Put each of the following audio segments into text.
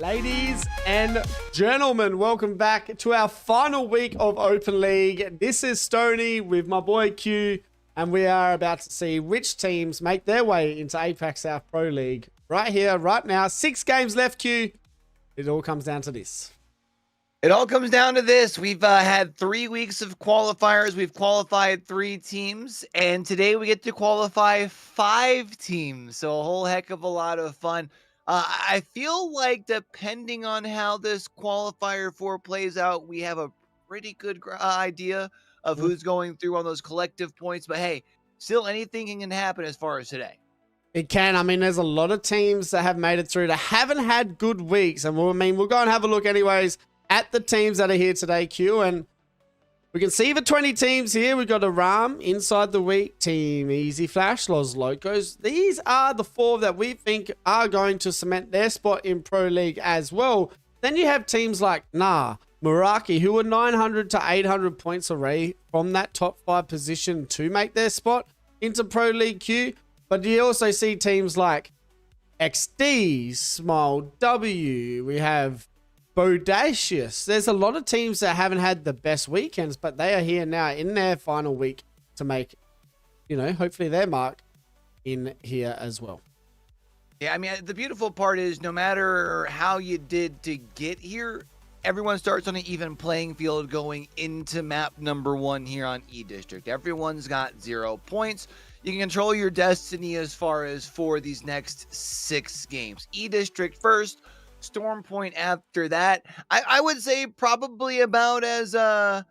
Ladies and gentlemen, welcome back to our final week of Open League. This is Stoney with my boy Q, and we are about to see which teams make their way into Apac South Pro League. Right here, right now, 6 games left, Q. It all comes down to this. It all comes down to this. We've had 3 weeks of qualifiers. We've qualified 3 teams, and today we get to qualify 5 teams. So a whole heck of a lot of fun. I feel like depending on how this qualifier 4 plays out, we have a pretty good idea of who's going through on those collective points. But hey, still anything can happen as far as today. It can. I mean, there's a lot of teams that have made it through that haven't had good weeks. And we'll go and have a look anyways at the teams that are here today, Q. And we can see the 20 teams here. We've got a Ram inside the week, Team Easy Flash, Los Locos. These are the 4 that we think are going to cement their spot in Pro League as well. Then you have teams like Meraki, who are 900 to 800 points away from that top 5 position to make their spot into Pro League, Q. But you also see teams like XD, Smile W. We have Bodacious. There's a lot of teams that haven't had the best weekends, but they are here now in their final week to make, hopefully their mark in here as well. Yeah, I mean, the beautiful part is no matter how you did to get here, everyone starts on an even playing field going into map number 1 here on E-District. Everyone's got 0 points. You can control your destiny as far as for these next 6 games. E-District first, Storm Point after that. I would say probably about as I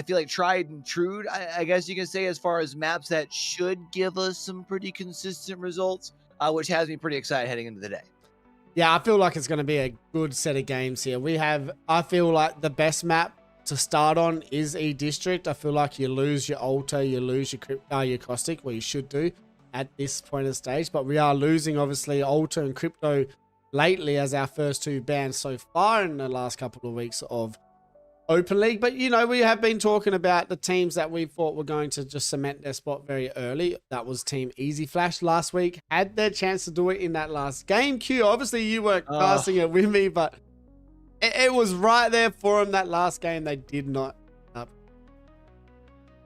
feel like tried and true, I guess you can say, as far as maps that should give us some pretty consistent results, which has me pretty excited heading into the day. Yeah, I feel like it's going to be a good set of games here. I feel like the best map to start on is E-District. I feel like you lose your Alter, you lose your Caustic, well, you should do at this point of the stage, but we are losing obviously Alter and Crypto lately as our first 2 bans so far in the last couple of weeks of Open League. But we have been talking about the teams that we thought were going to just cement their spot very early. That was Team Easy Flash last week, had their chance to do it in that last game. Q, obviously you weren't casting it with me, but it was right there for them that last game. They did not.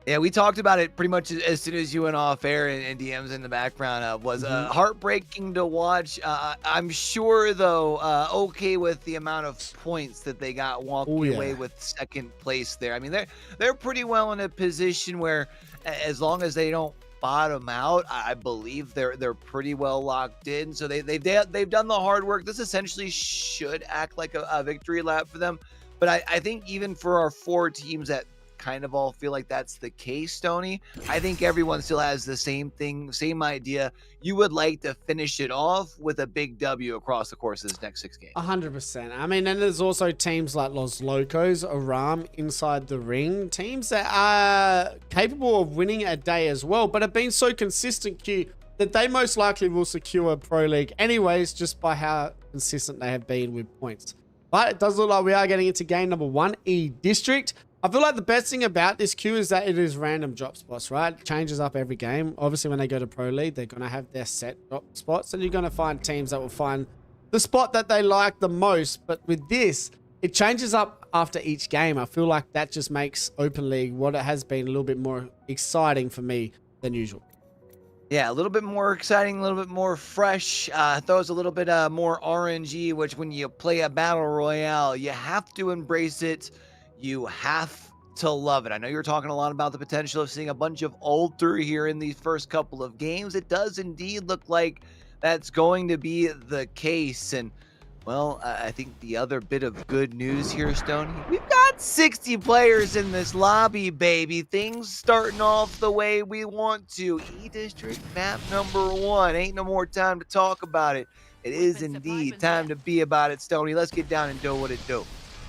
Yeah, we talked about it pretty much as soon as you went off air, and DMs in the background was heartbreaking to watch. I'm sure, though, okay with the amount of points that they got walking away with 2nd place there. I mean, they're pretty well in a position where, as long as they don't bottom out, I believe they're pretty well locked in. So they've done the hard work. This essentially should act like a victory lap for them. But I think even for our 4 teams that kind of all feel like that's the case, Stoney, I think everyone still has the same thing, same idea. You would like to finish it off with a big W across the course of this next 6 games. 100%. I mean, and there's also teams like Los Locos, Aram inside the ring, teams that are capable of winning a day as well, but have been so consistent, Q, that they most likely will secure Pro League anyways, just by how consistent they have been with points. But it does look like we are getting into game number 1, E-District. I feel like the best thing about this queue is that it is random drop spots, right? It changes up every game. Obviously, when they go to Pro League, they're going to have their set drop spots, and you're going to find teams that will find the spot that they like the most. But with this, it changes up after each game. I feel like that just makes Open League what it has been a little bit more exciting for me than usual. Yeah, a little bit more exciting, a little bit more fresh. Throws a little bit more RNG, which when you play a battle royale, you have to embrace it. You have to love it. I know you're talking a lot about the potential of seeing a bunch of Alter here in these first couple of games. It does indeed look like that's going to be the case. And, well, I think the other bit of good news here, Stoney, we've got 60 players in this lobby, baby. Things starting off the way we want to. E-District map number 1. Ain't no more time to talk about it. It is indeed time to be about it, Stoney. Let's get down and do what it do.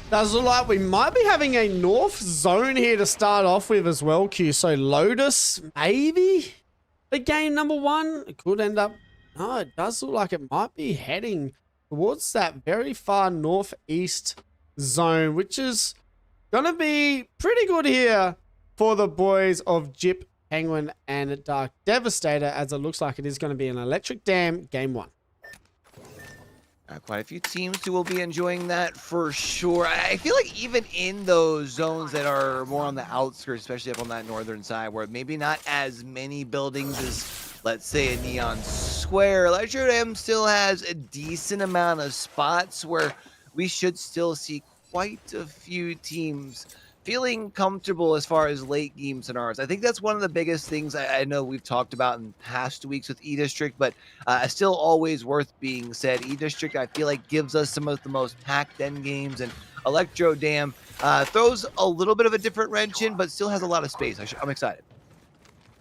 Does look like we might be having a north zone here to start off with as well, Q. So Lotus, maybe the game number 1. It could end up. No, it does look like it might be heading towards that very far northeast zone, which is going to be pretty good here for the boys of Jip, Penguin, and Dark Devastator, as it looks like it is going to be an Electric Dam game 1. Quite a few teams who will be enjoying that for sure. I feel like even in those zones that are more on the outskirts, especially up on that northern side, where maybe not as many buildings as, let's say, a Neon Square, Leisure M still has a decent amount of spots where we should still see quite a few teams feeling comfortable as far as late game scenarios. I think that's one of the biggest things I know we've talked about in past weeks with E-District, but still always worth being said. E-District, I feel like, gives us some of the most packed end games, and Electro Dam throws a little bit of a different wrench in, but still has a lot of space. I'm excited.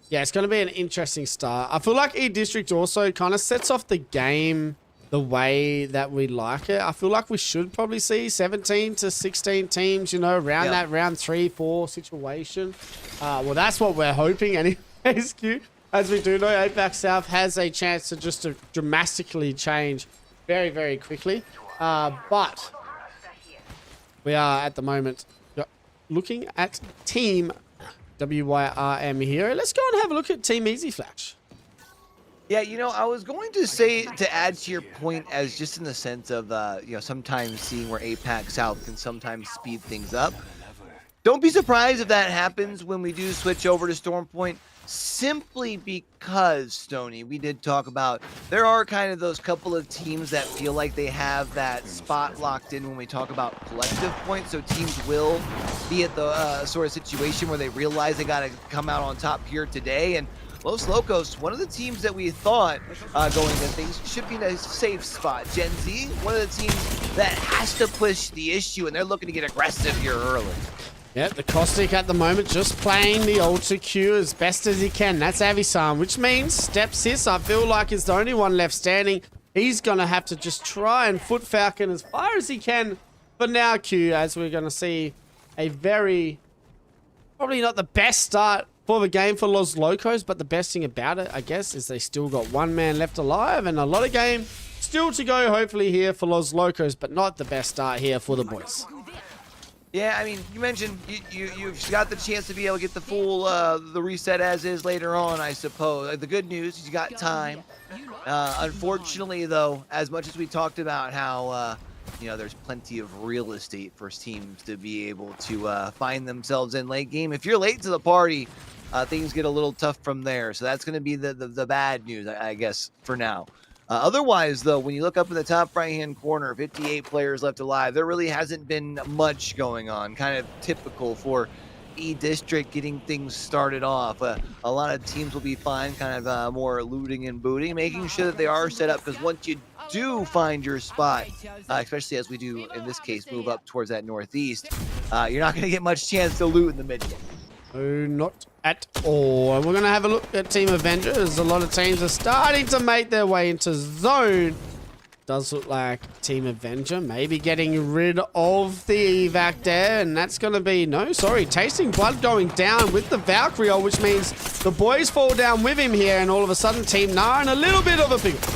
Yeah, it's going to be an interesting start. I feel like E-District also kind of sets off the game the way that we like it. I feel like we should probably see 17 to 16 teams, you know, around that round 3-4 situation. Well, that's what we're hoping anyways, Q. As we do know, Apac South has a chance to dramatically change very, very quickly. But we are at the moment looking at Team WYRM here. Let's go and have a look at Team Easy Flash. Yeah, you know, I was going to say, to add to your point, as just in the sense of, you know, sometimes seeing where Apac South can sometimes speed things up. Don't be surprised if that happens when we do switch over to Storm Point, simply because, Stoney, we did talk about, there are kind of those couple of teams that feel like they have that spot locked in when we talk about collective points, so teams will be at the sort of situation where they realize they got to come out on top here today, and Los Locos, one of the teams that we thought going into things should be in a safe spot. Gen Z, one of the teams that has to push the issue, and they're looking to get aggressive here early. Yeah, the Caustic at the moment just playing the Ultra Q as best as he can. That's Avisan, which means Step Sis, I feel like, is the only one left standing. He's going to have to just try and foot Falcon as far as he can. But now, Q, as we're going to see a very, probably not the best start for the game for Los Locos, but the best thing about it, I guess, is they still got one man left alive and a lot of game still to go, hopefully, here for Los Locos, but not the best start here for the boys. Yeah, I mean, you mentioned you've got the chance to be able to get the full the reset as is later on, I suppose. The good news is you got time. Unfortunately, though, as much as we talked about how you know, there's plenty of real estate for teams to be able to find themselves in late game, if you're late to the party, things get a little tough from there. So that's going to be the bad news, I guess, for now. Otherwise, though, when you look up in the top right-hand corner, 58 players left alive, there really hasn't been much going on. Kind of typical for E-District getting things started off. A lot of teams will be fine, kind of more looting and booting, making sure that they are set up, because once you do find your spot, especially as we do, in this case, move up towards that northeast, you're not going to get much chance to loot in the mid-game. No, not at all. And we're going to have a look at Team Avengers. A lot of teams are starting to make their way into zone. Does look like Team Avenger maybe getting rid of the evac there, and that's going to be, no, sorry, Tasting Blood going down with the Valkyrie, which means the boys fall down with him here, and all of a sudden Team Nar in a little bit of a pickle.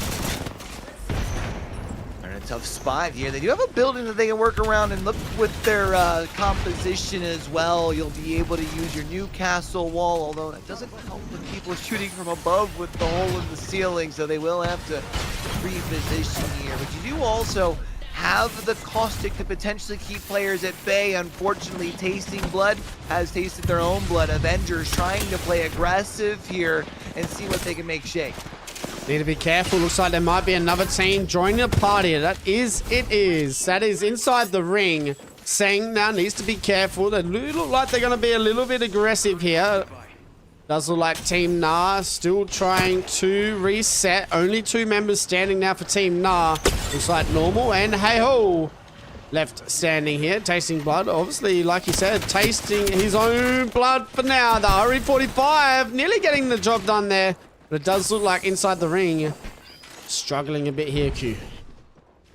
Tough spot here. They do have a building that they can work around, and look with their composition as well. You'll be able to use your new castle wall, although that doesn't help with people shooting from above with the hole in the ceiling, so they will have to reposition here. But you do also have the Caustic to potentially keep players at bay. Unfortunately, Tasting Blood has tasted their own blood. Avengers trying to play aggressive here and see what they can make shake. Need to be careful. Looks like there might be another team joining the party. That is inside the ring. Sang now needs to be careful. They look like they're going to be a little bit aggressive here. Does look like Team Nar still trying to reset. Only 2 members standing now for Team Nar. Looks like normal and hey-ho. Left standing here, Tasting Blood. Obviously, like you said, tasting his own blood for now. The RE45 nearly getting the job done there. But it does look like inside the ring, struggling a bit here, Q.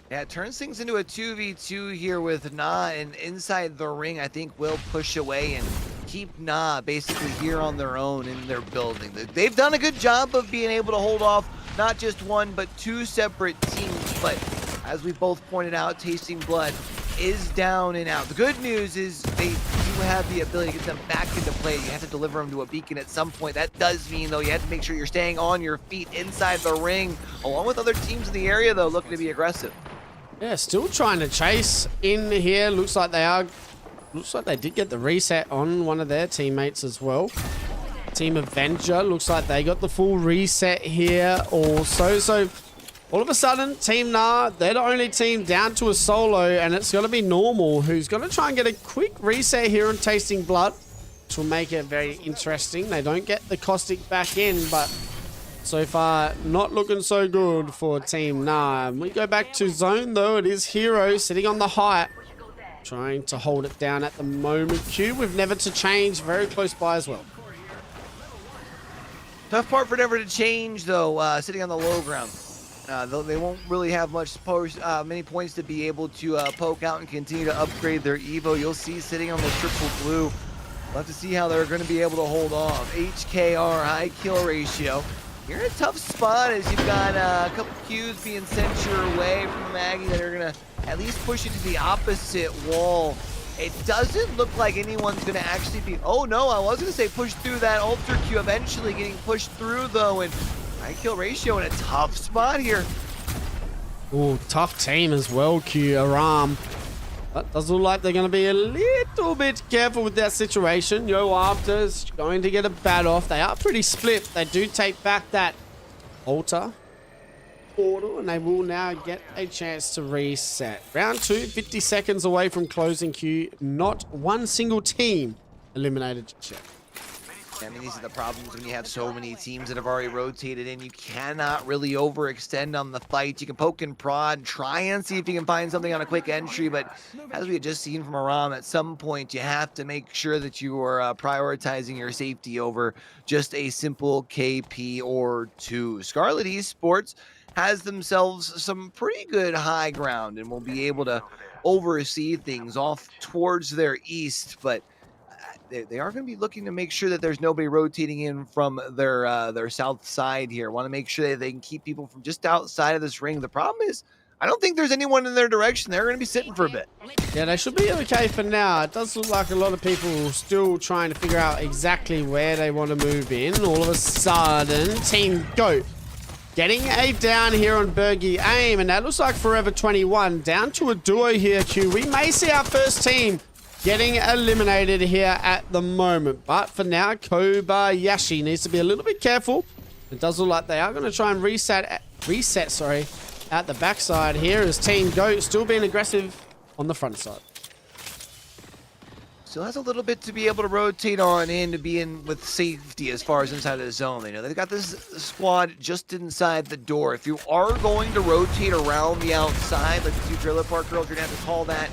Yeah, it turns things into a 2v2 here with Na, and inside the ring, I think will push away and keep Na basically here on their own in their building. They've done a good job of being able to hold off not just one, but 2 separate teams. But as we both pointed out, Tasting Blood is down and out. The good news is they do have the ability to get them back into play. You have to deliver them to a beacon at some point. That does mean, though, you have to make sure you're staying on your feet inside the ring, along with other teams in the area, though, looking to be aggressive. Yeah, still trying to chase in here. Looks like they did get the reset on one of their teammates as well. Team Avenger looks like they got the full reset here also. So all of a sudden, Team Nah, they're the only team down to a solo, and it's going to be Normal, who's going to try and get a quick reset here on Tasting Blood, which will make it very interesting. They don't get the Caustic back in, but so far, not looking so good for Team Nah. We go back to zone, though. It is Hero sitting on the height, trying to hold it down at the moment. Q with Never to Change, very close by as well. Tough part for Never to Change, though, sitting on the low ground. They won't really have many points to be able to poke out and continue to upgrade their Evo. You'll see sitting on the triple blue. We'll have to see how they're going to be able to hold off. HKR, high kill ratio. You're in a tough spot as you've got a couple Qs being sent your way from Maggie that are going to at least push you to the opposite wall. It doesn't look like anyone's going to actually be... Oh, no, I was going to say push through that Ultra Q, eventually getting pushed through, though, and high kill ratio in a tough spot here. Ooh, tough team as well, Q, Aram. That does look like they're going to be a little bit careful with that situation. Yo After's going to get a bat off. They are pretty split. They do take back that altar portal, and they will now get a chance to reset. Round 2, 50 seconds away from closing. Q. Not one single team eliminated just yet. I mean, these are the problems when you have so many teams that have already rotated in. You cannot really overextend on the fight. You can poke and prod, try and see if you can find something on a quick entry, but as we had just seen from Aram, at some point you have to make sure that you are prioritizing your safety over just a simple KP or two. Scarlet Esports has themselves some pretty good high ground and will be able to oversee things off towards their east, but they are going to be looking to make sure that there's nobody rotating in from their south side here. Want to make sure that they can keep people from just outside of this ring. The problem is, I don't think there's anyone in their direction. They're going to be sitting for a bit. Yeah, they should be okay for now. It does look like a lot of people are still trying to figure out exactly where they want to move in. All of a sudden, Team Goat getting a down here on Bergie Aim, and that looks like Forever 21 down to a duo here, Q. We may see our first team getting eliminated here at the moment. But for now, Kobayashi needs to be a little bit careful. It does look like they are going to try and reset at the backside here as Team Goat still being aggressive on the front side. Still has a little bit to be able to rotate on in to be in with safety as far as inside of the zone. They know they've got this squad just inside the door. If you are going to rotate around the outside, like the two Trailer Park Girls, you're going to have to call that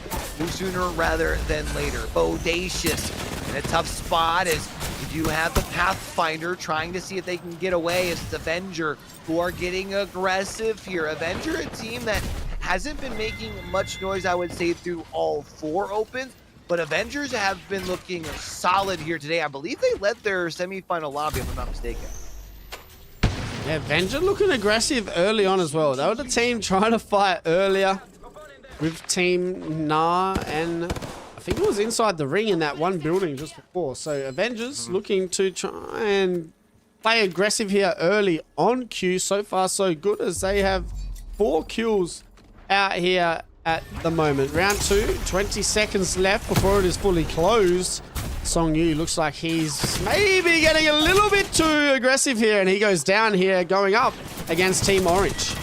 sooner rather than later. Bodacious in a tough spot as you do have the Pathfinder trying to see if they can get away as it's Avenger who are getting aggressive here. Avenger, a team that hasn't been making much noise, I would say, through all 4 opens. But Avengers have been looking solid here today. I believe they led their semifinal lobby, if I'm not mistaken. Yeah, Avenger looking aggressive early on as well. They were the team trying to fight earlier with Team Nah, and I think it was inside the ring in that one building just before. So Avengers looking to try and play aggressive here early on, Q. So far, so good, as they have 4 kills out here at the moment. Round 2, 20 seconds left before it is fully closed. Song Yu looks like he's maybe getting a little bit too aggressive here, and he goes down here going up against Team Orange.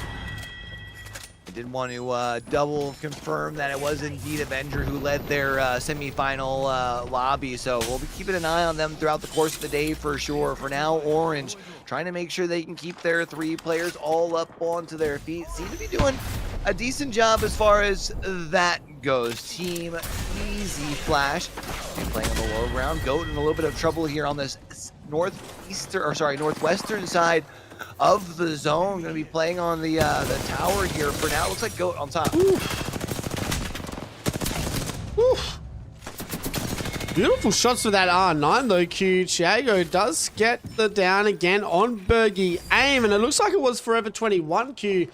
I did want to double confirm that it was indeed Avenger who led their semifinal lobby, so we'll be keeping an eye on them throughout the course of the day for sure. For now, Orange trying to make sure they can keep their 3 players all up onto their feet. Seem to be doing a decent job as far as that goes. Team Easy Flash playing on the low ground. Goat in a little bit of trouble here on this northwestern side of the zone. Going to be playing on the tower here for now. Looks like Goat on top. Beautiful shots for that R9 though, Q. Thiago does get the down again on Bergie Aim, and it looks like it was Forever 21, Q,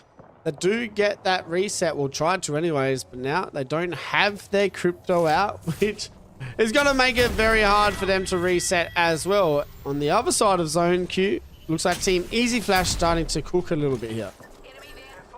that do get that reset. Well, tried to anyways, but now they don't have their crypto out, which is going to make it very hard for them to reset as well. On the other side of zone, Q, looks like Team Easy Flash starting to cook a little bit here.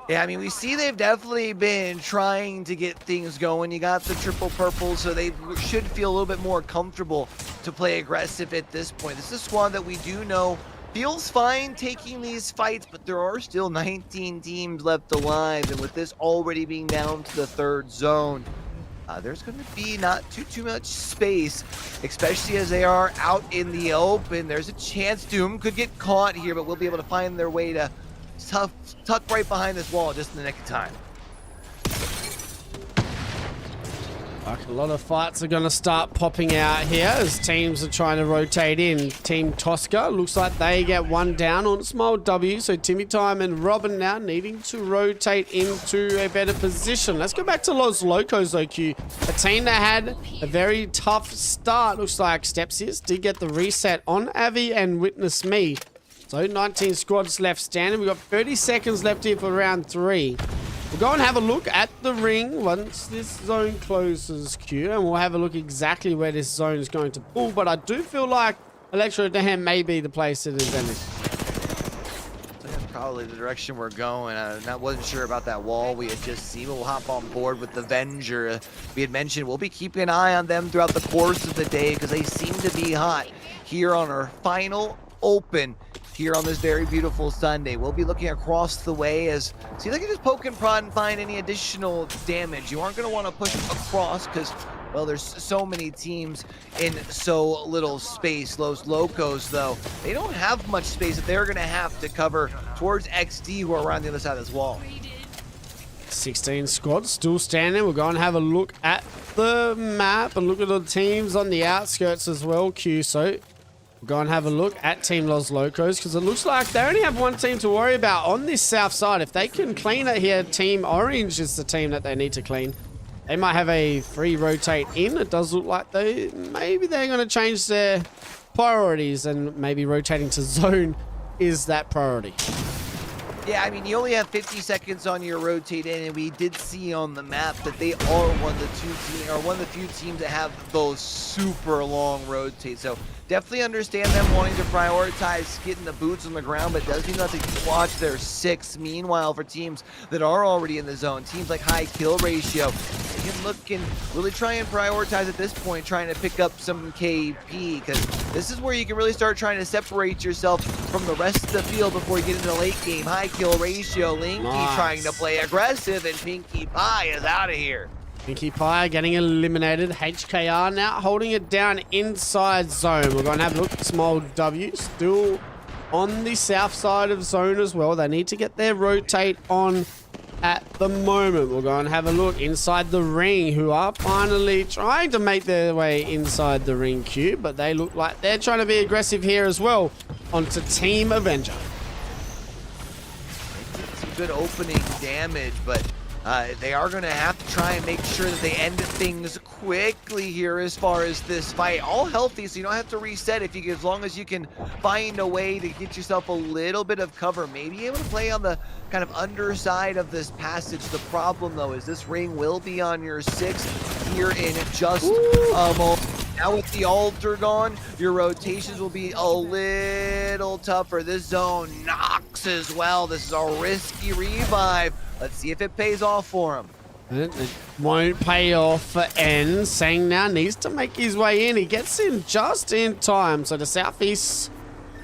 Yeah, I mean, we see they've definitely been trying to get things going. You got the triple purple, so they should feel a little bit more comfortable to play aggressive at this point. This is a squad that we do know feels fine taking these fights, but there are still 19 teams left alive, and with this already being down to the third zone, there's going to be not too much space, especially as they are out in the open. There's a chance Doom could get caught here, but we'll be able to find their way to tuck right behind this wall just in the nick of time. Like a lot of fights are going to start popping out here as teams are trying to rotate in. Team Tosca looks like they get one down on small W. So Timmy Time and Robin now needing to rotate into a better position. Let's go back to Los Locos though, Q. A team that had a very tough start. Looks like Stepsius did get the reset on Avi and Witness Me. So 19 squads left standing. We've got 30 seconds left here for round 3. We'll go and have a look at the ring once this zone closes, Q, and we'll have a look exactly where this zone is going to pull. But I do feel like Electro Dam may be the place it is ending. That's probably the direction we're going. I wasn't sure about that wall we had just seen. We'll hop on board with the Venger. We had mentioned we'll be keeping an eye on them throughout the course of the day because they seem to be hot here on our final open here on this very beautiful Sunday. We'll be looking across the way as see if they can just poke and prod and find any additional damage. You aren't going to want to push across because, well, there's so many teams in so little space. Los Locos, though, they don't have much space that they're going to have to cover towards XD, who are around the other side of this wall. 16 squads still standing. We'll go and have a look at the map and look at the teams on the outskirts as well, Q. So we'll go and have a look at Team Los Locos because it looks like they only have one team to worry about on this south side. If they can clean it here, Team Orange is the team that they need to clean. They might have a free rotate in. It does look like maybe they're going to change their priorities and maybe rotating to zone is that priority. Yeah, I mean, you only have 50 seconds on your rotate in, and we did see on the map that they are one of the few teams that have those super long rotates. So definitely understand them wanting to prioritize getting the boots on the ground, but does mean that to watch their 6. Meanwhile, for teams that are already in the zone, teams like high kill ratio, they can look and really try and prioritize at this point, trying to pick up some KP, because this is where you can really start trying to separate yourself from the rest of the field before you get into the late game. High kill ratio, Linky trying to play aggressive, and Pinkie Pie is out of here. Pinkie Pie getting eliminated. HKR now holding it down inside zone. We're going to have a look at small W. Still on the south side of zone as well. They need to get their rotate on at the moment. We'll go and have a look inside the ring, who are finally trying to make their way inside the ring queue, but they look like they're trying to be aggressive here as well. Onto Team Avenger. Some good opening damage, but they are going to have to try and make sure that they end things quickly here as far as this fight. All healthy, so you don't have to reset as long as you can find a way to get yourself a little bit of cover. Maybe able to play on the kind of underside of this passage. The problem, though, is this ring will be on your 6 here in just a moment. Now with the altar gone, your rotations will be a little tougher. This zone knocks as well. This is a risky revive. Let's see if it pays off for him. It won't pay off for N. Sang now needs to make his way in. He gets in just in time. So the southeast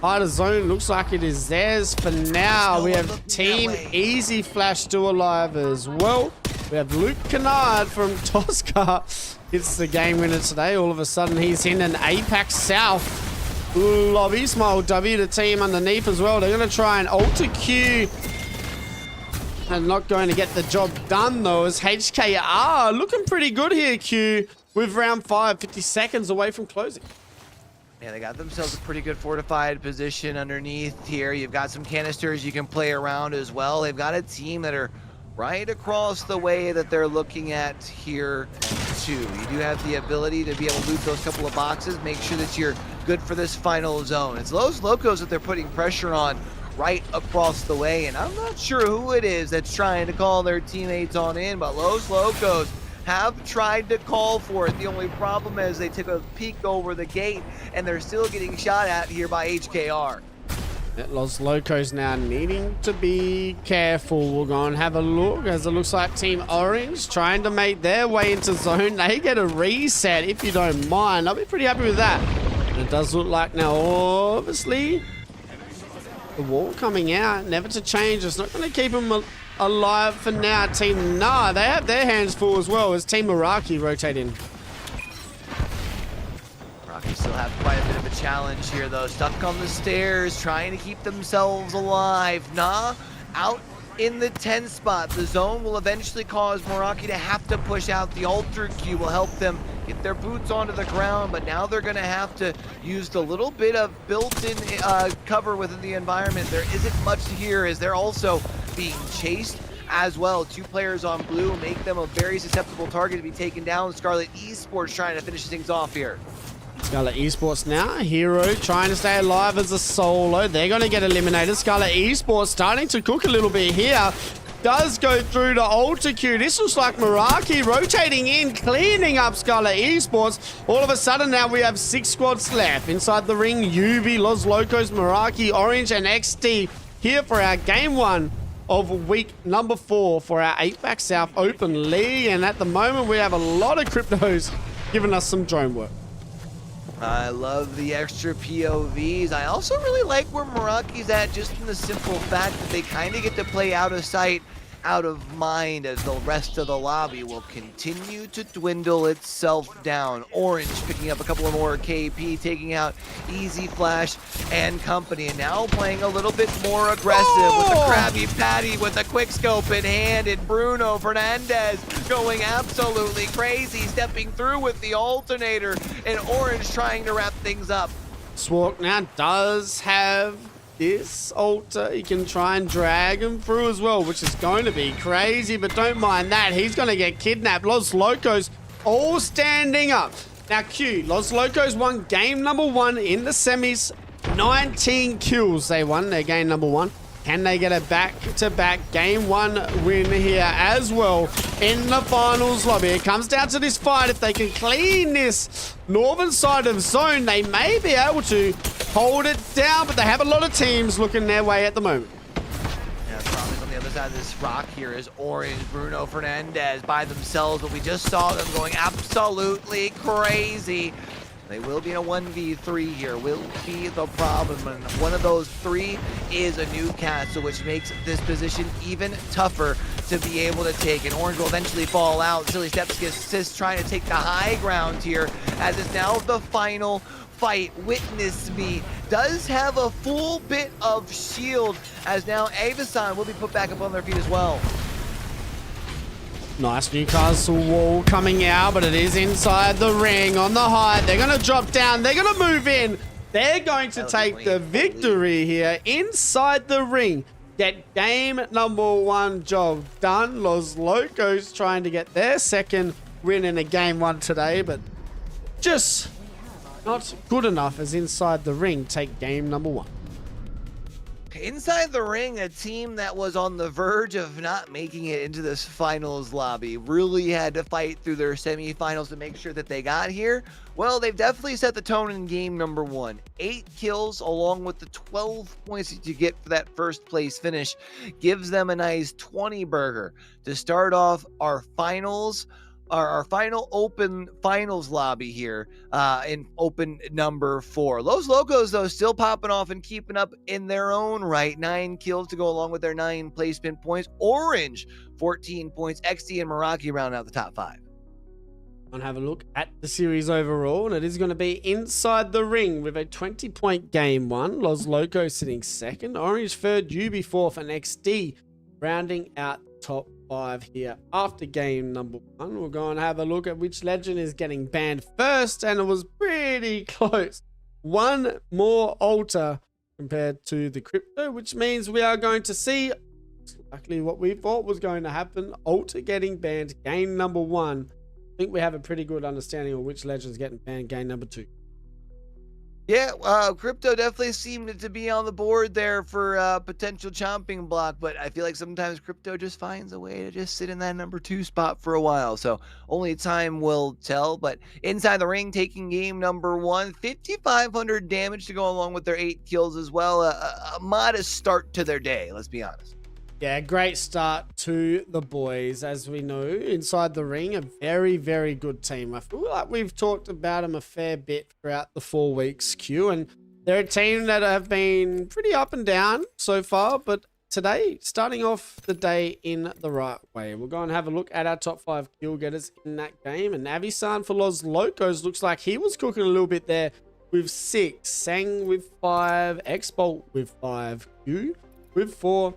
part of zone looks like it is theirs for now. We have Team Easy Flash still alive as well. We have Luke Kennard from Tosca. It's the game winner today. All of a sudden, he's in an Apac South lobby. Small W to team underneath as well. They're going to try and alter Q. And not going to get the job done, though, as HKR looking pretty good here, Q, with round 5, 50 seconds away from closing. Yeah, they got themselves a pretty good fortified position underneath here. You've got some canisters you can play around as well. They've got a team that are right across the way that they're looking at here, too. You do have the ability to be able to loot those couple of boxes, make sure that you're good for this final zone. It's Los Locos that they're putting pressure on right across the way, and I'm not sure who it is that's trying to call their teammates on in, but Los Locos have tried to call for it. The only problem is they took a peek over the gate, and they're still getting shot at here by HKR. Los Locos now needing to be careful. We'll go and have a look as it looks like Team Orange trying to make their way into zone. They get a reset if you don't mind. I'll be pretty happy with that. And it does look like now, obviously, the wall coming out, never to change. It's not going to keep them alive for now. Team Nah, they have their hands full as well as Team Meraki rotate in. Meraki still have quite a bit of a challenge here though. Stuck on the stairs, trying to keep themselves alive. Nah, out in the 10 spot. The zone will eventually cause Meraki to have to push out. The Ultra Q will help them get their boots onto the ground, but now they're going to have to use the little bit of built-in cover within the environment. There isn't much here as they're also being chased as well. 2 players on blue make them a very susceptible target to be taken down. Scarlet Esports trying to finish things off here. Scarlet Esports now, Hero trying to stay alive as a solo. They're going to get eliminated. Scarlet Esports starting to cook a little bit here. Does go through to Ultra Q. This looks like Meraki rotating in, cleaning up Scarlet Esports. All of a sudden now we have 6 squads left. Inside the ring, UV, Los Locos, Meraki, Orange, and XD here for our game 1 of week number 4 for our Apac South Open League. And at the moment, we have a lot of cryptos giving us some drone work. I love the extra POVs. I also really like where Meraki's at, just in the simple fact that they kind of get to play out of sight, out of mind, as the rest of the lobby will continue to dwindle itself down. Orange picking up a couple of more KP, taking out Easy Flash and company, and now playing a little bit more aggressive with the Krabby Patty with a quick scope in hand, and Bruno Fernandez going absolutely crazy, stepping through with the alternator, and Orange trying to wrap things up. Swark now does have this altar. He can try and drag him through as well, which is going to be crazy, but don't mind that. He's going to get kidnapped. Los Locos all standing up. Now, Q, Los Locos won game number 1 in the semis. 19 kills they won their game number 1. Can they get a back-to-back game 1 win here as well in the finals lobby? It comes down to this fight. If they can clean this northern side of zone, they may be able to hold it down, but they have a lot of teams looking their way at the moment. Yeah, the problem is on the other side of this rock here is Orange, Bruno Fernandez by themselves, but we just saw them going absolutely crazy. They will be in a 1v3 here, will be the problem. And one of those 3 is a Newcastle, which makes this position even tougher to be able to take. And Orange will eventually fall out. Silly Steps gets trying to take the high ground here, as it's now the final fight. Witness Me does have a full bit of shield, as now Avasan will be put back up on their feet as well. Nice Newcastle wall coming out, but it is inside the ring on the height. They're going to drop down. They're going to move in. They're going to take the victory here inside the ring. Get game number 1 job done. Los Locos trying to get their 2nd win in a game 1 today, but just not good enough as inside the ring take game number 1. Inside the ring, a team that was on the verge of not making it into this finals lobby really had to fight through their semifinals to make sure that they got here. Well, they've definitely set the tone in game number 1. 8 kills along with the 12 points that you get for that first place finish gives them a nice 20 burger to start off our finals. Our final open finals lobby here in open number 4. Los Locos, though, still popping off and keeping up in their own right. 9 kills to go along with their 9 placement points. Orange, 14 points. XD and Meraki round out the top 5. And have a look at the series overall, and it is going to be inside the ring with a 20-point game 1. Los Locos sitting 2nd, Orange 3rd, UB 4th, and XD rounding out top 5 here after game number 1. We'll go and have a look at which legend is getting banned first, and it was pretty close. 1 more altar compared to the crypto, which means we are going to see exactly what we thought was going to happen. Altar getting banned game number 1. I think we have a pretty good understanding of which legend's getting banned game number 2. Yeah, crypto definitely seemed to be on the board there for potential chomping block, but I feel like sometimes crypto just finds a way to just sit in that number 2 spot for a while, so only time will tell. But inside the ring, taking game number 1, 5,500 damage to go along with their 8 kills as well. A modest start to their day, let's be honest. Yeah, great start to the boys. As we know, inside the ring, a very, very good team. I feel like we've talked about them a fair bit throughout the 4 weeks, Q, and they're a team that have been pretty up and down so far, but today, starting off the day in the right way. We'll go and have a look at our top 5 kill getters in that game, and Navi-san for Los Locos looks like he was cooking a little bit there with 6, Sang with 5, X-Bolt with 5, Q with 4,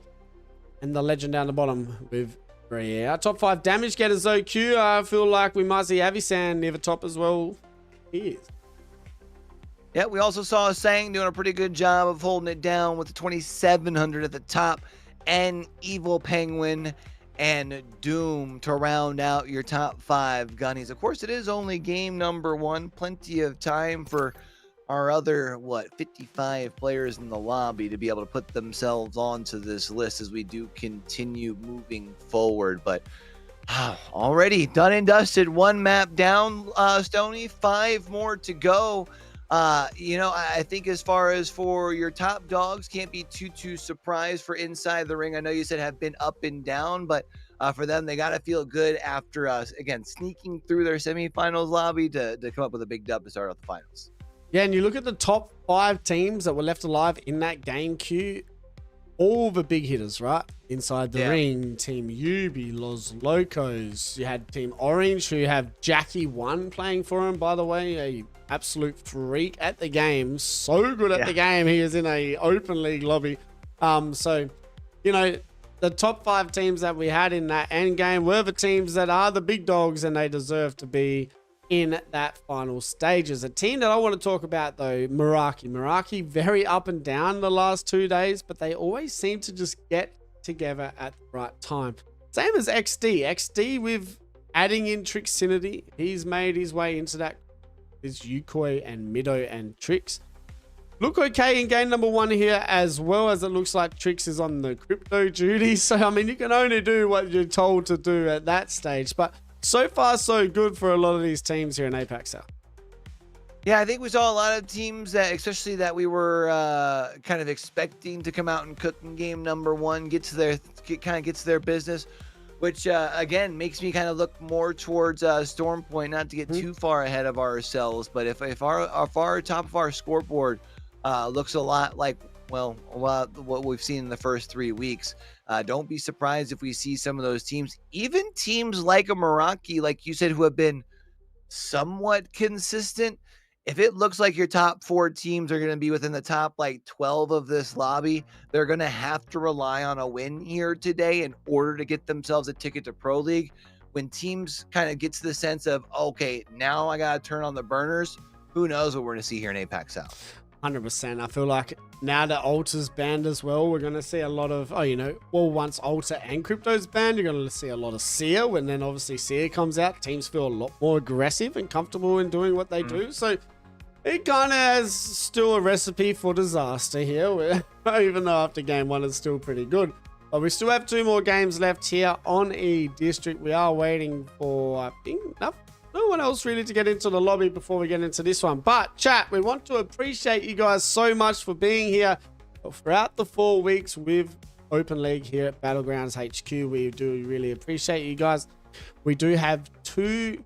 and the legend down the bottom with 3. Our top 5 damage getters though, Q, I feel like we might see Avisan near the top as well. He is. Yeah, we also saw Sang doing a pretty good job of holding it down with the 2700 at the top, and Evil Penguin and Doom to round out your top 5 gunnies. Of course, it is only game number 1. Plenty of time for our other, 55 players in the lobby to be able to put themselves onto this list as we do continue moving forward. But already done and dusted. 1 map down, Stony, 5 more to go. I think as far as for your top dogs, can't be too surprised for inside the ring. I know you said have been up and down, but for them, they got to feel good after again sneaking through their semifinals lobby to come up with a big dub to start out the finals. Yeah, and you look at the top 5 teams that were left alive in that game, Q, all the big hitters, right? Inside the ring, Team Yubi, Los Locos. You had Team Orange, who have Jackie 1 playing for him, by the way, a absolute freak at the game. So good at the game. He is in a open league lobby. So, the top 5 teams that we had in that end game were the teams that are the big dogs, and they deserve to be in that final stages. A team that I want to talk about though, Meraki. Meraki very up and down the last 2 days, but they always seem to just get together at the right time. Same as XD. XD with adding in Trixinity. He's made his way into that. There's Yukoi and Mido and Trix. Look okay in game number 1 here, as well as it looks like Trix is on the crypto duty. So, I mean, you can only do what you're told to do at that stage. But so far, so good for a lot of these teams here in Apac South. Yeah, I think we saw a lot of teams that, especially that we were kind of expecting to come out and cook in game number 1, get to their business, which again makes me kind of look more towards Storm Point, not to get too far ahead of ourselves. But if our top of our scoreboard looks a lot like what we've seen in the first 3 weeks, don't be surprised if we see some of those teams, even teams like a Meraki, like you said, who have been somewhat consistent. If it looks like your top 4 teams are going to be within the top 12 of this lobby, they're going to have to rely on a win here today in order to get themselves a ticket to Pro League. When teams kind of get to the sense of, okay, now I got to turn on the burners, who knows what we're going to see here in Apac South. 100%. I feel like now that Alta's banned as well, we're going to see a lot of, once Alta and Crypto's banned, you're going to see a lot of Seer. When then obviously Seer comes out, teams feel a lot more aggressive and comfortable in doing what they do. So it kind of has still a recipe for disaster here, even though after game 1 it's still pretty good. But we still have 2 more games left here on E District. We are waiting for, I think, no one else really to get into the lobby before we get into this one. But chat, we want to appreciate you guys so much for being here throughout the 4 weeks with Open League here at Battlegrounds HQ. We do really appreciate you guys. We do have 2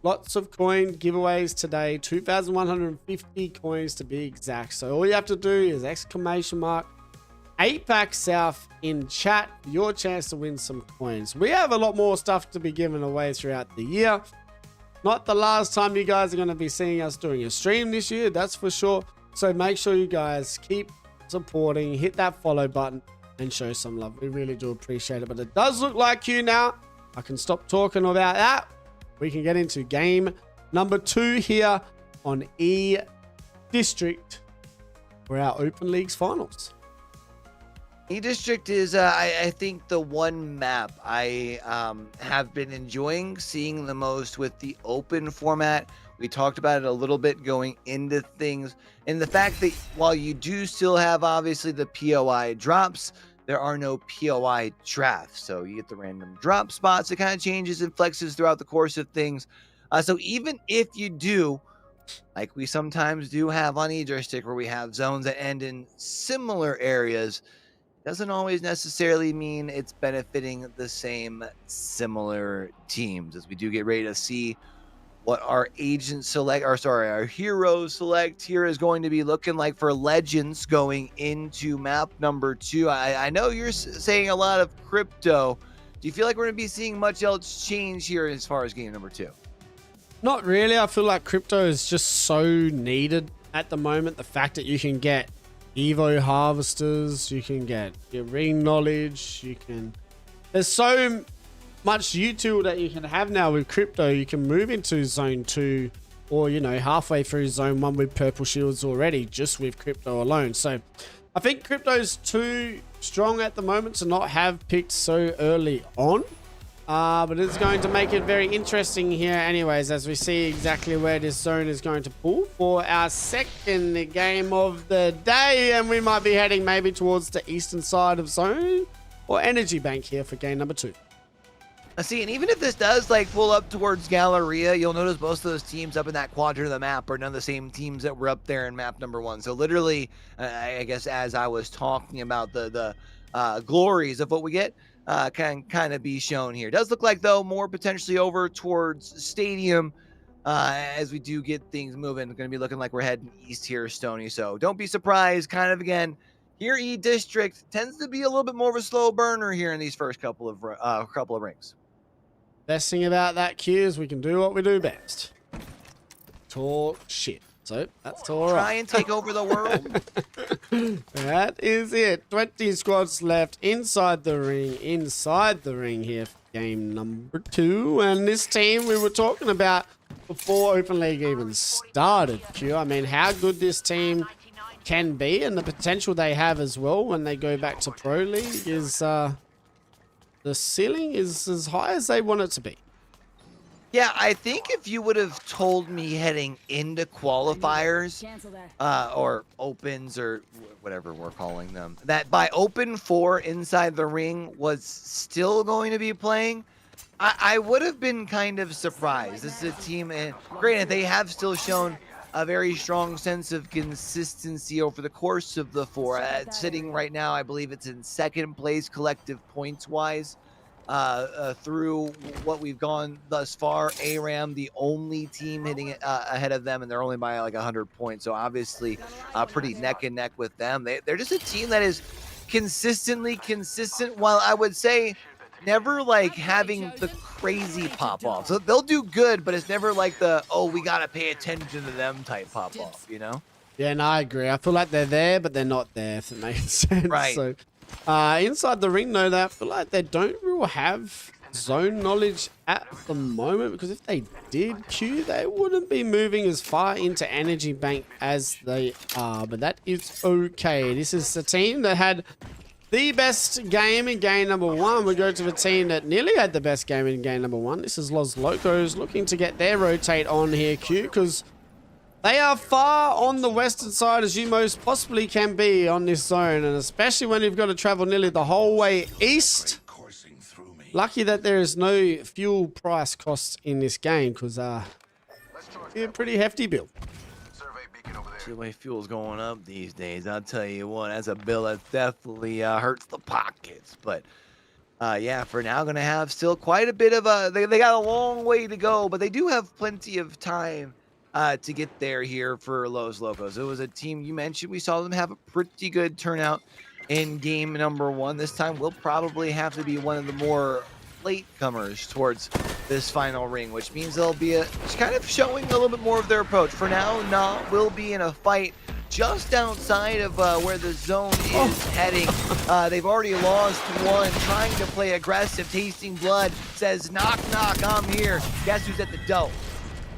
lots of coin giveaways today, 2,150 coins to be exact. So all you have to do is !Apac South in chat for your chance to win some coins. We have a lot more stuff to be given away throughout the year. Not the last time you guys are going to be seeing us doing a stream this year, that's for sure. So make sure you guys keep supporting, hit that follow button, and show some love. We really do appreciate it. But it does look like you now. I can stop talking about that. We can get into game number 2 here on E District for our Open Leagues finals. E-District is, I think, the one map I have been enjoying seeing the most with the open format. We talked about it a little bit going into things, and the fact that while you do still have, obviously, the POI drops, there are no POI drafts. So you get the random drop spots. It kind of changes and flexes throughout the course of things. So even if you do like we sometimes do have on E-joystick, where we have zones that end in similar areas, doesn't always necessarily mean it's benefiting the same similar teams, as we do get ready to see what our our hero select here is going to be looking like for Legends going into map number 2. I know you're saying a lot of crypto. Do you feel like we're going to be seeing much else change here as far as game number 2? Not really. I feel like crypto is just so needed at the moment. The fact that you can get Evo harvesters, you can get your ring knowledge, there's so much util that you can have now with crypto. You can move into zone 2 or, you know, halfway through zone 1 with purple shields already, just with crypto alone. So I think crypto's too strong at the moment to not have picked so early on. But it's going to make it very interesting here anyways, as we see exactly where this zone is going to pull for our second game of the day. And we might be heading maybe towards the eastern side of zone or energy bank here for game number 2. See, and even if this does like pull up towards Galleria, you'll notice most of those teams up in that quadrant of the map are none of the same teams that were up there in map number 1. So literally, I guess as I was talking about the glories of what we get, can kind of be shown here. Does look like, though, more potentially over towards Stadium, as we do get things moving. Going to be looking like we're heading east here, Stony. So don't be surprised. Kind of, again, here E District tends to be a little bit more of a slow burner here in these first couple of rings. Best thing about that, Q, is we can do what we do best. Talk shit. So that's all right. Try and take over the world. That is it. 20 squads left inside the ring here for game number 2. And this team we were talking about before Open League even started, Q. I mean, how good this team can be and the potential they have as well when they go back to Pro League is... the ceiling is as high as they want it to be. Yeah, I think if you would have told me heading into qualifiers, or opens, or whatever we're calling them, that by Open 4 inside the ring was still going to be playing, I would have been kind of surprised. This is a team, and granted, they have still shown a very strong sense of consistency over the course of the 4. Sitting right now, I believe it's in second place collective points-wise through what we've gone thus far. ARAM, the only team hitting it ahead of them, and they're only by like 100 points. So obviously pretty neck and neck with them. They're just a team that is consistently consistent, while I would say never like having the crazy pop-off. So they'll do good, but it's never like the, oh, we got to pay attention to them type pop-off, you know? Yeah, no, I agree. I feel like they're there, but they're not there, if it makes sense. Right. So, inside the ring, though, I feel like they don't really have zone knowledge at the moment, because if they did, Q, they wouldn't be moving as far into Energy Bank as they are. But that is okay. This is the team that had the best game in game number 1. We go to the team that nearly had the best game in game number 1. This is Los Locos looking to get their rotate on here, Q, because they are far on the western side as you most possibly can be on this zone, and especially when you've got to travel nearly the whole way east. Lucky that there is no fuel price costs in this game, because it's a pretty hefty bill. The way fuel's going up these days, I'll tell you what, that's a bill that definitely hurts the pockets. But yeah, for now, gonna have still quite a bit of they got a long way to go, but they do have plenty of time to get there here for Los Locos. It was a team you mentioned. We saw them have a pretty good turnout in game number 1. This time we'll probably have to be one of the more latecomers towards this final ring, which means they'll be just kind of showing a little bit more of their approach. For now, Nah will be in a fight just outside of where the zone is heading. They've already lost one, trying to play aggressive. Tasting Blood says, knock, knock, I'm here. Guess who's at the door?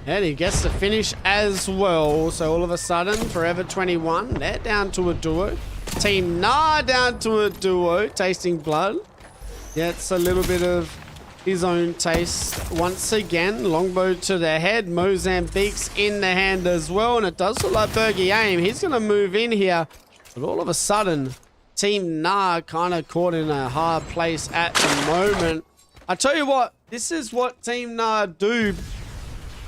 And he gets the finish as well. So all of a sudden, Forever 21, they're down to a duo. Team Nah down to a duo. Tasting Blood gets a little bit of his own taste once again. Longbow to the head. Mozambique's in the hand as well. And it does look like Bergie Aim. He's going to move in here. But all of a sudden, Team Nah kind of caught in a hard place at the moment. I tell you what, this is what Team Nah do,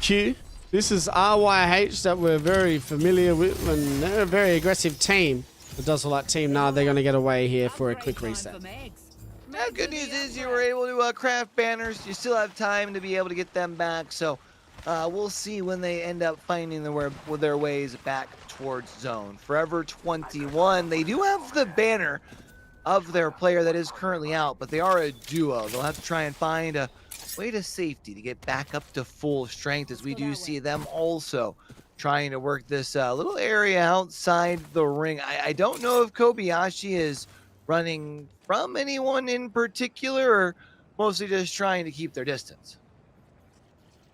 Q. This is RYH that we're very familiar with, and they're a very aggressive team. It does look like Team Nard, they're going to get away here for a quick reset. Yeah, good news is you were able to craft banners. You still have time to be able to get them back. So we'll see when they end up finding their ways back towards zone. Forever 21, they do have the banner of their player that is currently out, but they are a duo. They'll have to try and find a way to safety to get back up to full strength, as we do see them also trying to work this little area outside the ring. I don't know if Kobayashi is running from anyone in particular, or mostly just trying to keep their distance.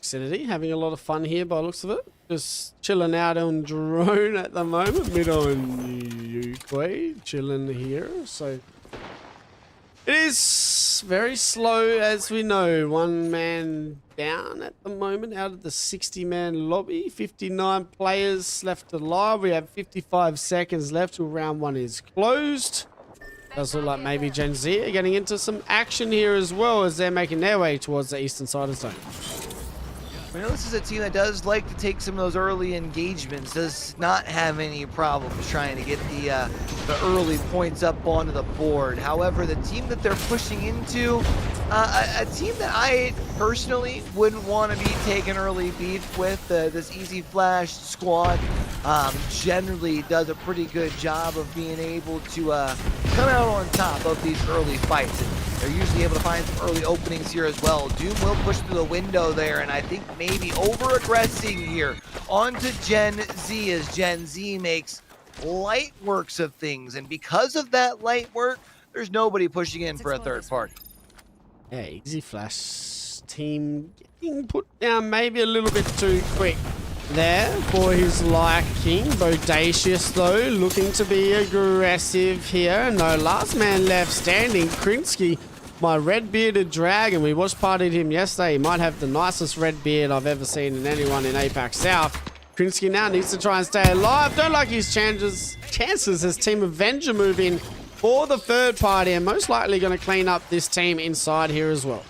Xfinity having a lot of fun here by the looks of it. Just chilling out on drone at the moment. Mid on Yukoi, chilling here. So it is very slow, as we know. One man down at the moment out of the 60-man lobby. 59 players left alive. We have 55 seconds left till round one is closed. Does look like maybe Gen Z are getting into some action here as well, as they're making their way towards the eastern side of zone. You know, this is a team that does like to take some of those early engagements, does not have any problems trying to get the early points up onto the board. However, the team that they're pushing into, a team that I personally wouldn't want to be taking early beef with, this Easy Flash squad, generally does a pretty good job of being able to come out on top of these early fights. And they're usually able to find some early openings here as well. Doom will push through the window there, and I think maybe over-aggressing here onto Gen Z, as Gen Z makes light works of things. And because of that light work, there's nobody pushing in for a third party. Yeah, Easy Flash team getting put down maybe a little bit too quick there for his liking. Bodacious, though, looking to be aggressive here. No last man left standing. Krinsky, my red-bearded dragon. We watched partied him yesterday. He might have the nicest red beard I've ever seen in anyone in Apac South. Krinsky now needs to try and stay alive. Don't like his chances as Team Avenger move in for the third party, and most likely going to clean up this team inside here as well.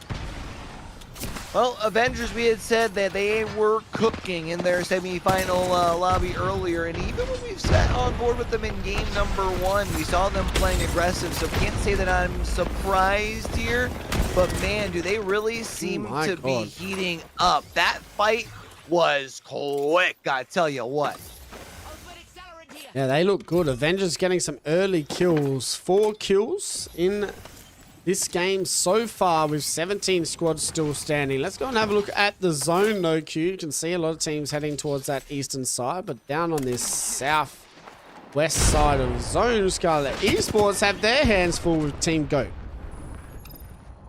Well, Avengers, we had said that they were cooking in their semifinal lobby earlier, and even when we've sat on board with them in game number one, we saw them playing aggressive, so can't say that I'm surprised here, but man, do they really seem to be heating up. That fight was quick, I tell you what. Yeah, they look good. Avengers getting some early kills. 4 kills in this game so far, with 17 squads still standing. Let's go and have a look at the zone, though, Q. You can see a lot of teams heading towards that eastern side, but down on this southwest side of zone, Scarlet Esports have their hands full with Team Go.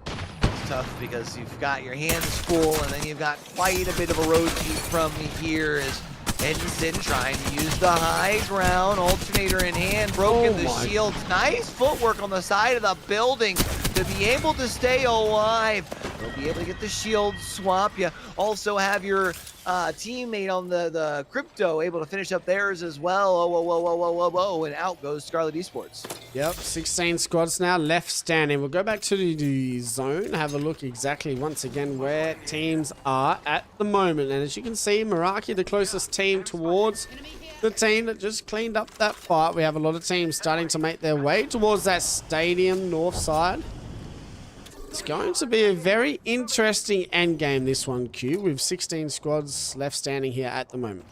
It's tough because you've got your hands full, and then you've got quite a bit of a road heat from here as Edinson trying to use the high ground, alternator in hand, broken the shield. Nice footwork on the side of the building to be able to stay alive. They'll be able to get the shield swap. You also have your teammate on the crypto able to finish up theirs as well. Whoa, and out goes Scarlet Esports. Yep, 16 squads now left standing. We'll go back to the zone, have a look exactly once again where teams are at the moment. And as you can see, Meraki, the closest team towards the team that just cleaned up that fight. We have a lot of teams starting to make their way towards that stadium north side. It's going to be a very interesting endgame, this one, Q, with 16 squads left standing here at the moment.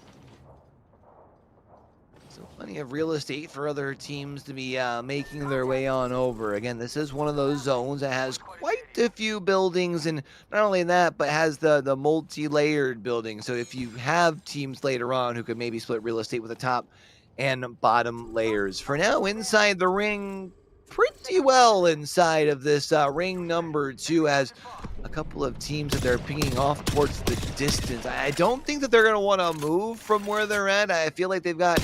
So plenty of real estate for other teams to be making their way on over. Again, this is one of those zones that has quite a few buildings, and not only that, but has the multi-layered building. So if you have teams later on who could maybe split real estate with the top and bottom layers. For now, inside the ring, pretty well inside of this ring number 2, as a couple of teams that they're pinging off towards the distance. I don't think that they're going to want to move from where they're at. I feel like they've got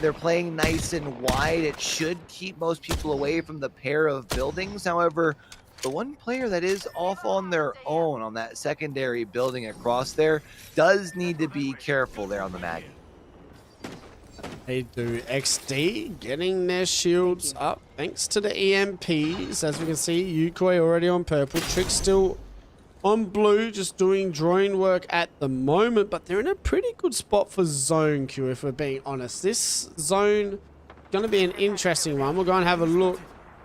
they're playing nice and wide. It should keep most people away from the pair of buildings. However, the one player that is off on their own on that secondary building across there does need to be careful there on the Maggie. They do. XD getting their shields up thanks to the EMPs. As we can see, Yukoi already on purple. Trick still on blue, just doing drawing work at the moment, but they're in a pretty good spot for zone queue, if we're being honest. This zone is going to be an interesting one. We'll go and have a look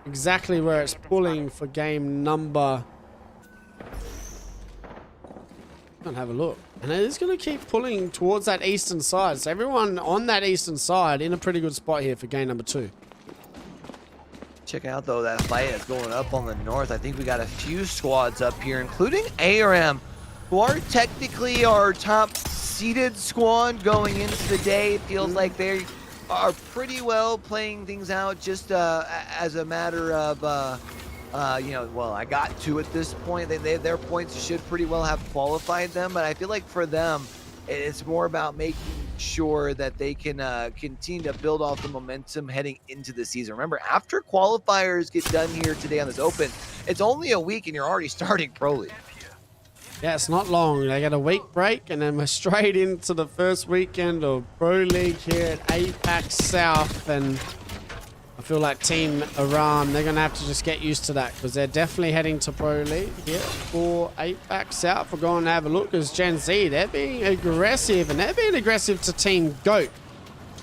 exactly where it's pulling for game number. Go and have a look. And it is going to keep pulling towards that eastern side. So everyone on that eastern side in a pretty good spot here for game number 2. Check out, though, that fight is going up on the north. I think we got a few squads up here, including ARM, who are technically our top seeded squad going into the day. It feels like they are pretty well playing things out just as a matter of, you know, well, I got 2 at this point. Their points should pretty well have qualified them, but I feel like for them, it's more about making sure that they can continue to build off the momentum heading into the season. Remember, after qualifiers get done here today on this Open, it's only a week and you're already starting Pro League. Yeah, it's not long. They got a week break and then we're straight into the first weekend of Pro League here at Apac South. And I feel like Team Aram, they're going to have to just get used to that because they're definitely heading to Pro League here for Apac South. We're going to have a look as Gen Z, they're being aggressive, and they're being aggressive to Team Goat.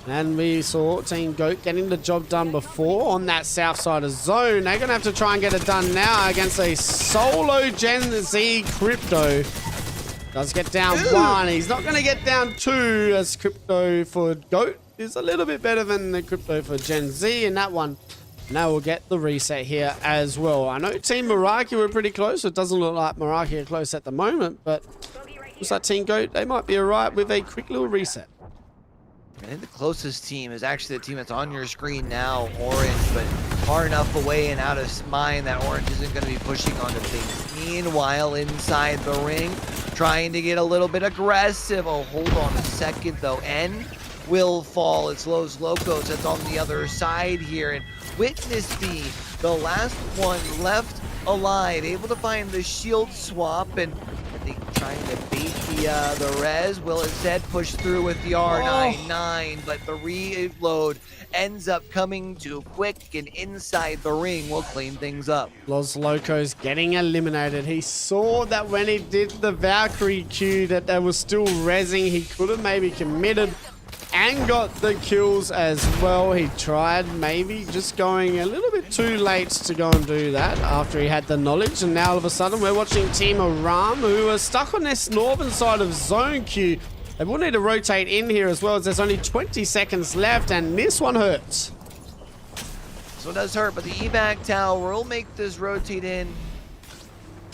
And we saw Team Goat getting the job done before on that south side of zone. They're going to have to try and get it done now against a solo Gen Z Crypto. Does get down 1. He's not going to get down 2 as Crypto for Goat is a little bit better than the Crypto for Gen Z in that one. Now we'll get the reset here as well. I know Team Meraki were pretty close. It doesn't look like Meraki are close at the moment, but looks like Team Goat, they might be alright with a quick little reset. I think the closest team is actually the team that's on your screen now, Orange, but far enough away and out of mind that Orange isn't going to be pushing onto things. Meanwhile, inside the ring, trying to get a little bit aggressive. Oh, hold on a second, though. N will fall. It's Los Locos that's on the other side here. And Witness the last one left alive, able to find the shield swap, and I think trying to bait the res will instead push through with the R99, but the reload ends up coming too quick, and inside the ring will clean things up. Los Locos getting eliminated. He saw that when he did the Valkyrie Q that they were still rezzing. He could have maybe committed and got the kills as well. He tried maybe just going a little bit too late to go and do that after he had the knowledge, and now all of a sudden we're watching Team Aram, who are stuck on this northern side of zone Q. They will need to rotate in here as well, as there's only 20 seconds left, and this one hurts. This one does hurt, but the evac tower will make this rotate in.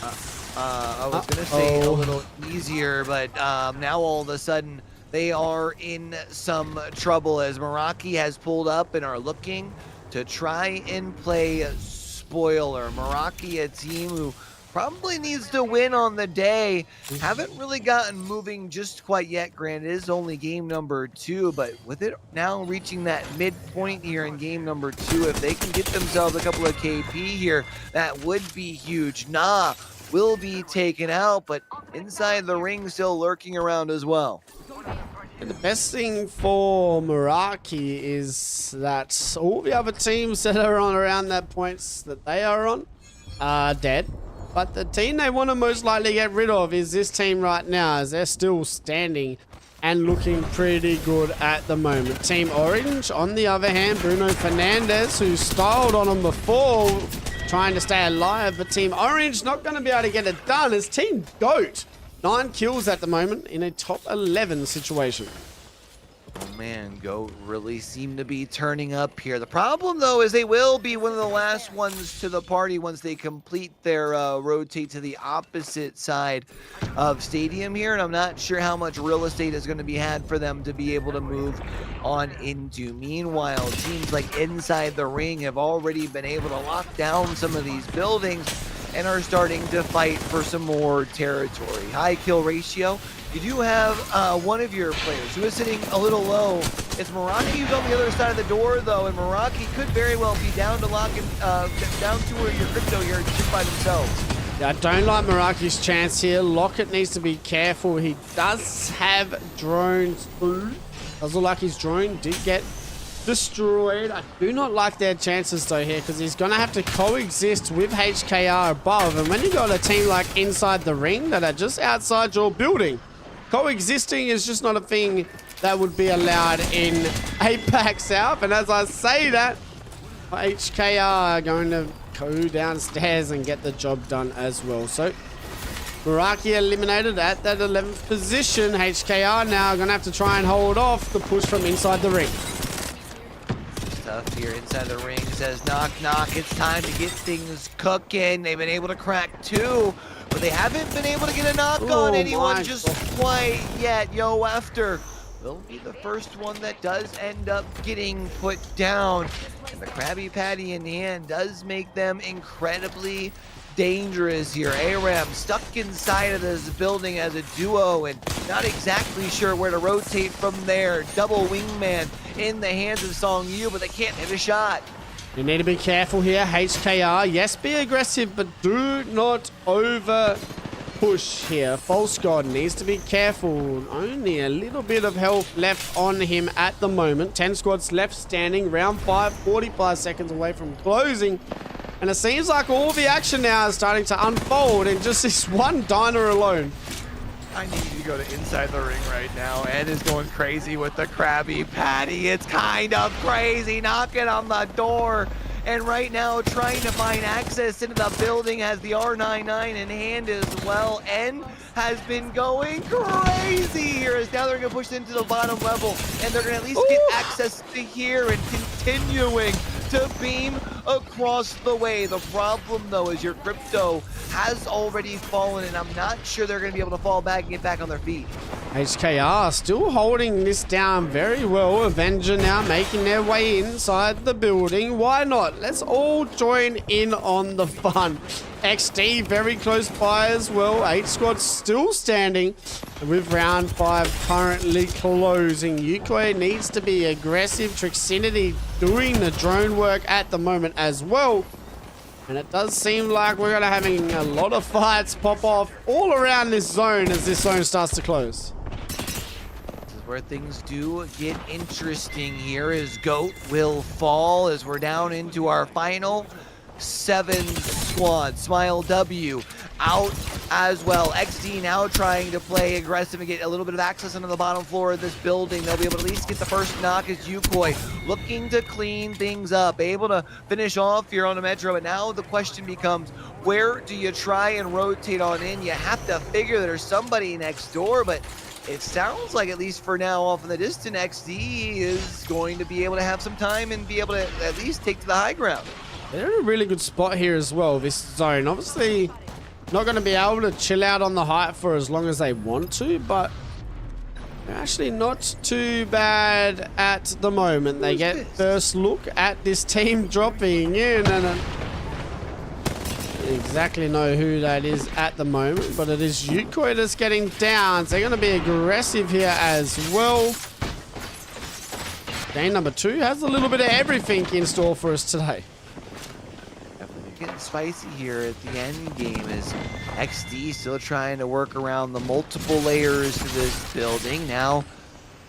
I was gonna say a little easier, but now all of a sudden they are in some trouble as Meraki has pulled up and are looking to try and play spoiler. Meraki, a team who probably needs to win on the day. Haven't really gotten moving just quite yet. Granted, it is only game number 2, but with it now reaching that midpoint here in game number 2, if they can get themselves a couple of KP here, that would be huge. Nah will be taken out, but inside the ring still lurking around as well. And the best thing for Meraki is that all the other teams that are on around that points that they are on are dead. But the team they want to most likely get rid of is this team right now, as they're still standing and looking pretty good at the moment. Team Orange, on the other hand, Bruno Fernandez, who styled on them before, trying to stay alive. But Team Orange not going to be able to get it done as Team Goat. 9 kills at the moment in a top 11 situation. Oh man, Goat really seem to be turning up here. The problem though is they will be one of the last ones to the party once they complete their rotate to the opposite side of stadium here, and I'm not sure how much real estate is going to be had for them to be able to move on into. Meanwhile, teams like inside the ring have already been able to lock down some of these buildings and are starting to fight for some more territory. High kill ratio. You do have one of your players who is sitting a little low. It's Meraki who's on the other side of the door, though, and Meraki could very well be down to lock in, down to where your Crypto here just by themselves. I don't like Meraki's chance here. Lockett needs to be careful. He does have drones. Does look like his drone did get destroyed. I do not like their chances though here because he's going to have to coexist with HKR above. And when you got a team like Inside the Ring that are just outside your building, coexisting is just not a thing that would be allowed in Apac South. And as I say that, HKR are going to go downstairs and get the job done as well. So Meraki eliminated at that 11th position. HKR now going to have to try and hold off the push from inside the ring. Stuff here inside the ring says knock knock, it's time to get things cooking. They've been able to crack 2, but they haven't been able to get a knock on anyone just quite yet. Yo After will be the first one that does end up getting put down, and the Krabby Patty in hand does make them incredibly dangerous here. ARAM stuck inside of this building as a duo and not exactly sure where to rotate from there. Double wingman in the hands of Song Yu, but they can't hit a shot. You need to be careful here, HKR. Yes, be aggressive, but do not over push here. False God needs to be careful. Only a little bit of health left on him at the moment. 10 squads left standing. Round 5, 45 seconds away from closing. And it seems like all the action now is starting to unfold in just this one diner alone. I need you to go to inside the ring right now. Ed is going crazy with the Krabby Patty. It's kind of crazy, knocking on the door. And right now trying to find access into the building, has the R99 in hand as well. N has been going crazy here as now they're going to push into the bottom level. And they're going to at least get access to here and continuing to beam across the way. The problem though is your crypto has already fallen, and I'm not sure they're going to be able to fall back and get back on their feet. HKR still holding this down very well. Avenger now making their way inside the building. Why not? Let's all join in on the fun. XD very close by as well. 8 squads still standing with round 5 currently closing. Yukoi needs to be aggressive. Trixinity doing the drone work at the moment as well. And it does seem like we're going to having a lot of fights pop off all around this zone as this zone starts to close. This is where things do get interesting here as Goat will fall as we're down into our final 7 squads. Smile W out as well. XD now trying to play aggressive and get a little bit of access onto the bottom floor of this building. They'll be able to at least get the first knock as Yukoi looking to clean things up, able to finish off here on the Metro. But now the question becomes, where do you try and rotate on in? You have to figure there's somebody next door, but it sounds like, at least for now, off in the distance, XD is going to be able to have some time and be able to at least take to the high ground. They're in a really good spot here as well, this zone. Obviously, not going to be able to chill out on the height for as long as they want to, but they're actually not too bad at the moment. They get first look at this team dropping in, and I don't exactly know who that is at the moment, but it is Yukoi that's getting down. So they're going to be aggressive here as well. Game number 2 has a little bit of everything in store for us today. Getting spicy here at the end game as XD still trying to work around the multiple layers to this building. Now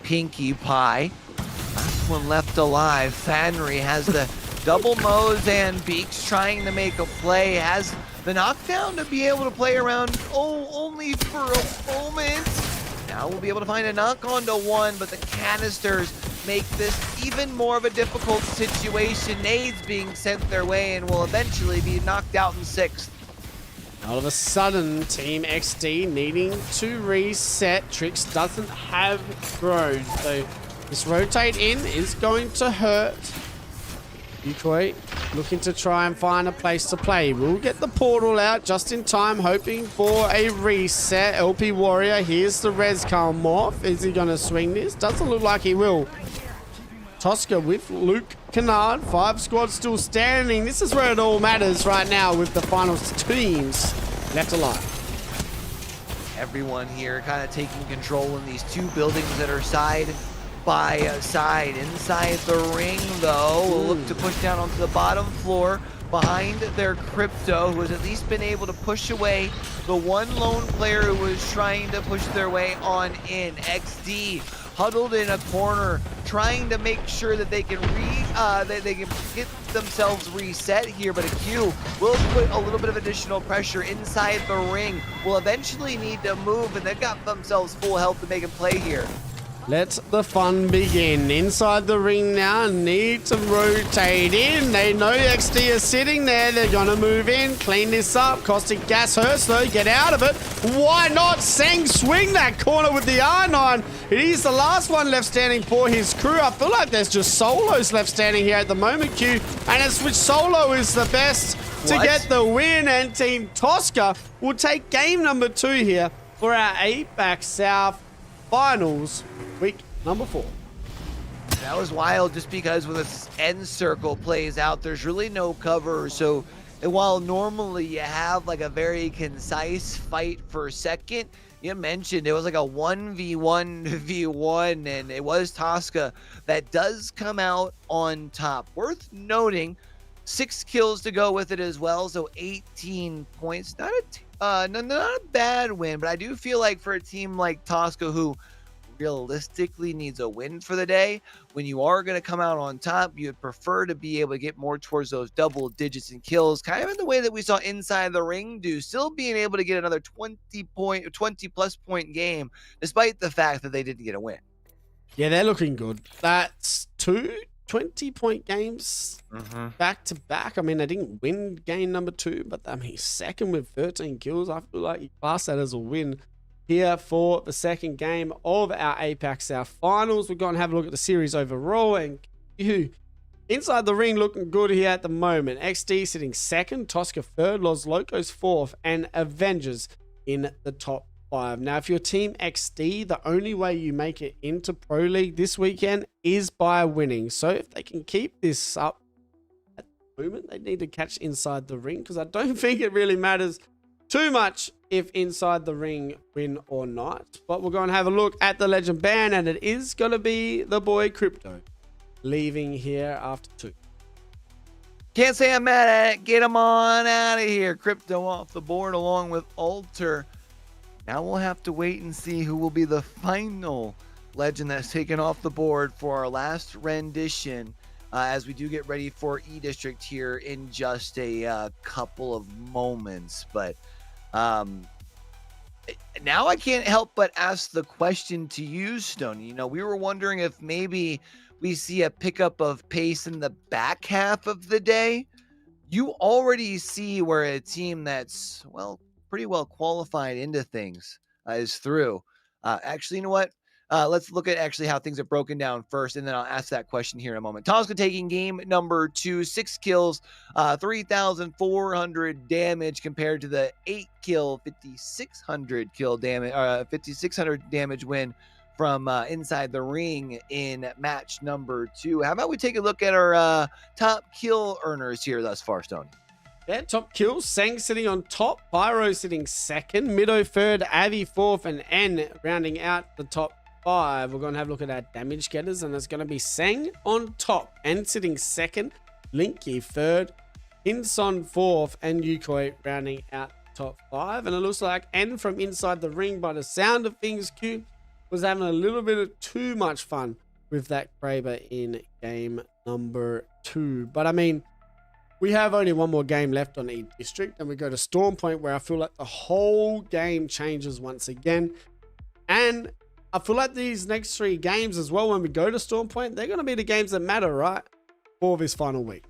Pinkie Pie, last one left alive. Fanry has the double Mozambiques trying to make a play, has the knockdown to be able to play around only for a moment. Now we'll be able to find a knock onto one, but the canisters make this even more of a difficult situation. Nades being sent their way and will eventually be knocked out in 6th. All of a sudden, Team XD needing to reset. Trix doesn't have drone, so this rotate in is going to hurt. Yukoi looking to try and find a place to play. We'll get the portal out just in time, hoping for a reset. LP Warrior, here's the res come off. Is he going to swing this? Doesn't look like he will. Tosca with Luke Kennard. 5 squads still standing. This is where it all matters right now with the final teams left alive. Everyone here kind of taking control in these 2 buildings that are side by side. Inside the ring, though, will look to push down onto the bottom floor behind their crypto, who has at least been able to push away the one lone player who was trying to push their way on in. XD huddled in a corner, trying to make sure that they can they can get themselves reset here. But AQ will put a little bit of additional pressure inside the ring. Will eventually need to move, and they've got themselves full health to make a play here. Let the fun begin. Inside the ring now, need to rotate in. They know XD is sitting there. They're going to move in, clean this up. Caustic Gas hurts though, get out of it. Why not? Seng swing that corner with the R9. It is the last one left standing for his crew. I feel like there's just solos left standing here at the moment, Q. And it's which solo is the best to get the win. And Team Tosca will take game number 2 here for our Apac South Finals, week number 4. That was wild just because when this end circle plays out, there's really no cover. So while normally you have like a very concise fight for second, you mentioned it was like a 1v1v1, and it was Tosca that does come out on top. Worth noting, 6 kills to go with it as well, so 18 points. Not a bad win, but I do feel like for a team like Tosca, who realistically needs a win for the day, when you are going to come out on top, you'd prefer to be able to get more towards those double digits in kills, kind of in the way that we saw Inside the Ring do, still being able to get another 20 plus point game, despite the fact that they didn't get a win. Yeah, they're looking good. That's 2 20-point games back to back. I mean, they didn't win game number 2, but I mean, second with 13 kills. I feel like you class that as a win here for the second game of our Apac South Finals. We're going to have a look at the series overall, and Inside the Ring looking good here at the moment. XD sitting second, Tosca third, Los Locos fourth, and Avengers in the top 5. Now, if you're Team XD, the only way you make it into Pro League this weekend is by winning. So if they can keep this up at the moment, they need to catch Inside the Ring, because I don't think it really matters too much if Inside the Ring win or not. But we're going to have a look at the Legend Band, and it is going to be the boy Crypto leaving here after 2. Can't say I'm mad at it. Get him on out of here. Crypto off the board along with Alter. Now we'll have to wait and see who will be the final legend that's taken off the board for our last rendition, as we do get ready for E-District here in just a couple of moments. But now I can't help but ask the question to you, Stone. You know, we were wondering if maybe we see a pickup of pace in the back half of the day. You already see where a team that's, well, pretty well qualified into things is through. Actually, you know what? Let's look at actually how things are broken down first, and then I'll ask that question here in a moment. Tosca taking game number 2, 6 kills, 3,400 damage compared to the 8 kill, 5,600 kill damage, 5,600 damage win from Inside the Ring in match number 2. How about we take a look at our top kill earners here thus far, Stone? Yeah, top kills. Sang sitting on top. Pyro sitting second. Mido third. Avi fourth. And N rounding out the top 5. We're going to have a look at our damage getters. And it's going to be Sang on top. N sitting second. Linky third. Hinson fourth. And Yukoi rounding out the top 5. And it looks like N from Inside the Ring, by the sound of things, Q, was having a little bit of too much fun with that Kraber in game number 2. But I mean, we have only one more game left on E-District, and we go to Storm Point, where I feel like the whole game changes once again. And I feel like these next 3 games as well, when we go to Storm Point, they're going to be the games that matter, right, for this final week.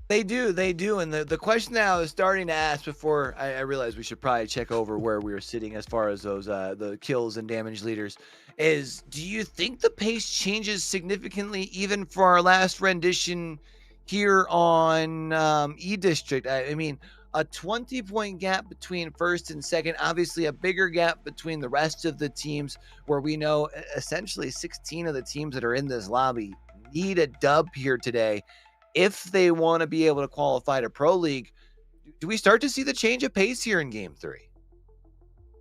They do. And the question that I was starting to ask before I realized we should probably check over where we were sitting as far as those the kills and damage leaders is, do you think the pace changes significantly even for our last rendition here on E-District? I mean, a 20-point gap between first and second, obviously a bigger gap between the rest of the teams, where we know essentially 16 of the teams that are in this lobby need a dub here today if they want to be able to qualify to Pro League. Do we start to see the change of pace here in game 3?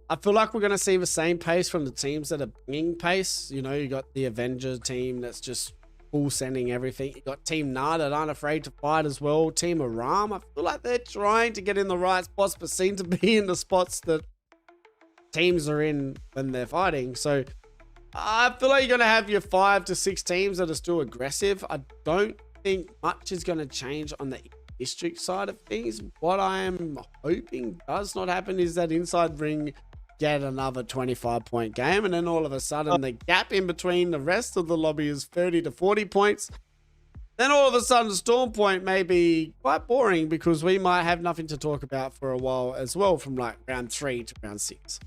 I feel like we're going to see the same pace from the teams that are bringing pace. You know, you got the Avengers team that's just full sending everything. You got Team Na that aren't afraid to fight as well. Team Aram, I feel like they're trying to get in the right spots, but seem to be in the spots that teams are in when they're fighting. So I feel like you're going to have your 5 to 6 teams that are still aggressive. I don't think much is going to change on the district side of things. What I am hoping does not happen is that Inside Ring get another 25-point game, and then all of a sudden the gap in between the rest of the lobby is 30 to 40 points. Then all of a sudden Storm Point may be quite boring because we might have nothing to talk about for a while as well, from like round 3 to round 6.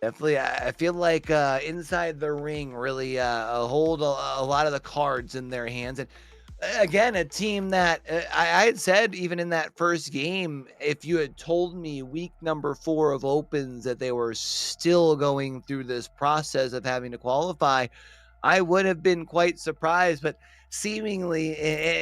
Definitely, I feel like Inside the Ring really hold a lot of the cards in their hands. And again, a team that I had said even in that first game, if you had told me week number 4 of Opens that they were still going through this process of having to qualify, I would have been quite surprised. But seemingly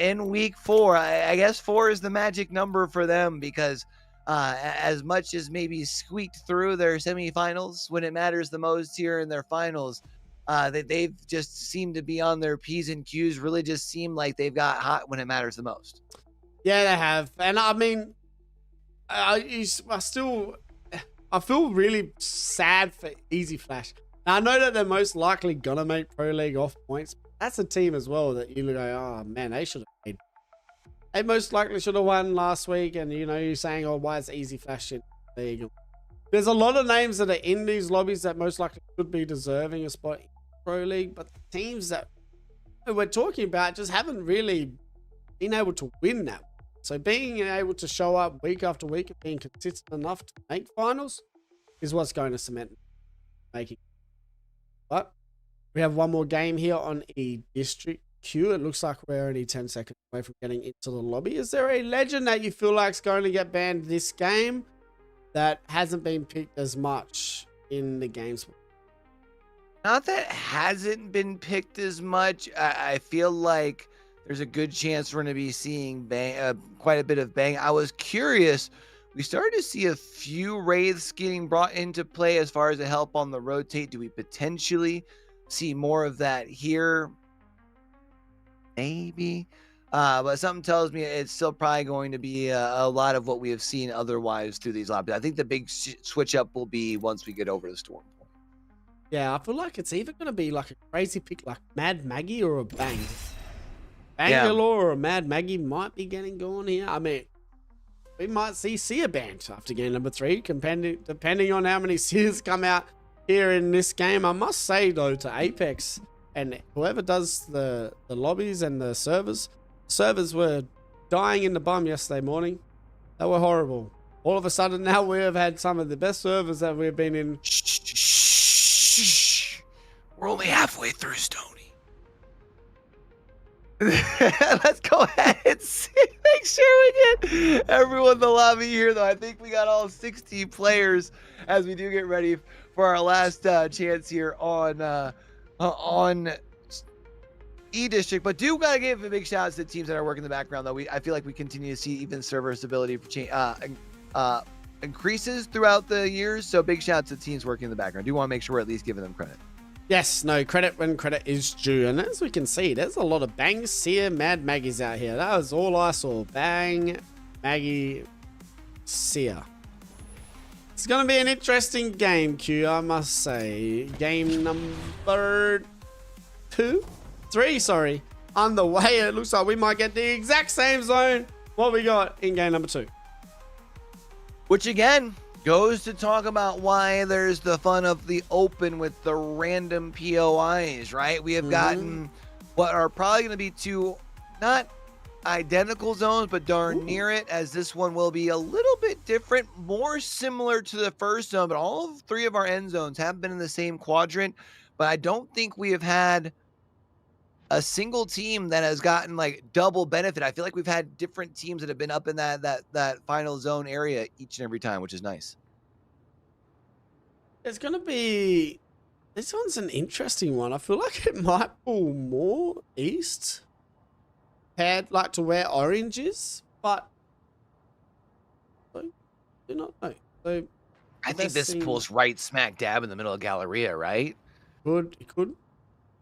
in week 4, I guess 4 is the magic number for them, because as much as maybe squeaked through their semifinals when it matters the most here in their finals, they've just seemed to be on their P's and Q's, really just seem like they've got hot when it matters the most. Yeah, they have. And I mean, I feel really sad for Easy Flash. Now, I know that they're most likely going to make Pro League off points. That's a team as well that you go, oh man, they should have played. They most likely should have won last week. And, you know, you're saying, oh, why is Easy Flash in the league? There's a lot of names that are in these lobbies that most likely could be deserving a spot in Pro League. But the teams that we're talking about just haven't really been able to win that. So being able to show up week after week and being consistent enough to make finals is what's going to cement making. But we have one more game here on a district queue. It looks like we're only 10 seconds away from getting into the lobby. Is there a legend that you feel like is going to get banned this game that hasn't been picked as much in the games? Not that hasn't been picked as much. I feel like there's a good chance we're going to be seeing quite a bit of bang. I was curious. We started to see a few wraiths getting brought into play as far as the help on the rotate. Do we potentially see more of that here? Maybe. But something tells me it's still probably going to be a lot of what we have seen otherwise through these lobbies. I think the big switch up will be once we get over the Storm Point. Yeah, I feel like it's either going to be like a crazy pick like Mad Maggie or a Bang. Bangalore or a Mad Maggie might be getting going here. I mean, we might see Seer banned after game number 3, depending on how many Seers come out here in this game. I must say, though, to Apex and whoever does the lobbies and the servers were dying in the bum yesterday morning. They were horrible. All of a sudden, now we have had some of the best servers that we've been in. Shh. We're only halfway through, Stoney. Let's go ahead and make sure we get everyone in the lobby here, though. I think we got all 60 players as we do get ready for our last chance here on E-District. But do gotta give a big shout out to the teams that are working in the background, though. I feel like we continue to see even server stability increases throughout the years. So big shout out to the teams working in the background. Do want to make sure we're at least giving them credit. Yes, no, credit when credit is due. And as we can see, there's a lot of Bang, Seer, Mad Maggies out here. That was all I saw. Bang, Maggie, Seer. It's going to be an interesting game, Q, I must say. Game number 3, sorry. On the way, it looks like we might get the exact same zone what we got in game number 2. Which, again, goes to talk about why there's the fun of the open with the random POIs, right? We have gotten what are probably going to be 2 not identical zones, but darn near it, as this one will be a little bit different, more similar to the first zone, but all 3 of our end zones have been in the same quadrant. But I don't think we have had a single team that has gotten like double benefit. I feel like we've had different teams that have been up in that final zone area each and every time, which is nice. It's going to be... This one's an interesting one. I feel like it might pull more east. Paired like to where orange is, but... I do not know. So I think this pulls right smack dab in the middle of Galleria, right? It could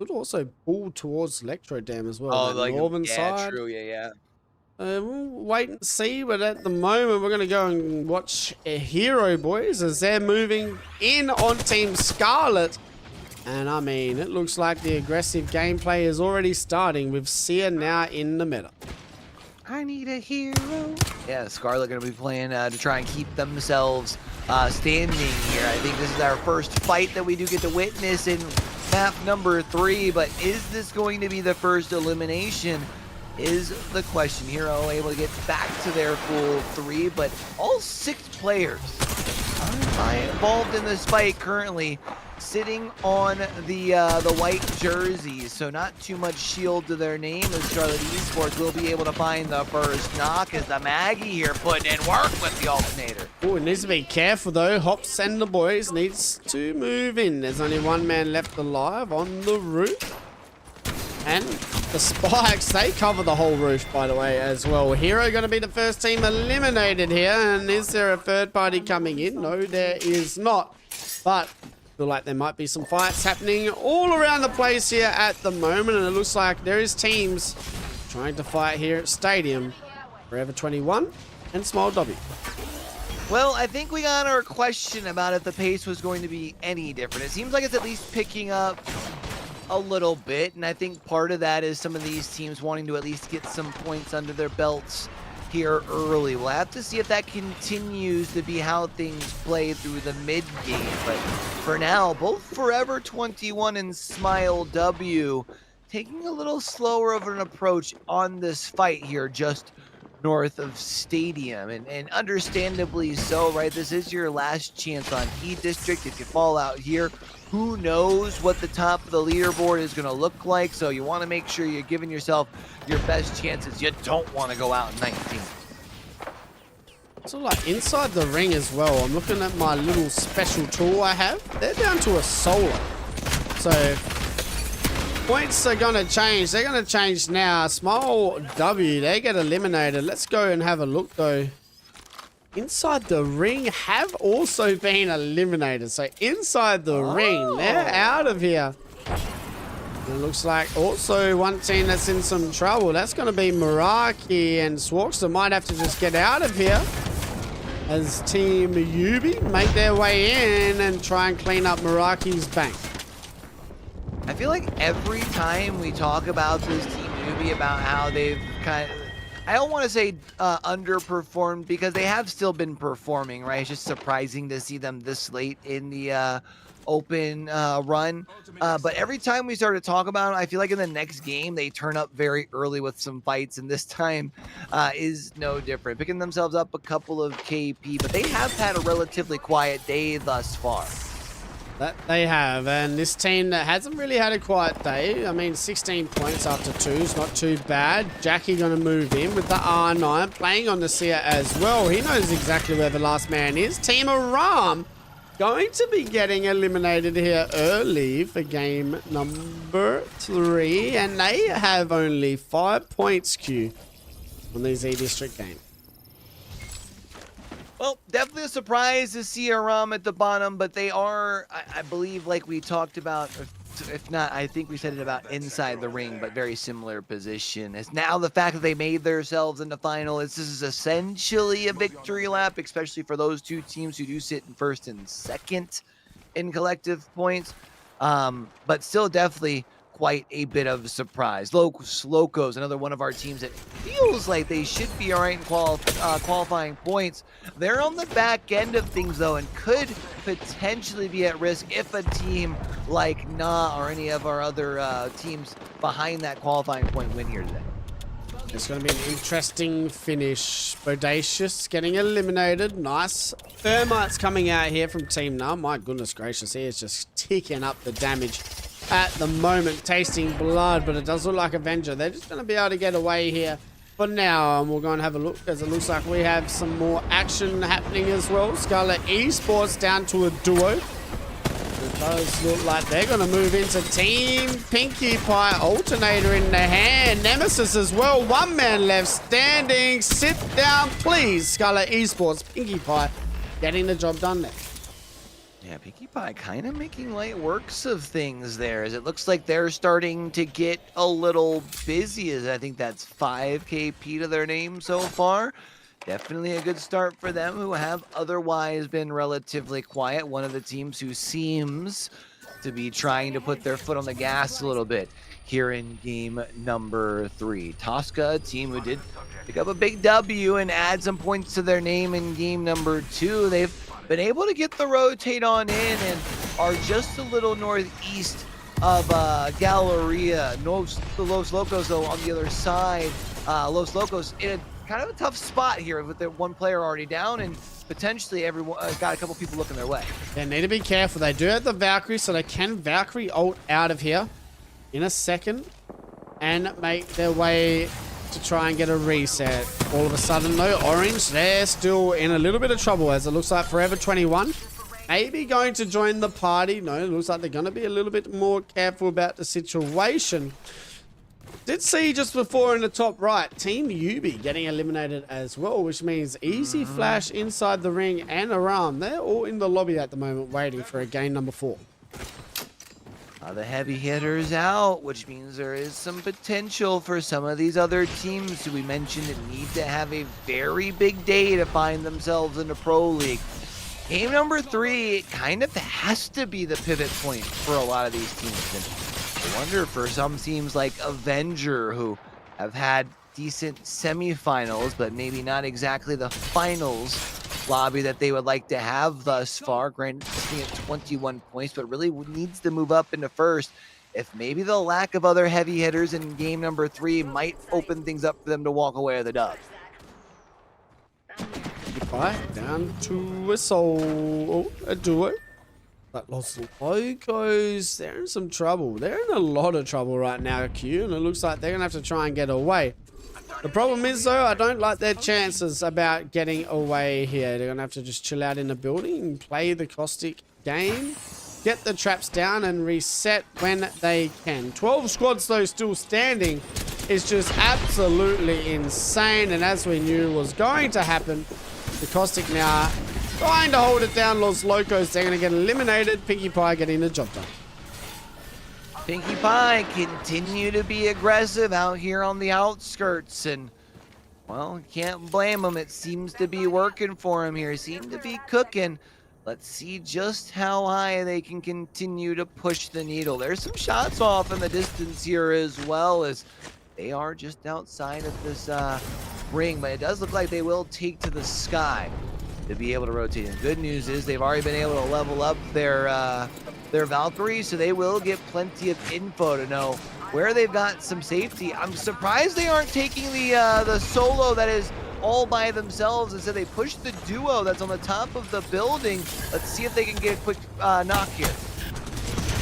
also pull towards Electro Dam as well. Oh, the like northern side. True, yeah. We'll wait and see, but at the moment we're going to go and watch a Hero Boys as they're moving in on Team Scarlet. And I mean, it looks like the aggressive gameplay is already starting with Sia now in the meta. I need a hero. Yeah, Scarlet going to be playing to try and keep themselves standing here. I think this is our first fight that we do get to witness in map number 3, but is this going to be the first elimination is the question. Hero able to get back to their full 3, but all 6 players are involved in this fight currently, sitting on the white jerseys, so not too much shield to their name, as Charlotte Esports will be able to find the first knock as the Maggie here putting in work with the alternator. Oh, it needs to be careful though. Hops and the boys needs to move in. There's only one man left alive on the roof. And the Spikes, they cover the whole roof, by the way, as well. Hero going to be the first team eliminated here. And is there a third party coming in? No, there is not. But feel like there might be some fights happening all around the place here at the moment, and it looks like there is teams trying to fight here at Stadium. Forever 21 and Small W. Well, I think we got our question about if the pace was going to be any different. It seems like it's at least picking up a little bit, and I think part of that is some of these teams wanting to at least get some points under their belts here early. We'll have to see if that continues to be how things play through the mid game, but for now, both Forever 21 and Smile W taking a little slower of an approach on this fight here just north of Stadium, and understandably so, right? This is your last chance on E-District. If you fall out here, who knows what the top of the leaderboard is going to look like, so you want to make sure you're giving yourself your best chances. You don't want to go out 19. So like inside the ring as well, I'm looking at my little special tool I have. They're down to a solo. So points are going to change. They're going to change now. Small W, they get eliminated. Let's go and have a look though. Inside the ring have also been eliminated. So inside the ring, they're out of here. It looks like also one team that's in some trouble. That's going to be Meraki, and Swarkster might have to just get out of here as Team Yubi make their way in and try and clean up Meraki's bank. I feel like every time we talk about this Team Yubi, about how they've kind of, I don't want to say underperformed, because they have still been performing, right? It's just surprising to see them this late in the open run. But every time we start to talk about it, I feel like in the next game, they turn up very early with some fights, and this time is no different. Picking themselves up a couple of KP, but they have had a relatively quiet day thus far. That they have, and this team that hasn't really had a quiet day. I mean, 16 points after 2 is not too bad. Jackie going to move in with the R9, playing on the Sia as well. He knows exactly where the last man is. Team Aram going to be getting eliminated here early for game number 3, and they have only 5 points, Q, on these E-District games. Well, definitely a surprise to see Aram at the bottom, but they are, I believe, like we talked about, if not, I think we said it about inside the ring, but very similar position. It's now the fact that they made themselves in the final. This is essentially a victory lap, especially for those two teams who do sit in first and second in collective points. But still definitely quite a bit of a surprise. Locos, another one of our teams that feels like they should be all right in qualifying points. They're on the back end of things, though, and could potentially be at risk if a team like Na or any of our other teams behind that qualifying point win here today. It's going to be an interesting finish. Bodacious getting eliminated. Nice. Thermites coming out here from Team Na. My goodness gracious, he is just ticking up the damage at the moment, tasting blood, but it does look like Avenger. They're just going to be able to get away here for now, and we'll go and have a look, as it looks like we have some more action happening as well. Scarlet Esports down to a duo. It does look like they're going to move into Team Pinkie Pie. Alternator in the hand. Nemesis as well. One man left standing. Sit down, please. Scarlet Esports, Pinkie Pie getting the job done there. Yeah, Pinkie Pie kind of making light works of things there, as it looks like they're starting to get a little busy, as I think that's 5 KP to their name so far. Definitely a good start for them, who have otherwise been relatively quiet. One of the teams who seems to be trying to put their foot on the gas a little bit here in game number 3. Tosca, a team who did pick up a big W and add some points to their name in game number 2. They've been able to get the rotate on in and are just a little northeast of Galleria. Los Locos, though, on the other side. Los Locos in a kind of a tough spot here with their one player already down and potentially everyone got a couple people looking their way. They need to be careful. They do have the Valkyrie, so they can Valkyrie ult out of here in a second and make their way to try and get a reset. All of a sudden, though, Orange, they're still in a little bit of trouble as it looks like Forever 21 maybe going to join the party. No, it looks like they're going to be a little bit more careful about the situation. Did see just before in the top right, Team Yubi getting eliminated as well, which means Easy Flash inside the ring and Aram. They're all in the lobby at the moment waiting for a game number 4. The heavy hitters out, which means there is some potential for some of these other teams who we mentioned that need to have a very big day to find themselves in the Pro League. Game number 3 kind of has to be the pivot point for a lot of these teams. And I wonder for some teams like Avenger, who have had decent semifinals, but maybe not exactly the finals lobby that they would like to have thus far. Granted, sitting at 21 points, but really needs to move up into first. If maybe the lack of other heavy hitters in game number 3 might open things up for them to walk away with a dub. Goodbye. Down to a soul. Oh, a duo. But Los Locos, they're in some trouble. They're in a lot of trouble right now, Q, and it looks like they're going to have to try and get away. The problem is, though, I don't like their chances about getting away here. They're going to have to just chill out in the building and play the caustic game. Get the traps down and reset when they can. 12 squads, though, still standing is just absolutely insane. And as we knew was going to happen, the caustic now trying to hold it down. Los Locos, they're going to get eliminated. Pinkie Pie getting the job done. Pinkie Pie continue to be aggressive out here on the outskirts, and well, can't blame them. It seems to be working for him here. Seem to be cooking. Let's see just how high they can continue to push the needle. There's some shots off in the distance here as well, as they are just outside of this ring, but it does look like they will take to the sky to be able to rotate. And good news is they've already been able to level up their Valkyrie, so they will get plenty of info to know where they've got some safety. I'm surprised they aren't taking the solo that is all by themselves. Instead, they push the duo that's on the top of the building. Let's see if they can get a quick knock here.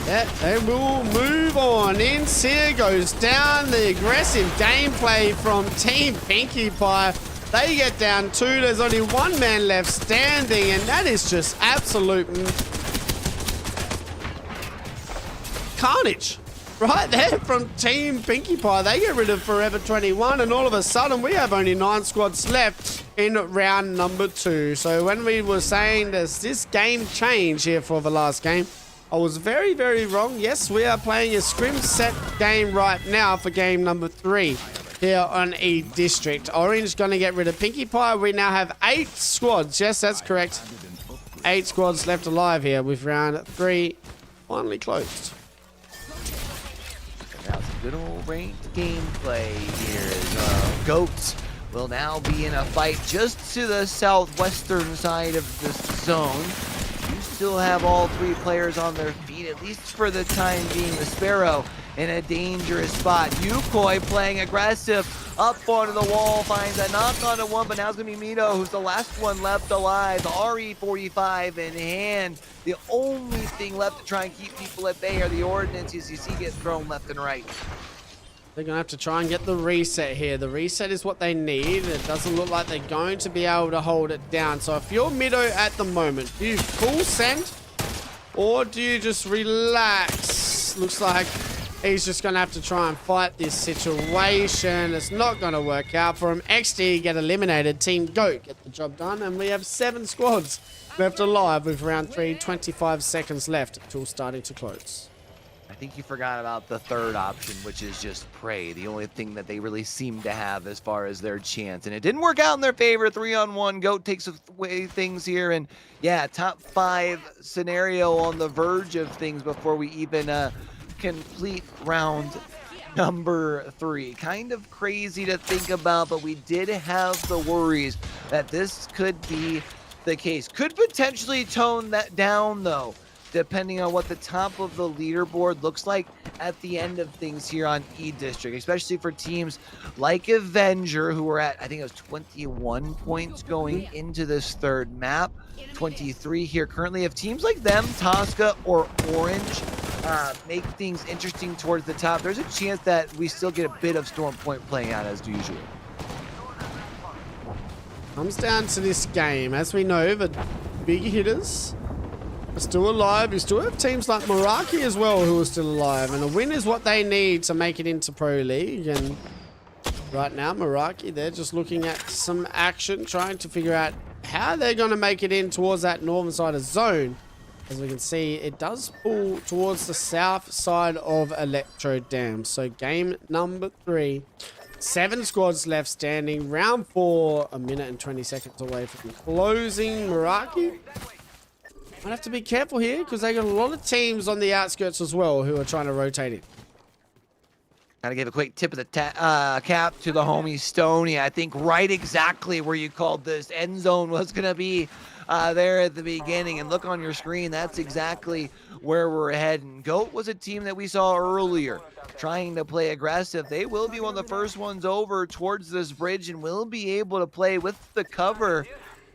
Yeah, they will move on. Inseer goes down. The aggressive gameplay from Team Pinkie Pie. They get down 2. There's only 1 man left standing, and that is just absolute carnage right there from Team Pinkie Pie. They get rid of Forever 21, and all of a sudden we have only 9 squads left in round number 2. So when we were saying does this game change here for the last game, I was very, very wrong. Yes, we are playing a scrim set game right now for game number 3 here on E District. Orange going to get rid of Pinkie Pie. We now have 8 squads. Yes, that's correct. 8 squads left alive here with round 3 finally closed. Now some good old ranked gameplay here as Goats will now be in a fight just to the southwestern side of the zone. You still have all 3 players on their feet, at least for the time being. The Sparrow in a dangerous spot. Yukoi playing aggressive up onto the wall, finds a knock onto one, but now it's going to be Mito, who's the last one left alive. The RE45 in hand. The only thing left to try and keep people at bay are the ordinances you see get thrown left and right. They're going to have to try and get the reset here. The reset is what they need. It doesn't look like they're going to be able to hold it down. So if you're Mito at the moment, do you full send or do you just relax? Looks like he's just going to have to try and fight this situation. It's not going to work out for him. XD get eliminated. Team Goat get the job done. And we have 7 squads left alive with round 3, 25 seconds left until starting to close. I think you forgot about the third option, which is just Prey, the only thing that they really seem to have as far as their chance. And it didn't work out in their favor. 3-on-1. Goat takes away things here. And yeah, top 5 scenario on the verge of things before we even complete round number 3. Kind of crazy to think about, but we did have the worries that this could be the case. Could potentially tone that down, though, depending on what the top of the leaderboard looks like at the end of things here on E-District, especially for teams like Avenger, who are at, I think it was 21 points going into this third map, 23 here currently. If teams like them, Tosca or Orange, make things interesting towards the top, there's a chance that we still get a bit of Storm Point playing out as usual. Comes down to this game. As we know, the big hitters are still alive. You still have teams like Meraki as well who are still alive, and a win is what they need to make it into Pro League. And right now, Meraki, they're just looking at some action, trying to figure out how they're going to make it in towards that northern side of zone. As we can see, it does pull towards the south side of Electro Dam. So game number 3. 7 squads left standing. Round 4, 1 minute and 20 seconds away from closing. Meraki might have to be careful here because they got a lot of teams on the outskirts as well who are trying to rotate in. Gotta give a quick tip of the cap to the homie Stoney. I think right exactly where you called this end zone was gonna be there at the beginning. And look on your screen, that's exactly where we're heading. Goat was a team that we saw earlier trying to play aggressive. They will be one of the first ones over towards this bridge and will be able to play with the cover.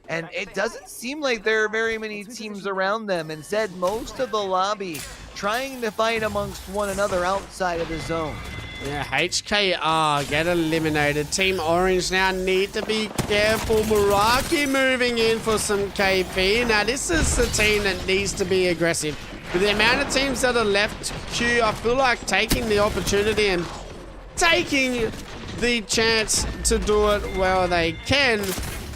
And it doesn't seem like there are very many teams around them. Instead, most of the lobby trying to fight amongst one another outside of the zone. Yeah, HKR get eliminated. Team Orange now need to be careful. Meraki moving in for some KP. Now, this is the team that needs to be aggressive. With the amount of teams that are left, Q, I feel like taking the opportunity and taking the chance to do it where they can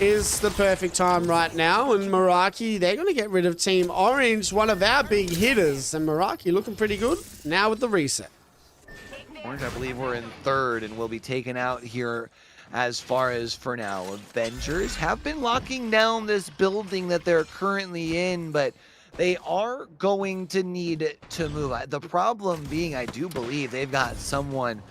is the perfect time right now. And Meraki, they're going to get rid of Team Orange, one of our big hitters. And Meraki looking pretty good now with the reset. Orange, I believe we're in 3rd and will be taken out here as far as for now. Avengers have been locking down this building that they're currently in, but they are going to need to move. The problem being, I do believe they've got someone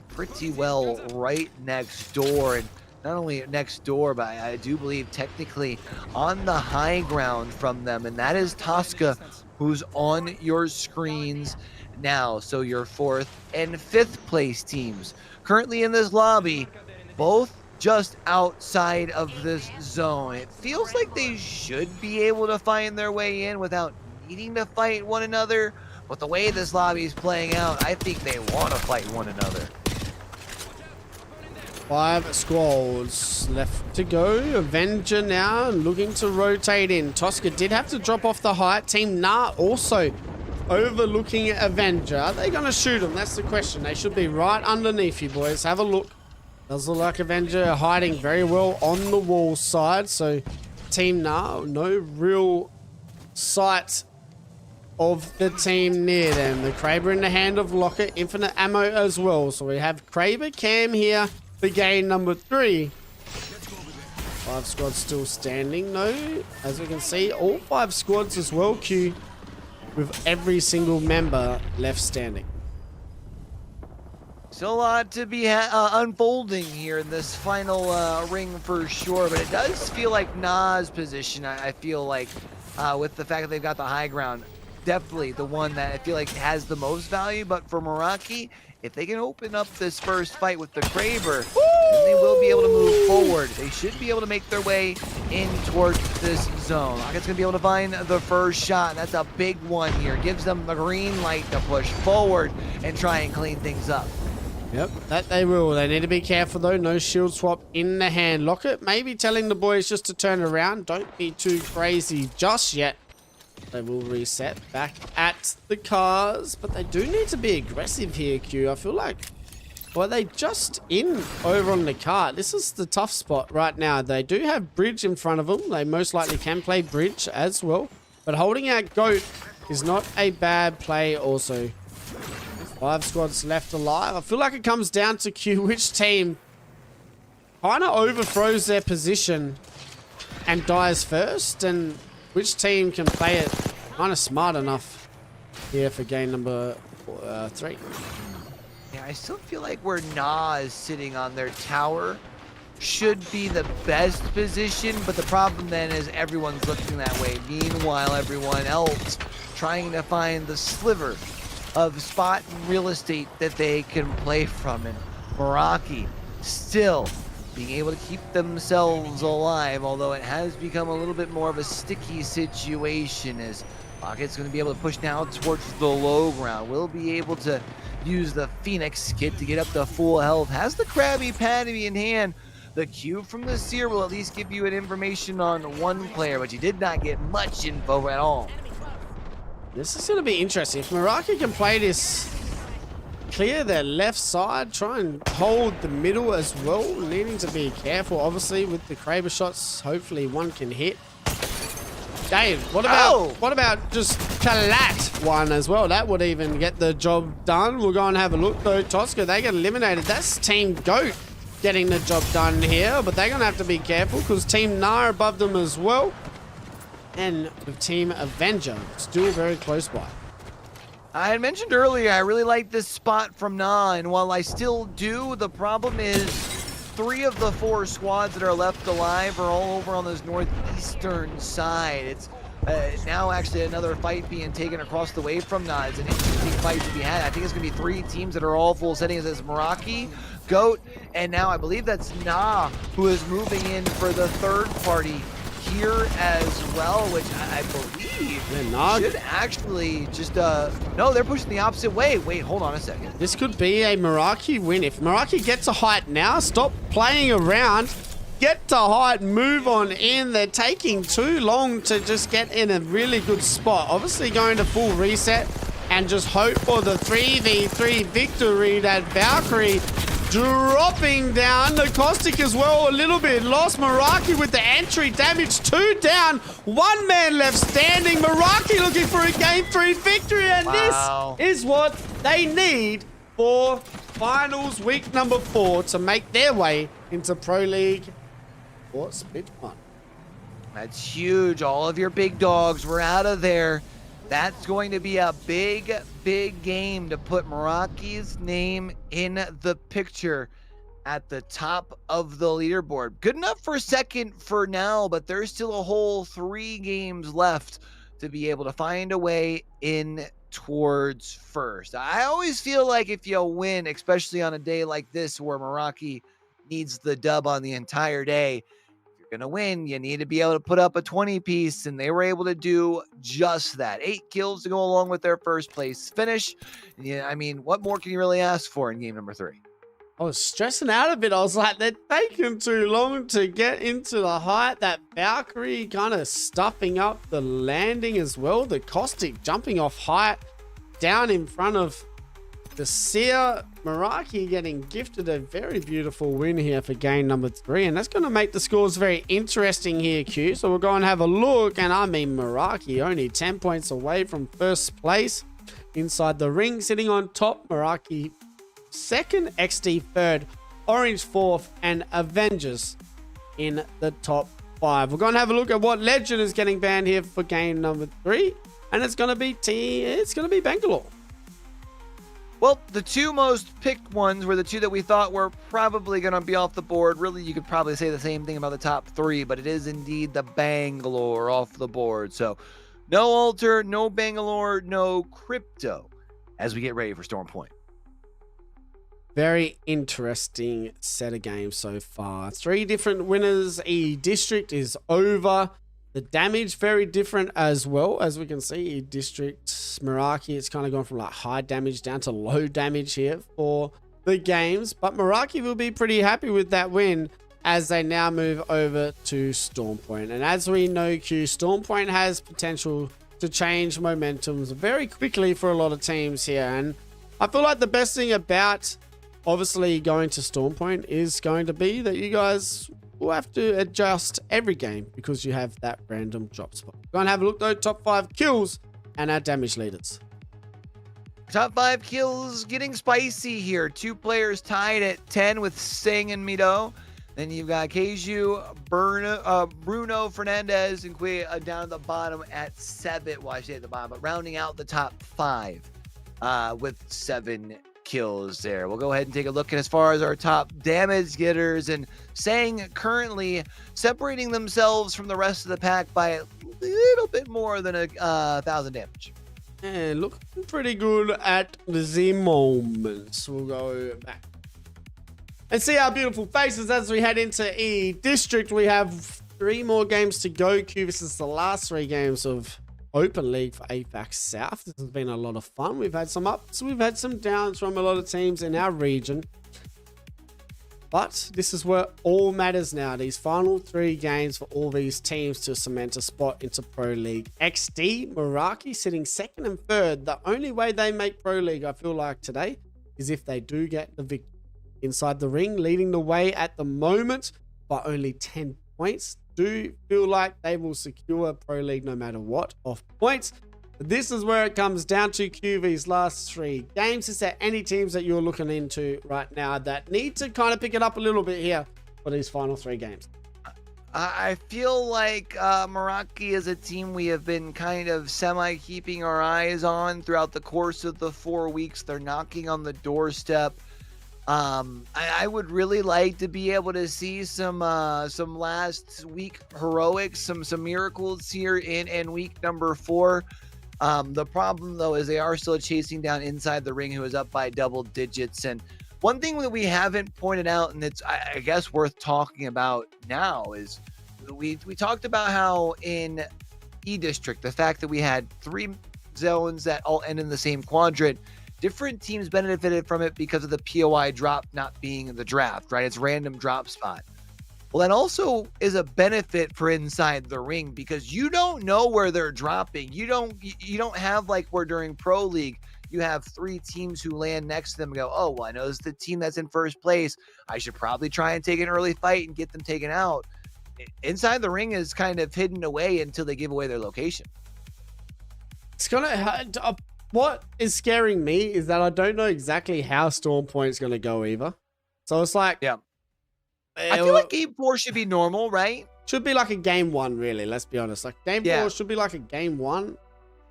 pretty well right next door. And not only next door, but I do believe technically on the high ground from them. And that is Tosca, who's on your screens now. So your 4th and 5th place teams currently in this lobby, both just outside of this zone. It feels like they should be able to find their way in without needing to fight one another. But the way this lobby is playing out, I think they want to fight one another. 5 squads left to go. Avenger now looking to rotate in. Tosca did have to drop off the height. Team Nah also overlooking Avenger. Are they going to shoot them? That's the question. They should be right underneath you, boys. Have a look. Does look like Avenger hiding very well on the wall side. So Team Nah, no real sight of the team near them. The Kraber in the hand of Locker. Infinite ammo as well. So we have Kraber Cam here for game number 3. 5 squads still standing though. As we can see, all 5 squads as well, Q, with every single member left standing. Still a lot to be unfolding here in this final ring for sure, but it does feel like Na's position, I feel like, with the fact that they've got the high ground, definitely the one that I feel like has the most value. But for Meraki, if they can open up this first fight with the Kraber, then they will be able to move forward. They should be able to make their way in towards this zone. Rocket's going to be able to find the first shot. That's a big one here. Gives them the green light to push forward and try and clean things up. Yep, that they will. They need to be careful though. No shield swap in the hand. Locket maybe telling the boys just to turn around. Don't be too crazy just yet. They will reset back at the cars, but they do need to be aggressive here, Q. I feel like, well, they just in over on the cart. This is the tough spot right now. They do have bridge in front of them. They most likely can play bridge as well, but holding out Goat is not a bad play also. 5 squads left alive. I feel like it comes down to Q which team kind of overthrows their position and dies first, and which team can play it kind of smart enough here for game number 3. Yeah, I still feel like where Na is sitting on their tower should be the best position, but the problem then is everyone's looking that way. Meanwhile, everyone else trying to find the sliver of spot and real estate that they can play from. And Meraki still being able to keep themselves alive, although it has become a little bit more of a sticky situation as Pocket's going to be able to push now towards the low ground. Will be able to use the Phoenix kit to get up to full health. Has the Krabby Patty in hand. The cube from the Seer will at least give you an information on one player, but you did not get much info at all. This is going to be interesting. If Meraki can play this, clear their left side, try and hold the middle as well, needing to be careful, obviously, with the Kraber shots. Hopefully one can hit. Dave, what about just Kalat one as well? That would even get the job done. We'll go and have a look though. Tosca, they get eliminated. That's Team Goat getting the job done here, but they're going to have to be careful because Team Na above them as well. And with Team Avenger still very close by. I had mentioned earlier, I really like this spot from Na, and while I still do, the problem is 3 of the 4 squads that are left alive are all over on this northeastern side. It's now actually another fight being taken across the way from Na. It's an interesting fight to be had. I think it's going to be 3 teams that are all full settings as Meraki, Goat, and now I believe that's Na who is moving in for the 3rd party here as well, which I believe should actually just, no, they're pushing the opposite way. Wait, hold on a second. This could be a Meraki win. If Meraki gets a height now, stop playing around, get to height, move on in. They're taking too long to just get in a really good spot. Obviously going to full reset and just hope for the 3v3 victory. That Valkyrie dropping down. The Caustic as well, a little bit lost. Meraki with the entry damage, 2 down, 1 man left standing. Meraki looking for a game 3 victory, and this is what they need for finals week number 4 to make their way into Pro League or Split 1. That's huge. All of your big dogs were out of there. That's going to be a big, big game to put Meraki's name in the picture at the top of the leaderboard. Good enough for 2nd for now, but there's still a whole 3 games left to be able to find a way in towards 1st. I always feel like if you win, especially on a day like this where Meraki needs the dub on the entire day, gonna win, you need to be able to put up a 20 piece, and they were able to do just that. 8 kills to go along with their 1st place finish. Yeah, I mean, what more can you really ask for in game number 3? I was stressing out a bit. I was like, they're taking too long to get into the height. That Valkyrie kind of stuffing up the landing as well. The Caustic jumping off height down in front of the Seer. Meraki getting gifted a very beautiful win here for game number 3, and that's going to make the scores very interesting here, Q. So we'll go and have a look, and I mean Meraki only 10 points away from 1st place inside the ring, sitting on top. Meraki 2nd, XD 3rd, Orange 4th, and Avengers in the top 5. We're going to have a look at what legend is getting banned here for game number 3, and it's going to be Bangalore. Well, the 2 most picked ones were the 2 that we thought were probably going to be off the board. Really, you could probably say the same thing about the top 3, but it is indeed the Bangalore off the board. So no Alter, no Bangalore, no Crypto as we get ready for Storm Point. Very interesting set of games so far. 3 different winners. E District is over. The damage very different as well. As we can see, E District, Meraki, it's kind of gone from like high damage down to low damage here for the games. But Meraki will be pretty happy with that win as they now move over to Storm Point. And as we know, Q, Storm Point has potential to change momentums very quickly for a lot of teams here. And I feel like the best thing about obviously going to Storm Point is going to be that you guys will have to adjust every game because you have that random drop spot. Go and have a look though, top 5 kills and our damage leaders. Top 5 kills getting spicy here. 2 players tied at 10 with Singh and Mido. Then you've got Keiju, Bruno Fernandez, and Kui down at the bottom at 7. Well, I say at the bottom, but rounding out the top 5 with 7 kills there. We'll go ahead and take a look at as far as our top damage getters, and Sang currently separating themselves from the rest of the pack by a little bit more than 1,000 damage. And looking pretty good at the moment. We'll go back and see our beautiful faces as we head into E District. We have 3 more games to go. Q, this is the last 3 games of Open League for Apac South. This has been a lot of fun. We've had some ups, we've had some downs from a lot of teams in our region. But this is where all matters now. These final 3 games for all these teams to cement a spot into Pro League. XD, Meraki sitting 2nd and 3rd. The only way they make Pro League, I feel like today, is if they do get the victory. Inside the ring, leading the way at the moment by only 10 points. Do feel like they will secure Pro League no matter what, off points. But this is where it comes down to QV's last 3 games. Is there any teams that you're looking into right now that need to kind of pick it up a little bit here for these final 3 games? I feel like Meraki is a team we have been kind of keeping our eyes on throughout the course of the 4 weeks. They're knocking on the doorstep. I would really like to be able to see some last week heroics, some miracles here in week number 4. The problem though is they are still chasing down Inside the Ring, who is up by double digits. And one thing that we haven't pointed out, and it's I guess worth talking about now, is we talked about how in E District, the fact that we had 3 zones that all end in the same quadrant. Different teams benefited from it because of the POI drop not being in the draft, right? It's random drop spot. Well, that also is a benefit for Inside the Ring because you don't know where they're dropping. You don't have like where during Pro League, you have 3 teams who land next to them and go, oh, well, I know this is the team that's in first place. I should probably try and take an early fight and get them taken out. Inside the Ring is kind of hidden away until they give away their location. It's gonna what is scaring me is that I don't know exactly how Storm Point's going to go either. So it's like... Yeah. I feel like game 4 should be normal, right? Should be like a game 1, really. Let's be honest. Like game 4 should be like a game 1.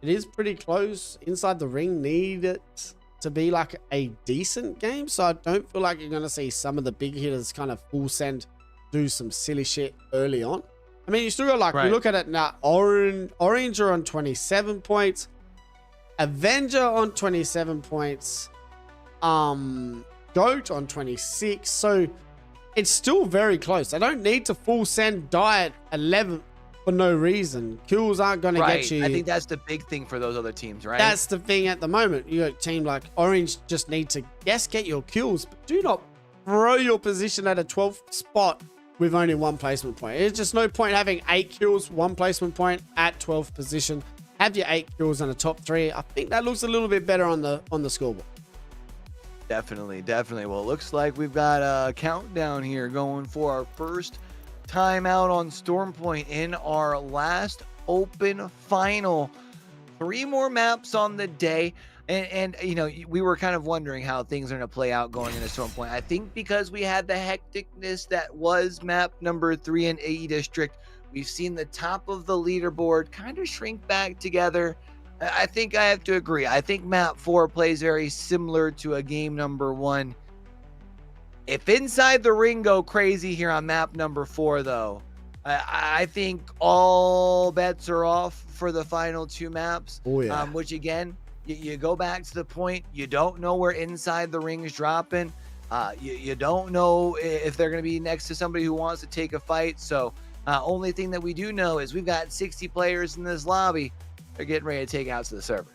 It is pretty close. Inside the Ring need it to be like a decent game. So I don't feel like you're going to see some of the big hitters kind of full send do some silly shit early on. I mean, you still got like... You look at it now. Orange are on 27 points. Avenger on 27 points. Goat on 26. So it's still very close. I don't need to full send die at 11 for no reason. Kills aren't going to get you. I think that's the big thing for those other teams, right? That's the thing at the moment. You got a team like Orange just need to, yes, get your kills, but do not throw your position at a 12th spot with only 1 placement point. There's just no point having 8 kills, 1 placement point at 12th position. Have your 8 kills on the top 3. I think that looks a little bit better on the scoreboard. Definitely. Well, it looks like we've got a countdown here going for our first time out on Storm Point in our last open final. 3 more maps on the day. And you know, we were kind of wondering how things are going to play out going into Storm Point. I think because we had the hecticness that was map number 3 in AE District, we've seen the top of the leaderboard kind of shrink back together. I think I have to agree. I think map 4 plays very similar to a game number 1. If Inside the Ring go crazy here on map number 4, though, I think all bets are off for the final 2 maps. Oh, yeah. Which, again, you go back to the point, you don't know where Inside the Ring is dropping. You don't know if they're going to be next to somebody who wants to take a fight. So only thing that we do know is we've got 60 players in this lobby. They're getting ready to take out to the server.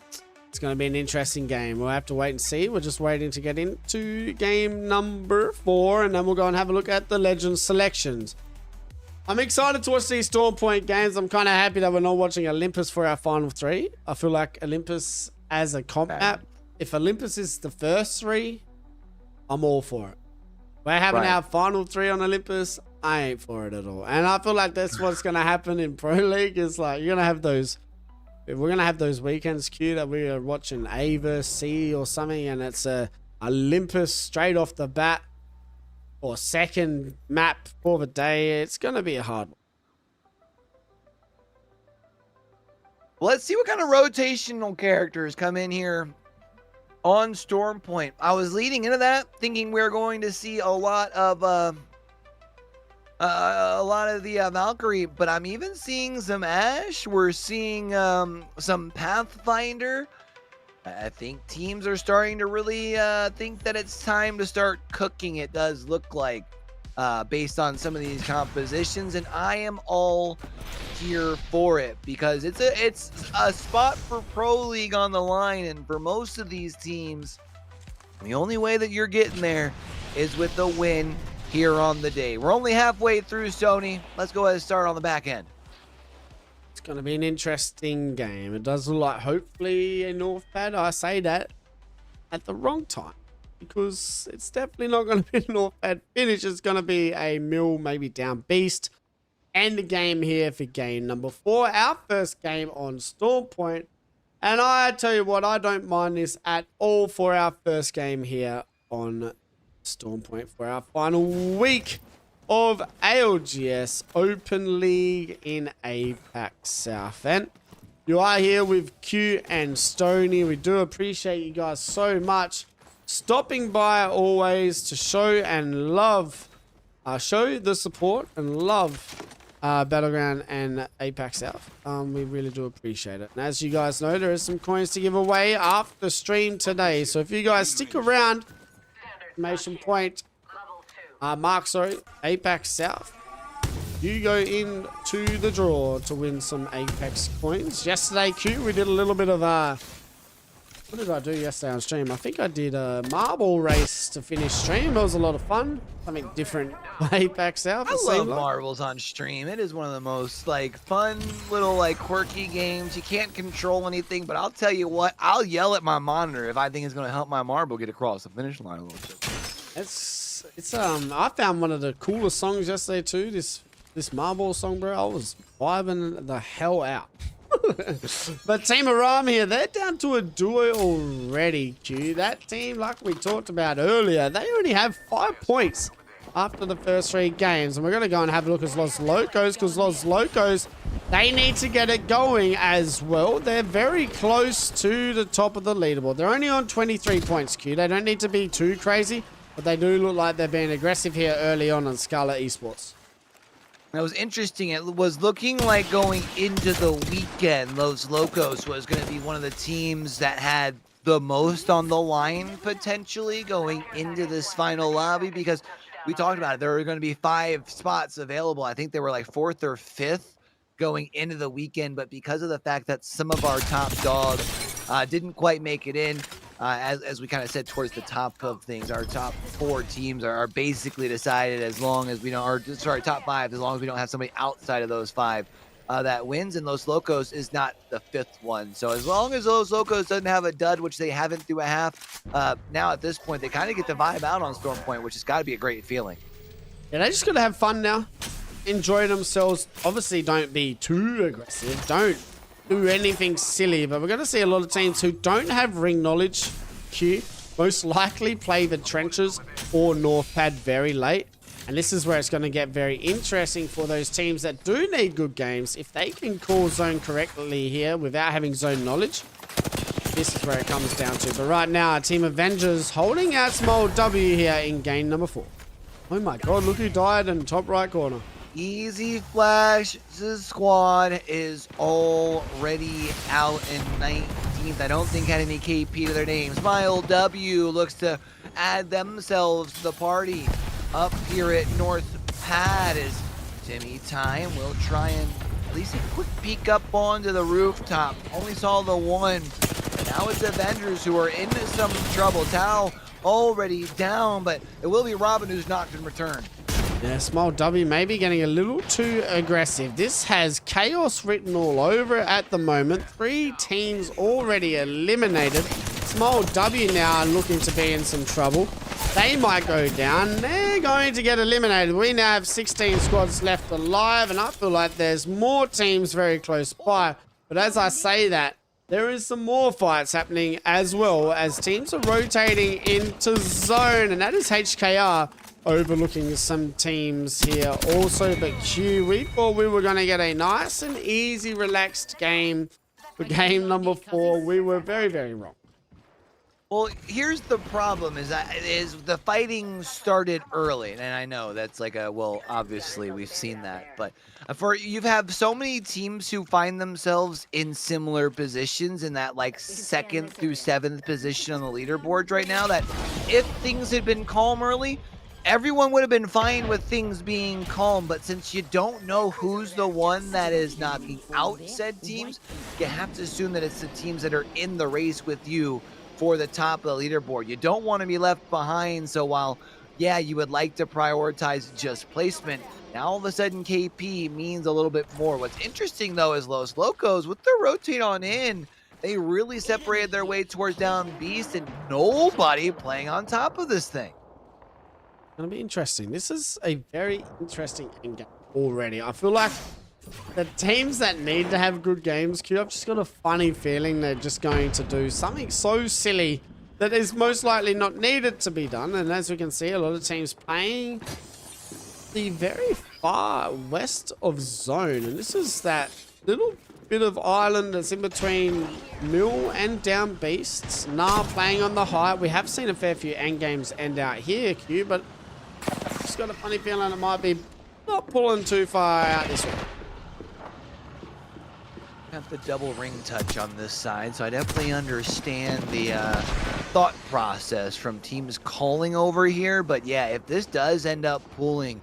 It's going to be an interesting game. We'll have to wait and see. We're just waiting to get into game number 4, and then we'll go and have a look at the Legends selections. I'm excited to watch these Storm Point games. I'm kind of happy that we're not watching Olympus for our final 3. I feel like Olympus as a comp map, if Olympus is the first 3, I'm all for it. We're having our final 3 on Olympus. I ain't for it at all. And I feel like that's what's going to happen in Pro League is like you're going to have those If we're gonna have those weekends, Q, that we are watching A versus C or something, and it's a Olympus straight off the bat, or second map for the day, it's gonna be a hard one. Let's see what kind of rotational characters come in here on Storm Point. I was leading into that thinking we were going to see a lot of the Valkyrie, but I'm even seeing some Ashe. We're seeing some Pathfinder. I think teams are starting to really think that it's time to start cooking. It does look like, based on some of these compositions, and I am all here for it because it's a spot for Pro League on the line, and for most of these teams, the only way that you're getting there is with the win here on the day. We're only halfway through, Sony. Let's go ahead and start on the back end. It's going to be an interesting game. It does look like hopefully a North pad. I say that at the wrong time because it's definitely not going to be a North pad finish. It's going to be a mill, maybe down beast. And the game here for game number 4. Our first game on Storm Point. And I tell you what, I don't mind this at all for our first game here on Storm Point for our final week of ALGS Open League in Apac South. And you are here with Q and Stoney. We do appreciate you guys so much stopping by always to show and love, show the support and love Battleground and Apac South. We really do appreciate it. And as you guys know, there is some coins to give away after the stream today. So if you guys stick around, exclamation point, Mark, sorry, Apac South, you go into the draw to win some Apex coins. Yesterday, Q, we did a little bit of what did I do yesterday on stream? I think I did a marble race to finish stream. It was a lot of fun. Something different Apac South. I love marbles on stream. It is one of the most fun little quirky games. You can't control anything, but I'll tell you what, I'll yell at my monitor if I think it's going to help my marble get across the finish line a little bit. I found one of the coolest songs yesterday too. This marble song, bro. I was vibing the hell out. But Team Aram here, they're down to a duo already, Q. That team, like we talked about earlier, they only have 5 points after the first 3 games. And we're going to go and have a look at Los Locos, because Los Locos, they need to get it going as well. They're very close to the top of the leaderboard. They're only on 23 points, Q. They don't need to be too crazy, but they do look like they're being aggressive here early on Scarlet Esports. That was interesting. It was looking like going into the weekend, Los Locos was going to be one of the teams that had the most on the line potentially going into this final lobby, because we talked about it. There were going to be 5 spots available. I think they were 4th or 5th going into the weekend, but because of the fact that some of our top dogs didn't quite make it in, as we kind of said towards the top of things, our top 4 teams are basically decided as long as we don't, or sorry, top 5, as long as we don't have somebody outside of those 5 that wins, and Los Locos is not the 5th one. So as long as Los Locos doesn't have a dud, which they haven't through a half, now at this point, they kind of get to vibe out on Storm Point, which has got to be a great feeling. Yeah, they just got to have fun now. Enjoy themselves. Obviously, don't be too aggressive. Don't do anything silly, but we're going to see a lot of teams who don't have ring knowledge, Q, most likely play the trenches or North pad very late. And this is where it's going to get very interesting for those teams that do need good games. If they can call zone correctly here without having zone knowledge, this is where it comes down to. But right now, our Team Avengers holding out small W here in game number 4. Oh my god, look who died in top right corner. Easy Flash's squad is already out in 19th. I don't think had any KP to their name. Smile W looks to add themselves to the party up here at North Pad as Timmy Time will try and at least a quick peek up onto the rooftop. Only saw the one. And now it's Avengers who are in some trouble. Tao already down, but it will be Robin who's knocked in return. Yeah, small W maybe getting a little too aggressive. This has chaos written all over it at the moment. 3 teams already eliminated. Small W now looking to be in some trouble. They might go down. They're going to get eliminated. We now have 16 squads left alive, and I feel like there's more teams very close by But as I say that, there is some more fights happening as well as teams are rotating into zone, and that is HKR overlooking some teams here also. But Q, we thought we were going to get a nice and easy, relaxed game for game number 4. We were very, very wrong. Well, here's the problem is the fighting started early, and I know that's like well, obviously we've seen that, but you have so many teams who find themselves in similar positions in that like 2nd through 7th position on the leaderboards right now that if things had been calm early, everyone would have been fine with things being calm, but since you don't know who's the one that is knocking out said teams, you have to assume that it's the teams that are in the race with you for the top of the leaderboard. You don't want to be left behind, so while, yeah, you would like to prioritize just placement, now all of a sudden KP means a little bit more. What's interesting, though, is Los Locos, with their rotate on in, they really separated their way towards down Beast, and nobody playing on top of this thing. Gonna be interesting. This is a very interesting game already. I feel like the teams that need to have good games, Q, I've just got a funny feeling they're just going to do something so silly that is most likely not needed to be done. And as we can see, a lot of teams playing the very far west of zone. And this is that little bit of island that's in between Mill and Down Beasts. Nah playing on the height. We have seen a fair few end games end out here, Q, but just got a funny feeling it might be not pulling too far out this way. Have the double ring touch on this side, so I definitely understand the thought process from teams calling over here. But yeah, if this does end up pulling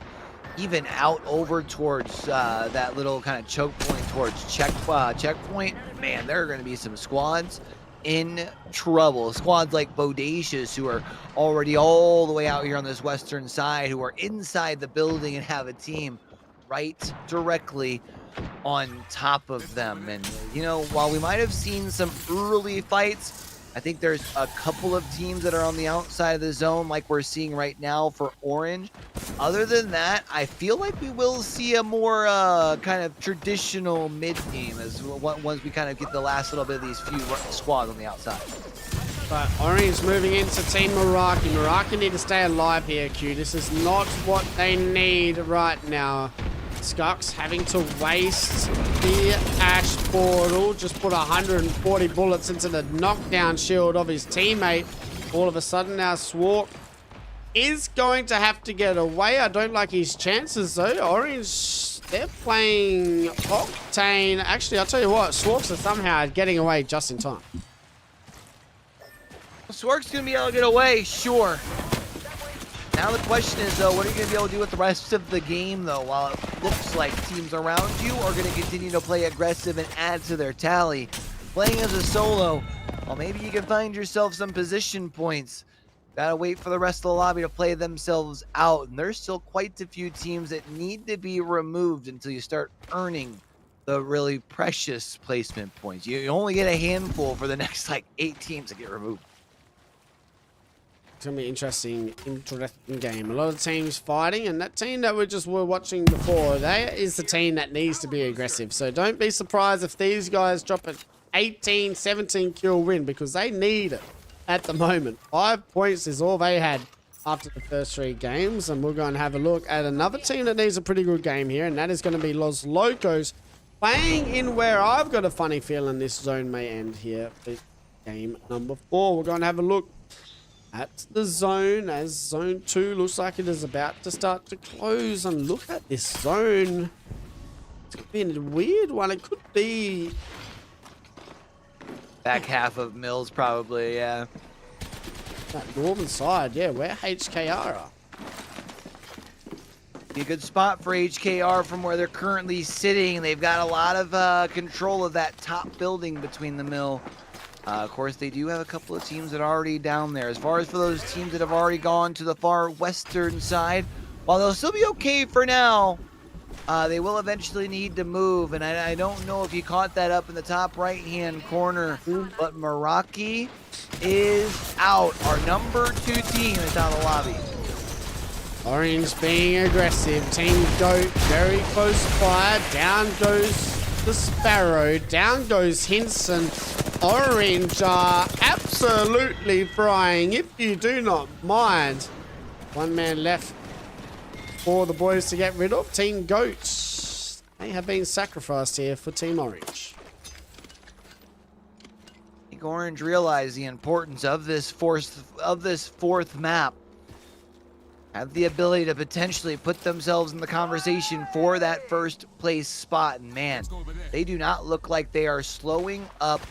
even out over towards that little kind of choke point towards checkpoint, man, there are going to be some squads in trouble. Squads like Bodacious, who are already all the way out here on this western side, who are inside the building and have a team right directly on top of them. And you know, while we might have seen some early fights, I think there's a couple of teams that are on the outside of the zone like we're seeing right now for Orange. Other than that, I feel like we will see a more kind of traditional mid game as once we kind of get the last little bit of these few squads on the outside. But Orange moving into Team Meraki. Meraki need to stay alive here, Q. This is not what they need right now. Skux having to waste the Ash portal. Just put 140 bullets into the knockdown shield of his teammate. All of a sudden now Swark is going to have to get away. I don't like his chances though. Orange, they're playing Octane. Actually, I'll tell you what, Swarks are somehow getting away just in time. Swark's going to be able to get away, sure. Now the question is, though, what are you going to be able to do with the rest of the game, though, while it looks like teams around you are going to continue to play aggressive and add to their tally? Playing as a solo, well, maybe you can find yourself some position points. Gotta wait for the rest of the lobby to play themselves out, and there's still quite a few teams that need to be removed until you start earning the really precious placement points. You only get a handful for the next, like, 8 teams that get removed. It's going to be interesting game. A lot of teams fighting, and that team that we were watching before, that is the team that needs to be aggressive. So don't be surprised if these guys drop an 18, 17 kill win, because they need it at the moment. 5 points is all they had after the first 3 games, and we're going to have a look at another team that needs a pretty good game here, and that is going to be Los Locos playing in where I've got a funny feeling this zone may end here for game number 4. We're going to have a look at the zone as zone 2 looks like it is about to start to close. And look at this zone. It's going to be a weird one. It could be back half of Mills, probably, yeah. That northern side, yeah, where HKR are. Be a good spot for HKR from where they're currently sitting. They've got a lot of control of that top building between the mill. Of course, they do have a couple of teams that are already down there. As far as for those teams that have already gone to the far western side, while they'll still be okay for now, they will eventually need to move. And I don't know if you caught that up in the top right-hand corner, but Meraki is out. Our number 2 team is out of the lobby. Orange being aggressive. Team Goat very close by. Down goes the Sparrow. Down goes Hinson. Orange are absolutely frying, if you do not mind. One man left for the boys to get rid of. Team Goats. They have been sacrificed here for Team Orange. I think Orange realized the importance of this fourth map. Have the ability to potentially put themselves in the conversation for that first place spot. And man, they do not look like they are slowing up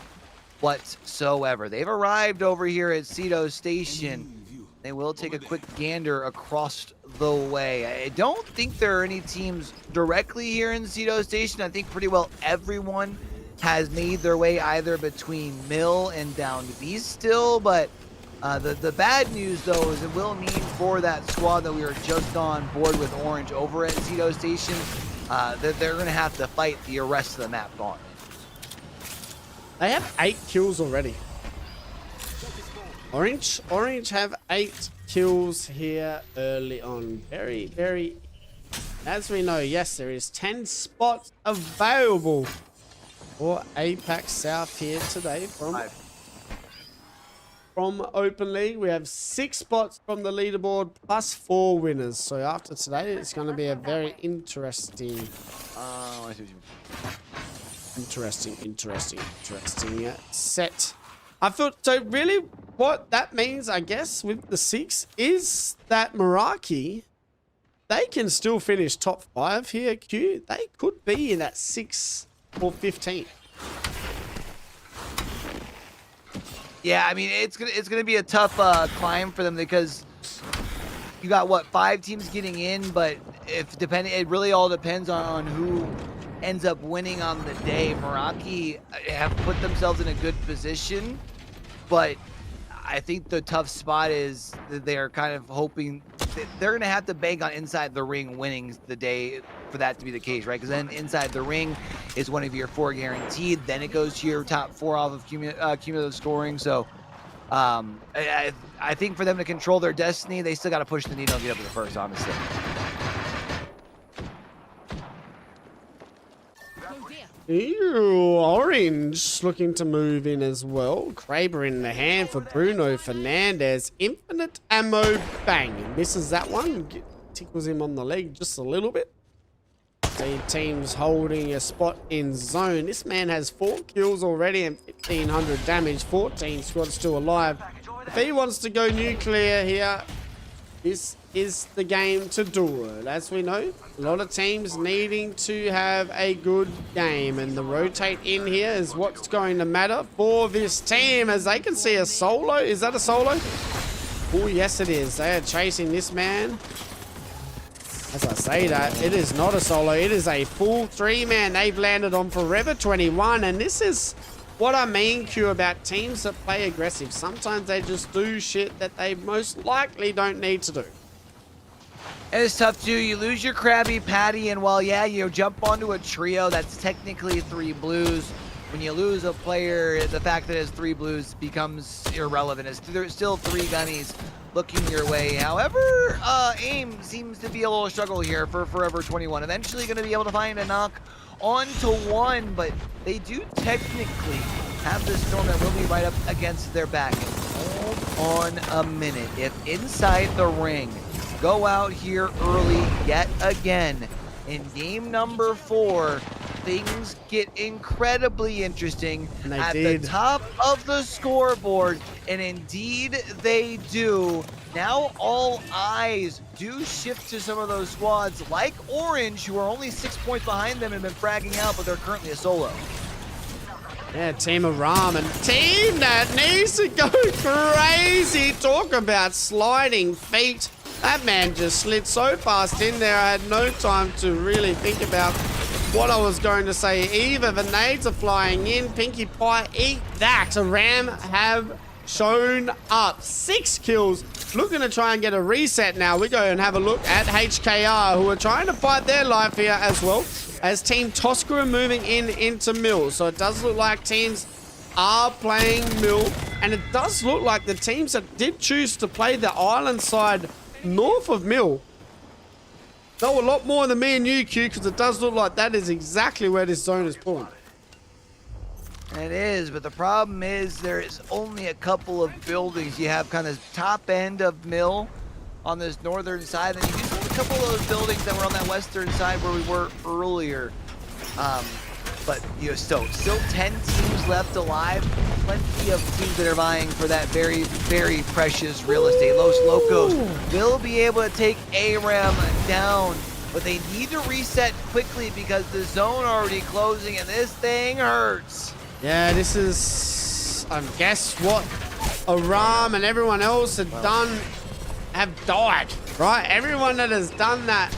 whatsoever. They've arrived over here at Cedo Station. They will take a quick gander across the way. I don't think there are any teams directly here in Cedo Station. I think pretty well everyone has made their way either between Mill and down to B still, but the bad news, though, is it will mean for that squad that we were just on board with Orange over at Cedo Station, that they're going to have to fight the rest of the map gone. They have 8 kills already. Orange have 8 kills here early on. Very, very... As we know, yes, there is 10 spots available for Apac South here today from Open League. We have 6 spots from the leaderboard plus 4 winners. So after today, it's going to be a very interesting set. I thought, so really what that means, I guess, with the 6 is that Meraki, they can still finish top 5 here, Q. They could be in that 6 or 15. Yeah, I mean, it's gonna be a tough climb for them because you got what, 5 teams getting in, but it really all depends on who ends up winning on the day. Meraki have put themselves in a good position, but I think the tough spot is that they are kind of hoping that they're going to have to bank on inside the ring winning the day for that to be the case, right? Because then inside the ring is one of your 4 guaranteed. Then it goes to your top 4 off of cumulative scoring. So I think for them to control their destiny, they still got to push the needle and get up to the first, honestly. Ew, Orange looking to move in as well. Kraber in the hand for Bruno Fernandez. Infinite ammo, bang. Misses that one. Tickles him on the leg just a little bit. The team's holding a spot in zone. This man has 4 kills already and 1,500 damage. 14 squads still alive. If he wants to go nuclear here, this is the game to do it. As we know, a lot of teams needing to have a good game, and the rotate in here is what's going to matter for this team, as they can see a solo. Is that a solo? Oh, yes it is. They are chasing this man. As I say that, it is not a solo. It is a full 3-man. They've landed on Forever 21, and this is what I mean, Q, about teams that play aggressive. Sometimes they just do shit that they most likely don't need to do. And it's tough too. You lose your Krabby Patty, and while yeah, you jump onto a trio that's technically 3 blues. When you lose a player, the fact that it's 3 blues becomes irrelevant. There's still 3 gunnies looking your way. However, aim seems to be a little struggle here for Forever 21. Eventually going to be able to find a knock onto 1, but they do technically have the storm that will be right up against their back. Hold on a minute. If inside the ring go out here early yet again in game number 4, things get incredibly interesting at the top of the scoreboard, and indeed they do. Now all eyes do shift to some of those squads like Orange, who are only 6 points behind them and been fragging out, but they're currently a solo. Yeah, Team of Ram, and team that needs to go crazy. Talk about sliding feet. That man just slid so fast in there, I had no time to really think about what I was going to say. Eva, the nades are flying in. Pinkie Pie, eat that. Ram have shown up. 6 kills. Looking to try and get a reset now. We go and have a look at HKR, who are trying to fight their life here as well, as Team Tosca are moving into Mill. So it does look like teams are playing Mill, and it does look like the teams that did choose to play the island side north of Mill know a lot more than me and you, Q, because it does look like that is exactly where this zone is pulling. It is, but the problem is there is only a couple of buildings. You have kind of top end of Mill on this northern side, and you do have a couple of those buildings that were on that western side where we were earlier. But you know, still 10 teams left alive. Plenty of teams that are vying for that very, very precious real estate. Los Locos will be able to take ARAM down, but they need to reset quickly because the zone already closing, and this thing hurts. Yeah, this is, I guess what Aram and everyone else have died, right? Everyone that has done that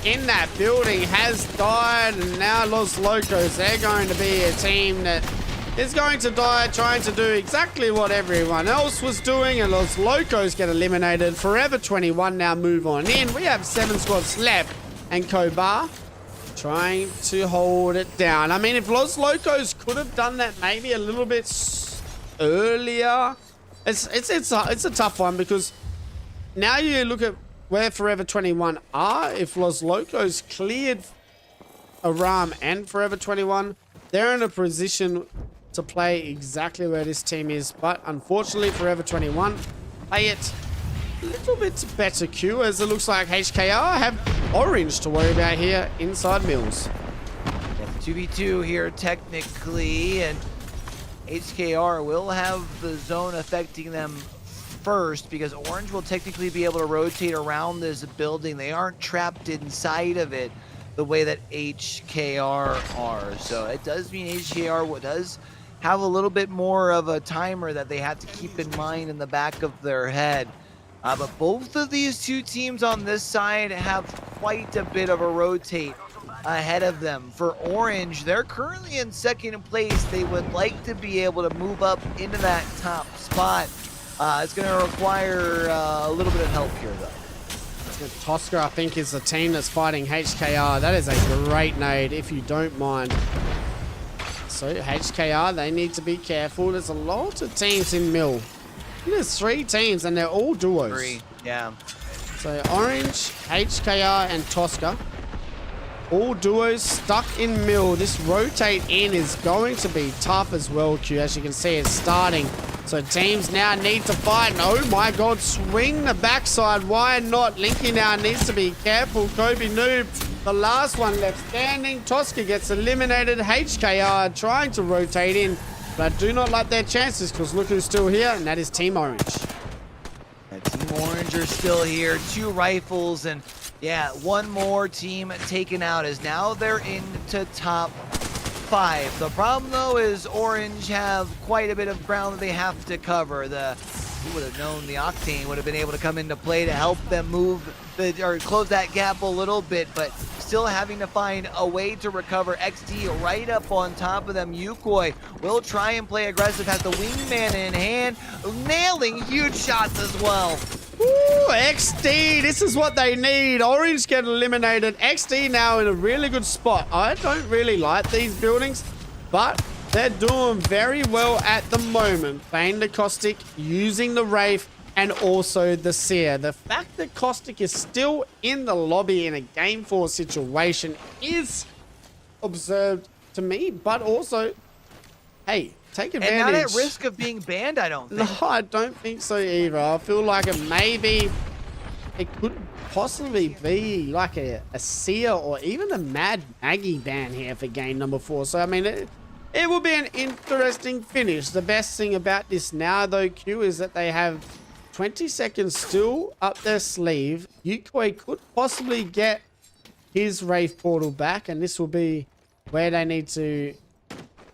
in that building has died, and now Los Locos, they're going to be a team that is going to die trying to do exactly what everyone else was doing, and Los Locos get eliminated. Forever 21 now move on in. We have 7 squads left, and Kobar trying to hold it down. I mean, if Los Locos could have done that maybe a little bit earlier, it's a tough one, because now you look at where Forever 21 are. If Los Locos cleared Aram and Forever 21, they're in a position to play exactly where this team is. But unfortunately, Forever 21 play it a little bit better, Q, as it looks like HKR have Orange to worry about here inside Mills. 2v2 here technically, and HKR will have the zone affecting them first because Orange will technically be able to rotate around this building. They aren't trapped inside of it the way that HKR are. So it does mean HKR does have a little bit more of a timer that they have to keep in mind in the back of their head. But both of these two teams on this side have quite a bit of a rotate ahead of them. For Orange, they're currently in second place. They would like to be able to move up into that top spot. It's going to require a little bit of help here, though. Tosca, I think, is the team that's fighting HKR. That is a great nade, if you don't mind. So HKR, they need to be careful. There's a lot of teams in Mill. There's 3 teams, and they're all duos. 3, yeah. So Orange, HKR, and Tosca. All duos stuck in Mill. This rotate in is going to be tough as well, Q. As you can see, it's starting. So teams now need to fight. And oh my god, swing the backside. Why not? Linky now needs to be careful. Kobe Noob, the last one left standing. Tosca gets eliminated. HKR trying to rotate in, but I do not like their chances because look who's still here, and that is Team Orange. Team Orange are still here. 2 rifles, and yeah, 1 more team taken out as now they're into top 5. The problem though is Orange have quite a bit of ground that they have to cover. Who would have known the Octane would have been able to come into play to help them move or close that gap a little bit, but still having to find a way to recover. XD right up on top of them. Yukoi will try and play aggressive, has the wingman in hand, nailing huge shots as well. Ooh, XD, this is what they need. Orange get eliminated. XD now in a really good spot. I don't really like these buildings, but they're doing very well at the moment. Playing the Caustic, using the Wraith, and also the Seer. The fact that Caustic is still in the lobby in a Game 4 situation is observed to me, but also, hey, take advantage. And not at risk of being banned, I don't think. No, I don't think so either. I feel like it could possibly be like a Seer or even a Mad Maggie ban here for game number 4. So, I mean, it will be an interesting finish. The best thing about this now, though, Q, is that they have 20 seconds still up their sleeve. Yukoi could possibly get his Wraith portal back, and this will be where they need to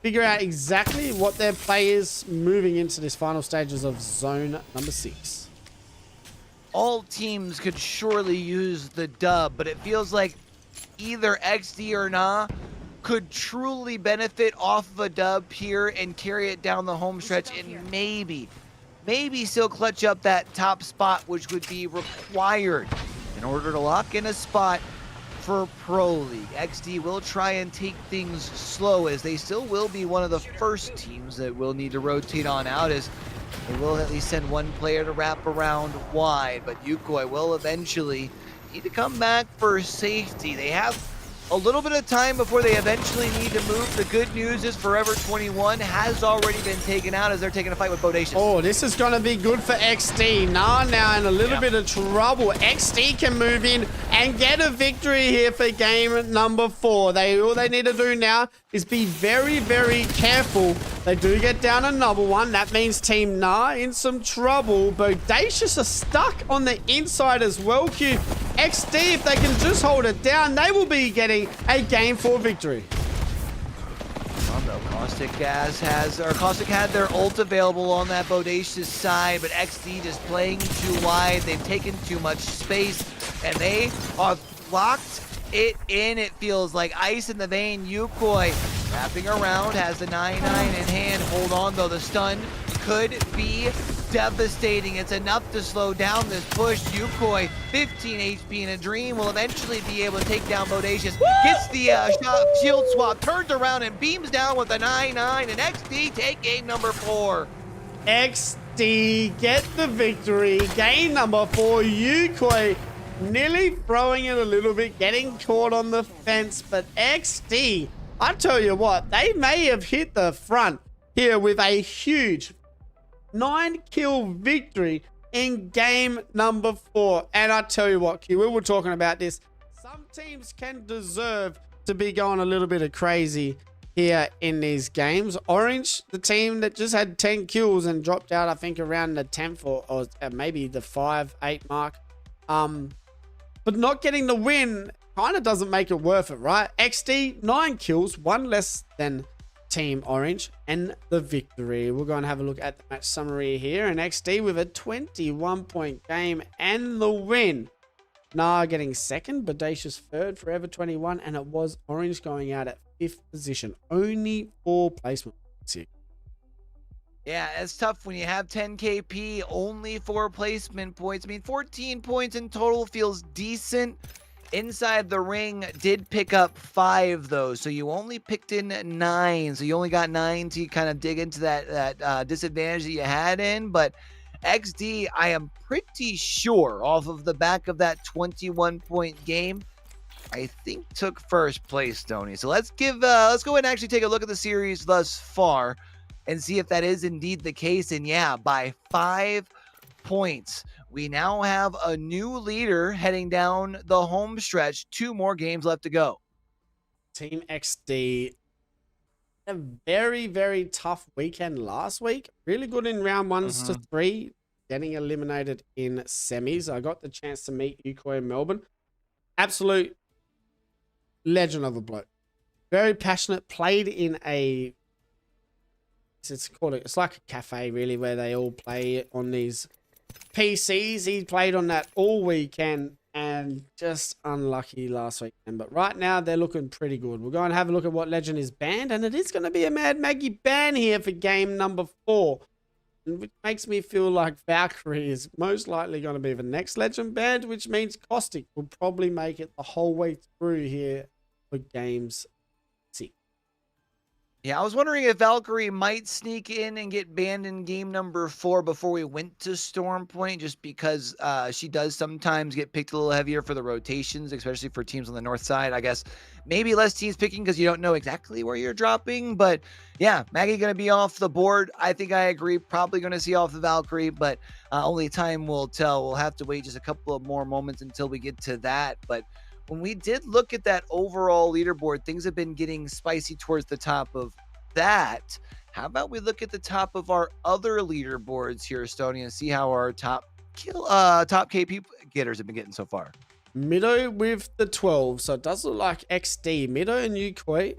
figure out exactly what their play is moving into this final stages of zone number 6. All teams could surely use the dub, but it feels like either XD or Nah could truly benefit off of a dub here and carry it down the home stretch and maybe still clutch up that top spot, which would be required in order to lock in a spot for Pro League. XD will try and take things slow as they still will be one of the first teams that will need to rotate on out, as they will at least send 1 player to wrap around wide, but Yukoi will eventually need to come back for safety. They have a little bit of time before they eventually need to move. The good news is Forever 21 has already been taken out as they're taking a fight with Bodacious. Oh, this is going to be good for XD. Nah, now in a little bit of trouble. XD can move in and get a victory here for game number 4. All they need to do now is be very, very careful. They do get down another one. That means Team Nah in some trouble. Bodacious are stuck on the inside as well, Q. XD, if they can just hold it down, they will be getting a game 4 victory. Caustic had their ult available on that Bodacious side, but XD just playing too wide. They've taken too much space, and they are locked it in. It feels like ice in the vein. Yukoi wrapping around, has the 9-9 in hand. Hold on, though. The stun could be devastating. It's enough to slow down this push. Yukoi, 15 HP in a dream, will eventually be able to take down Bodacious. Gets the shield swap, turns around and beams down with the 9-9, and XD take game number 4. XD get the victory. Game number 4. Yukoi nearly throwing it a little bit, getting caught on the fence, but XD, I tell you what, they may have hit the front here with a huge 9-kill victory in game number 4. And I tell you what, Q, we were talking about this. Some teams can deserve to be going a little bit of crazy here in these games. Orange, the team that just had 10 kills and dropped out, I think, around the 10th or maybe the 5-8 mark. But not getting the win kind of doesn't make it worth it, right? XD, 9 kills, 1 less than Team Orange, and the victory. We're going to have a look at the match summary here, and XD with a 21-point game and the win. Nah getting second, Bodacious third, Forever 21, and it was Orange going out at 5th position. Only 4 placement points here. Yeah, it's tough when you have 10 KP, only 4 placement points. I mean, 14 points in total feels decent. Inside the ring did pick up 5 though, so you only picked in 9. So you only got 9 to kind of dig into that disadvantage that you had in. But XD, I am pretty sure off of the back of that 21-point game, I think took first place, Tony. So let's go ahead and actually take a look at the series thus far and see if that is indeed the case. And yeah, by 5 points. We now have a new leader heading down the home stretch. 2 more games left to go. Team XD, a very, very tough weekend last week. Really good in round 1s to 3, getting eliminated in semis. I got the chance to meet Yukoi in Melbourne. Absolute legend of a bloke. Very passionate. Played in a, it's like a cafe really, where they all play on these PCs. He played on that all weekend and just unlucky last weekend. But right now they're looking pretty good. We're going to have a look at what legend is banned, and it is going to be a Mad Maggie ban here for game number 4. Which makes me feel like Valkyrie is most likely going to be the next legend banned, which means Caustic will probably make it the whole way through here for games 6. Yeah, I was wondering if Valkyrie might sneak in and get banned in game number 4 before we went to Storm Point, just because she does sometimes get picked a little heavier for the rotations, especially for teams on the north side. I guess maybe less teams picking because you don't know exactly where you're dropping. But yeah, Maggie going to be off the board. I think I agree. Probably going to see off the Valkyrie, but only time will tell. We'll have to wait just a couple of more moments until we get to that. But when we did look at that overall leaderboard, things have been getting spicy towards the top of that. How about we look at the top of our other leaderboards here, Stony, and see how our top KP getters have been getting so far. Mido with the 12, so it does look like XD. Mido and Yukoi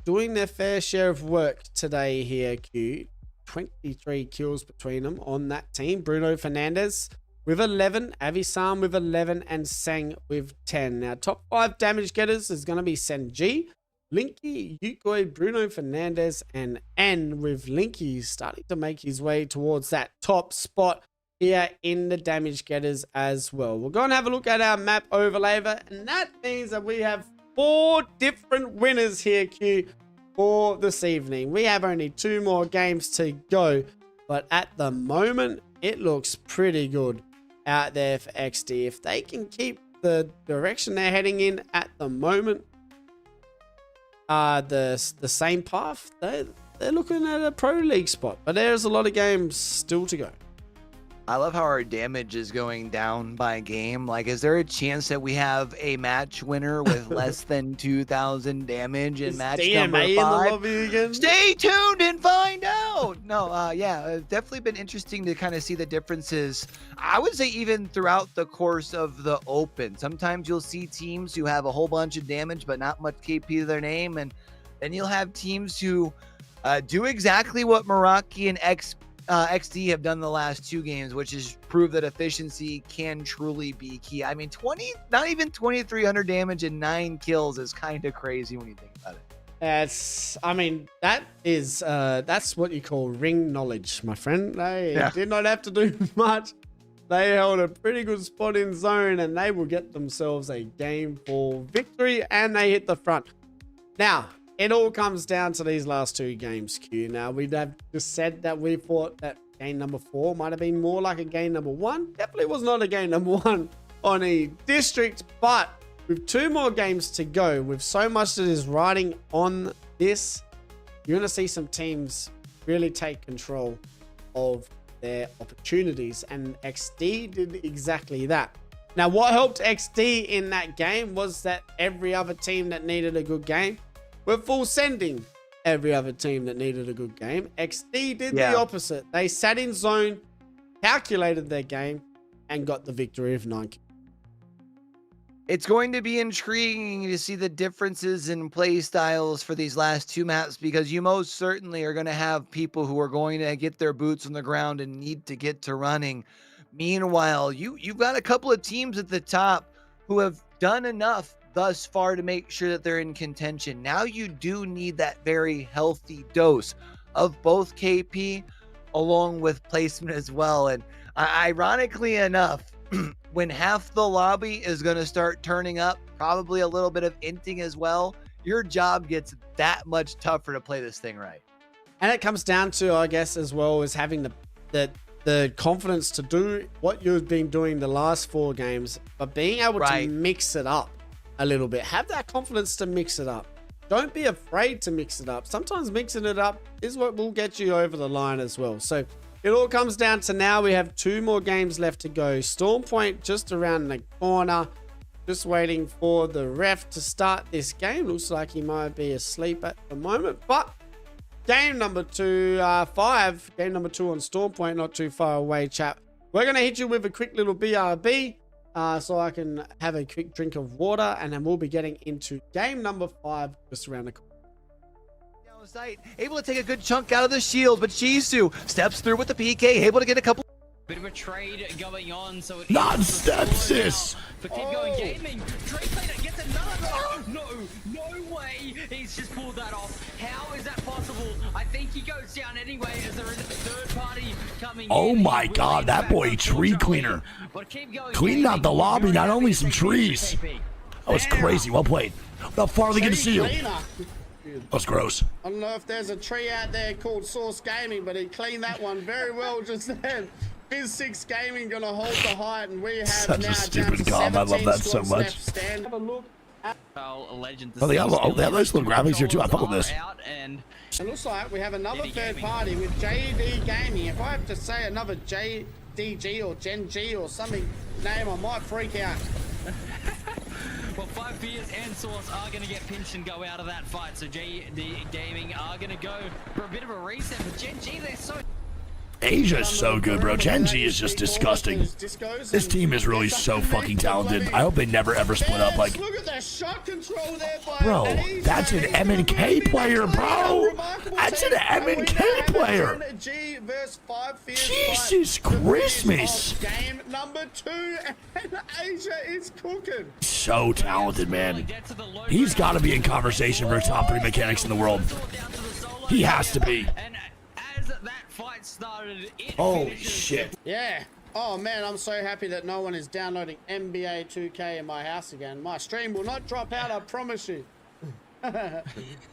doing their fair share of work today here, Q. 23 kills between them on that team. Bruno Fernandez with 11, Avisan with 11, and Sang with 10. Now, top 5 damage getters is going to be Senji, Linky, Yukoi, Bruno Fernandez, and N, with Linky starting to make his way towards that top spot here in the damage getters as well. We're going to have a look at our map overlay, and that means that we have 4 different winners here, Q, for this evening. We have only 2 more games to go, but at the moment, it looks pretty good out there for XD. If they can keep the direction they're heading in at the moment, the same path, they're looking at a pro league spot, but there's a lot of games still to go. I love how our damage is going down by game. Like, is there a chance that we have a match winner with less than 2,000 damage in match number 5? In the lobby again? Stay tuned and find out. No, yeah, it's definitely been interesting to kind of see the differences. I would say even throughout the course of the Open, sometimes you'll see teams who have a whole bunch of damage but not much KP to their name, and then you'll have teams who do exactly what Meraki and XD have done the last 2 games, which is prove that efficiency can truly be key. I mean, not even 2,300 damage and 9 kills is kind of crazy when you think about it. I mean, that's what you call ring knowledge, my friend. They did not have to do much. They held a pretty good spot in zone, and they will get themselves a game for victory, and they hit the front. Now, it all comes down to these last 2 games, Q. Now, we'd have just said that we thought that game number 4 might have been more like a game number 1. Definitely was not a game number 1 on a district, but with 2 more games to go, with so much that is riding on this, you're going to see some teams really take control of their opportunities, and XD did exactly that. Now, what helped XD in that game was that every other team that needed a good game were full sending every other team that needed a good game. XD did the opposite. They sat in zone, calculated their game, and got the victory of 9 kills. It's going to be intriguing to see the differences in play styles for these last 2 maps, because you most certainly are going to have people who are going to get their boots on the ground and need to get to running. Meanwhile, you've got a couple of teams at the top who have done enough thus far to make sure that they're in contention. Now you do need that very healthy dose of both KP along with placement as well. And ironically enough, when half the lobby is going to start turning up, probably a little bit of inting as well, your job gets that much tougher to play this thing right. And it comes down to, I guess, as well, as having the confidence to do what you've been doing the last 4 games, but being able to mix it up a little bit. Have that confidence to mix it up. Don't be afraid to mix it up. Sometimes mixing it up is what will get you over the line as well. So it all comes down to now we have 2 more games left to go. Storm Point just around the corner. Just waiting for the ref to start this game. Looks like he might be asleep at the moment. But game number 2, 5. Game number 2 on Storm Point, not too far away, chap. We're going to hit you with a quick little BRB. So I can have a quick drink of water, and then we'll be getting into game number 5 just around the corner. Down the site, able to take a good chunk out of the shield, but Jisoo steps through with the PK, able to get a couple. Bit of a trade going on, so it non-stepsis. For Keep Going Gaming, Drake Cleaner gets another. No way. He's just pulled that off. How is that possible? I think he goes down anyway, as there is a third party coming in. Oh my god, that boy tree cleaner. Cleaning out the lobby, not only some trees. That was crazy. Well played. How far are they going to see you? That's gross. I don't know if there's a tree out there called Source Gaming, but he cleaned that one very well just then. Biz 6 Gaming gonna hold the height, and we have such now a stupid comp. I love that so much. Have a look at they have nice little graphics here too. I fuck with this. it looks like we have another third party with JD Gaming. If I have to say another JDG or Gen G or something name, I might freak out. Well, 5 Fears and Source are going to get pinched and go out of that fight, so JD Gaming are going to go for a bit of a reset, but Gen G, they're so... Asia's so good, bro. Gen G is just disgusting. This team is really so fucking talented. I hope they never ever split up. Like, look at that shot control there by bro, that's an M&K player, bro. That's an M&K player. Jesus Christmas. Game number 2, and Asia is cooking. So talented, man. He's got to be in conversation for top 3 mechanics in the world. He has to be. Fight started. Holy shit. Yeah. Oh man, I'm so happy that no one is downloading NBA 2K in my house again. My stream will not drop out, I promise you. Oh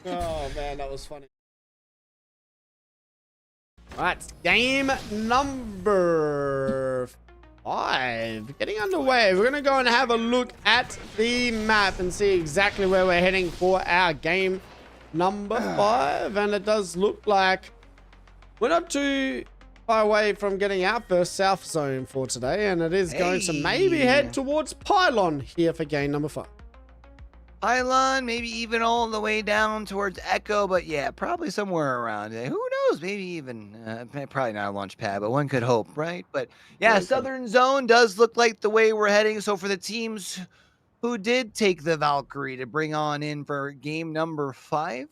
man, that was funny. All right, game number 5 getting underway. We're going to go and have a look at the map and see exactly where we're heading for our game number 5. And it does look like we're not too far away from getting our first south zone for today. And it is going to maybe head towards Pylon here for game number 5. Pylon, maybe even all the way down towards Echo, but yeah, probably somewhere around there. Who knows? Maybe even, probably not a launch pad, but one could hope, right? But yeah, Southern Zone does look like the way we're heading. So for the teams who did take the Valkyrie to bring on in for game number 5,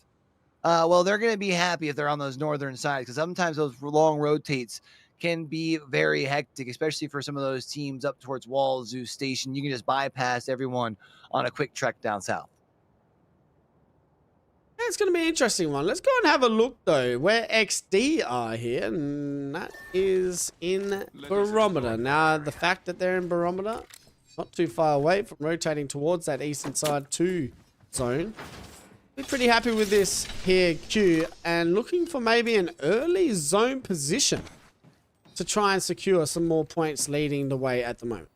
well, they're going to be happy if they're on those northern sides, because sometimes those long rotates can be very hectic, especially for some of those teams up towards Wall Zoo Station. You can just bypass everyone on a quick trek down south. Yeah, it's going to be an interesting one. Let's go and have a look, though, where XD are here, and that is in Barometer. Now, the fact that they're in Barometer, not too far away from rotating towards that eastern side 2 zone. Be pretty happy with this here, Q, and looking for maybe an early zone position to try and secure some more points leading the way at the moment.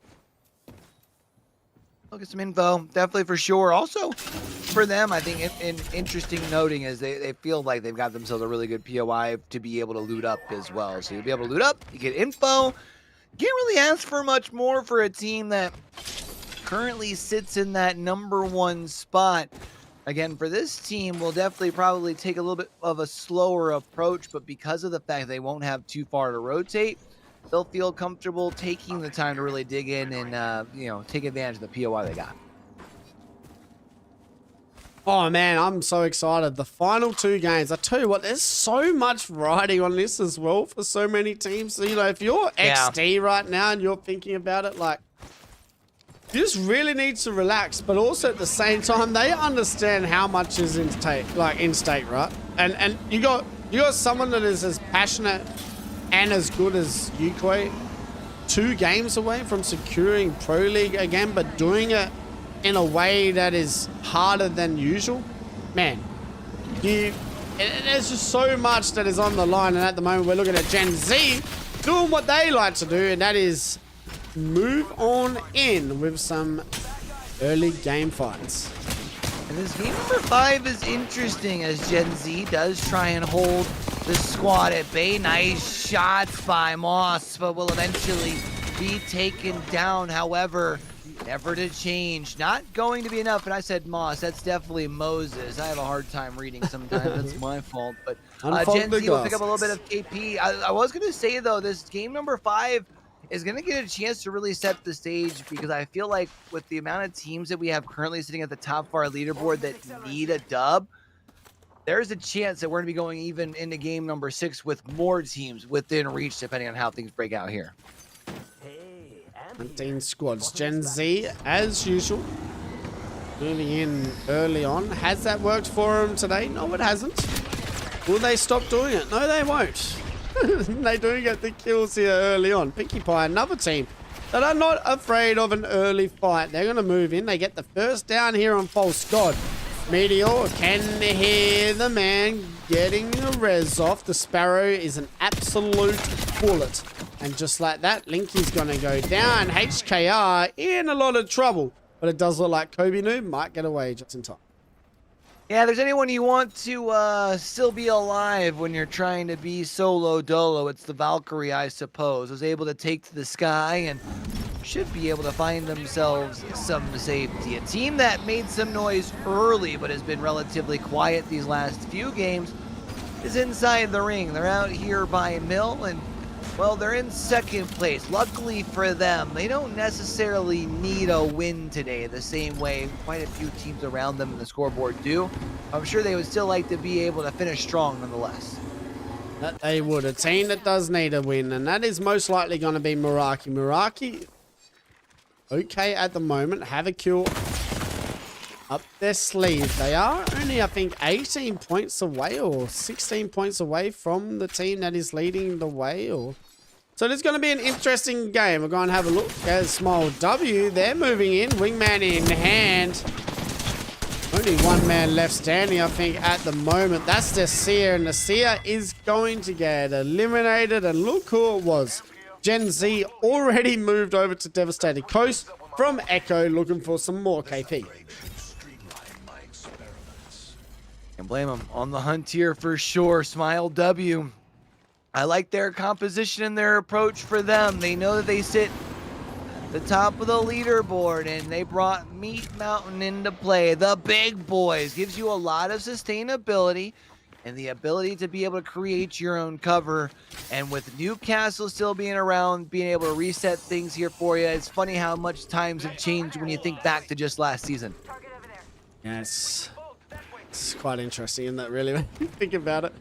Look at some info, definitely for sure. Also, for them, I think interesting noting is they feel like they've got themselves a really good POI to be able to loot up as well. So you'll be able to loot up, you get info. Can't really ask for much more for a team that currently sits in that number 1 spot. Again, for this team, we'll definitely probably take a little bit of a slower approach, but because of the fact they won't have too far to rotate, they'll feel comfortable taking the time to really dig in and, take advantage of the POI they got. Oh, man, I'm so excited. The final 2 games. I tell you what, there's so much riding on this as well for so many teams. So, if you're XD right now and you're thinking about it, like, you just really need to relax, but also at the same time, they understand how much is in state, right? And you got someone that is as passionate and as good as Yukoi, 2 games away from securing Pro League again, but doing it in a way that is harder than usual. Man, there's just so much that is on the line, and at the moment we're looking at Gen Z doing what they like to do, and that is move on in with some early game fights. And this game number 5 is interesting as Gen Z does try and hold the squad at bay. Nice shots by Moss, but will eventually be taken down. However, never to change. Not going to be enough. And I said Moss. That's definitely Moses. I have a hard time reading sometimes. That's my fault. But Gen Z will pick up a little bit of KP. I was going to say, though, this game number 5 is going to get a chance to really set the stage, because I feel like with the amount of teams that we have currently sitting at the top of our leaderboard that need a dub, there's a chance that we're going to be going even into game number 6 with more teams within reach, depending on how things break out here. 19 squads. Gen Z, as usual, moving in early on. Has that worked for them today? No, it hasn't. Will they stop doing it? No, they won't. They do get the kills here early on. Pinkie Pie, another team that are not afraid of an early fight. They're going to move in. They get the first down here on False God. Meteor can hear the man getting a res off. The Sparrow is an absolute bullet. And just like that, Linky's going to go down. HKR in a lot of trouble. But it does look like Kobe Noob might get away just in time. Yeah, if there's anyone you want to still be alive when you're trying to be solo dolo, it's the Valkyrie, I suppose. Was able to take to the sky and should be able to find themselves some safety. A team that made some noise early but has been relatively quiet these last few games is inside the ring. They're out here by Mill, and well, they're in second place. Luckily for them, they don't necessarily need a win today the same way quite a few teams around them in the scoreboard do. I'm sure they would still like to be able to finish strong nonetheless. That they would. A team that does need a win, and that is most likely going to be Meraki. Meraki, okay at the moment, have a kill up their sleeve. They are only, I think, 18 points away or 16 points away from the team that is leading the way. So it's going to be an interesting game. We're going to have a look at Small W. They're moving in, wingman in hand. Only one man left standing, I think, at the moment. That's Nasir, and Nasir is going to get eliminated. And look who it was. Gen Z already moved over to Devastated Coast from Echo, looking for some more KP. Can't blame them. On the hunt here for sure. Smile W. I like their composition and their approach for them. They know that they sit at the top of the leaderboard, and they brought Meat Mountain into play. The big boys gives you a lot of sustainability and the ability to be able to create your own cover. And with Newcastle still being around, being able to reset things here for you, it's funny how much times have changed when you think back to just last season. Yes, it's quite interesting, isn't that, really, when you think about it?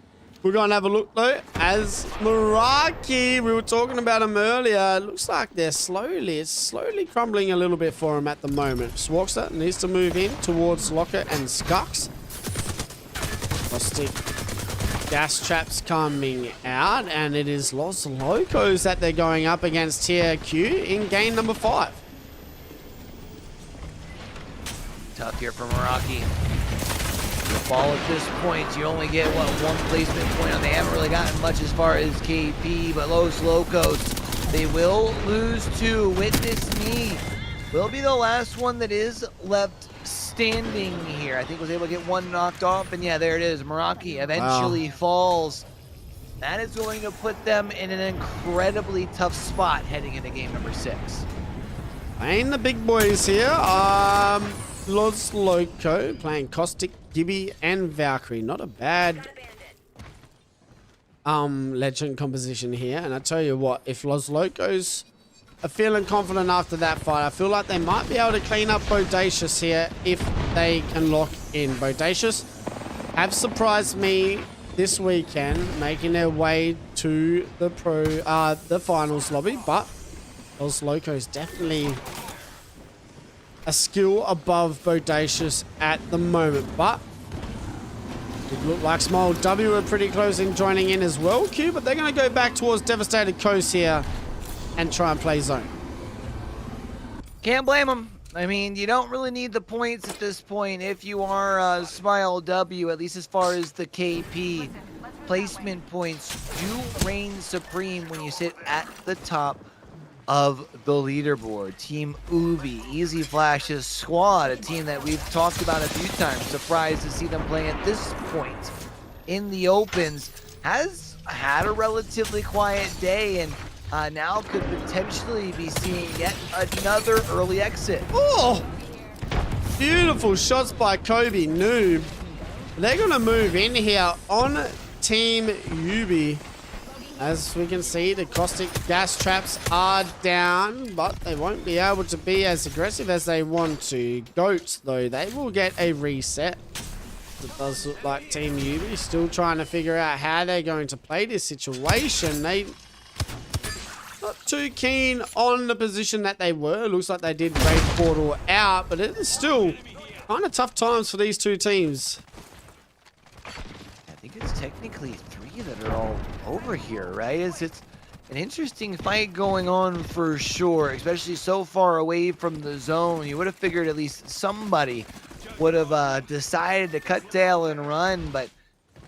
We're going to have a look, though, as Meraki, we were talking about him earlier. It looks like it's slowly crumbling a little bit for him at the moment. Swarkster needs to move in towards Locker and Skux. Caustic gas traps coming out, and it is Los Locos that they're going up against here, Q, in game number 5. Tough here for Meraki. The ball at this point, you only get, what, 1 placement point on. They haven't really gotten much as far as KP, but Los Locos, they will lose 2. Witness me will be the last one that is left standing here. I think was able to get 1 knocked off, and yeah, there it is. Meraki eventually falls. That is going to put them in an incredibly tough spot heading into game number 6. Playing the big boys here. Los Loco playing Caustic, Gibby, and Valkyrie. Not a bad legend composition here. And I tell you what, if Los Locos are feeling confident after that fight, I feel like they might be able to clean up Bodacious here if they can lock in. Bodacious have surprised me this weekend, making their way to the finals lobby, but Los Locos definitely a skill above Bodacious at the moment, but it looked like Smile W are pretty close in joining in as well, Q, but they're going to go back towards Devastated Coast here and try and play zone. Can't blame them. I mean, you don't really need the points at this point if you are Smile W, at least as far as the KP. Placement points do reign supreme when you sit at the top of the leaderboard. Team Ubi, Easy Flash's squad, a team that we've talked about a few times. Surprised to see them play at this point in the opens. Has had a relatively quiet day, and now could potentially be seeing yet another early exit. Oh, beautiful shots by Kobe Noob. They're going to move in here on Team Ubi. As we can see, the caustic gas traps are down, but they won't be able to be as aggressive as they want to. Goats, though, they will get a reset. It does look like Team Ubi still trying to figure out how they're going to play this situation. They not too keen on the position that they were. Looks like they did break portal out, but it is still kind of tough times for these two teams. I think it's technically 3 that are all over here, right? It's an interesting fight going on for sure, especially so far away from the zone. You would have figured at least somebody would have decided to cut tail and run, but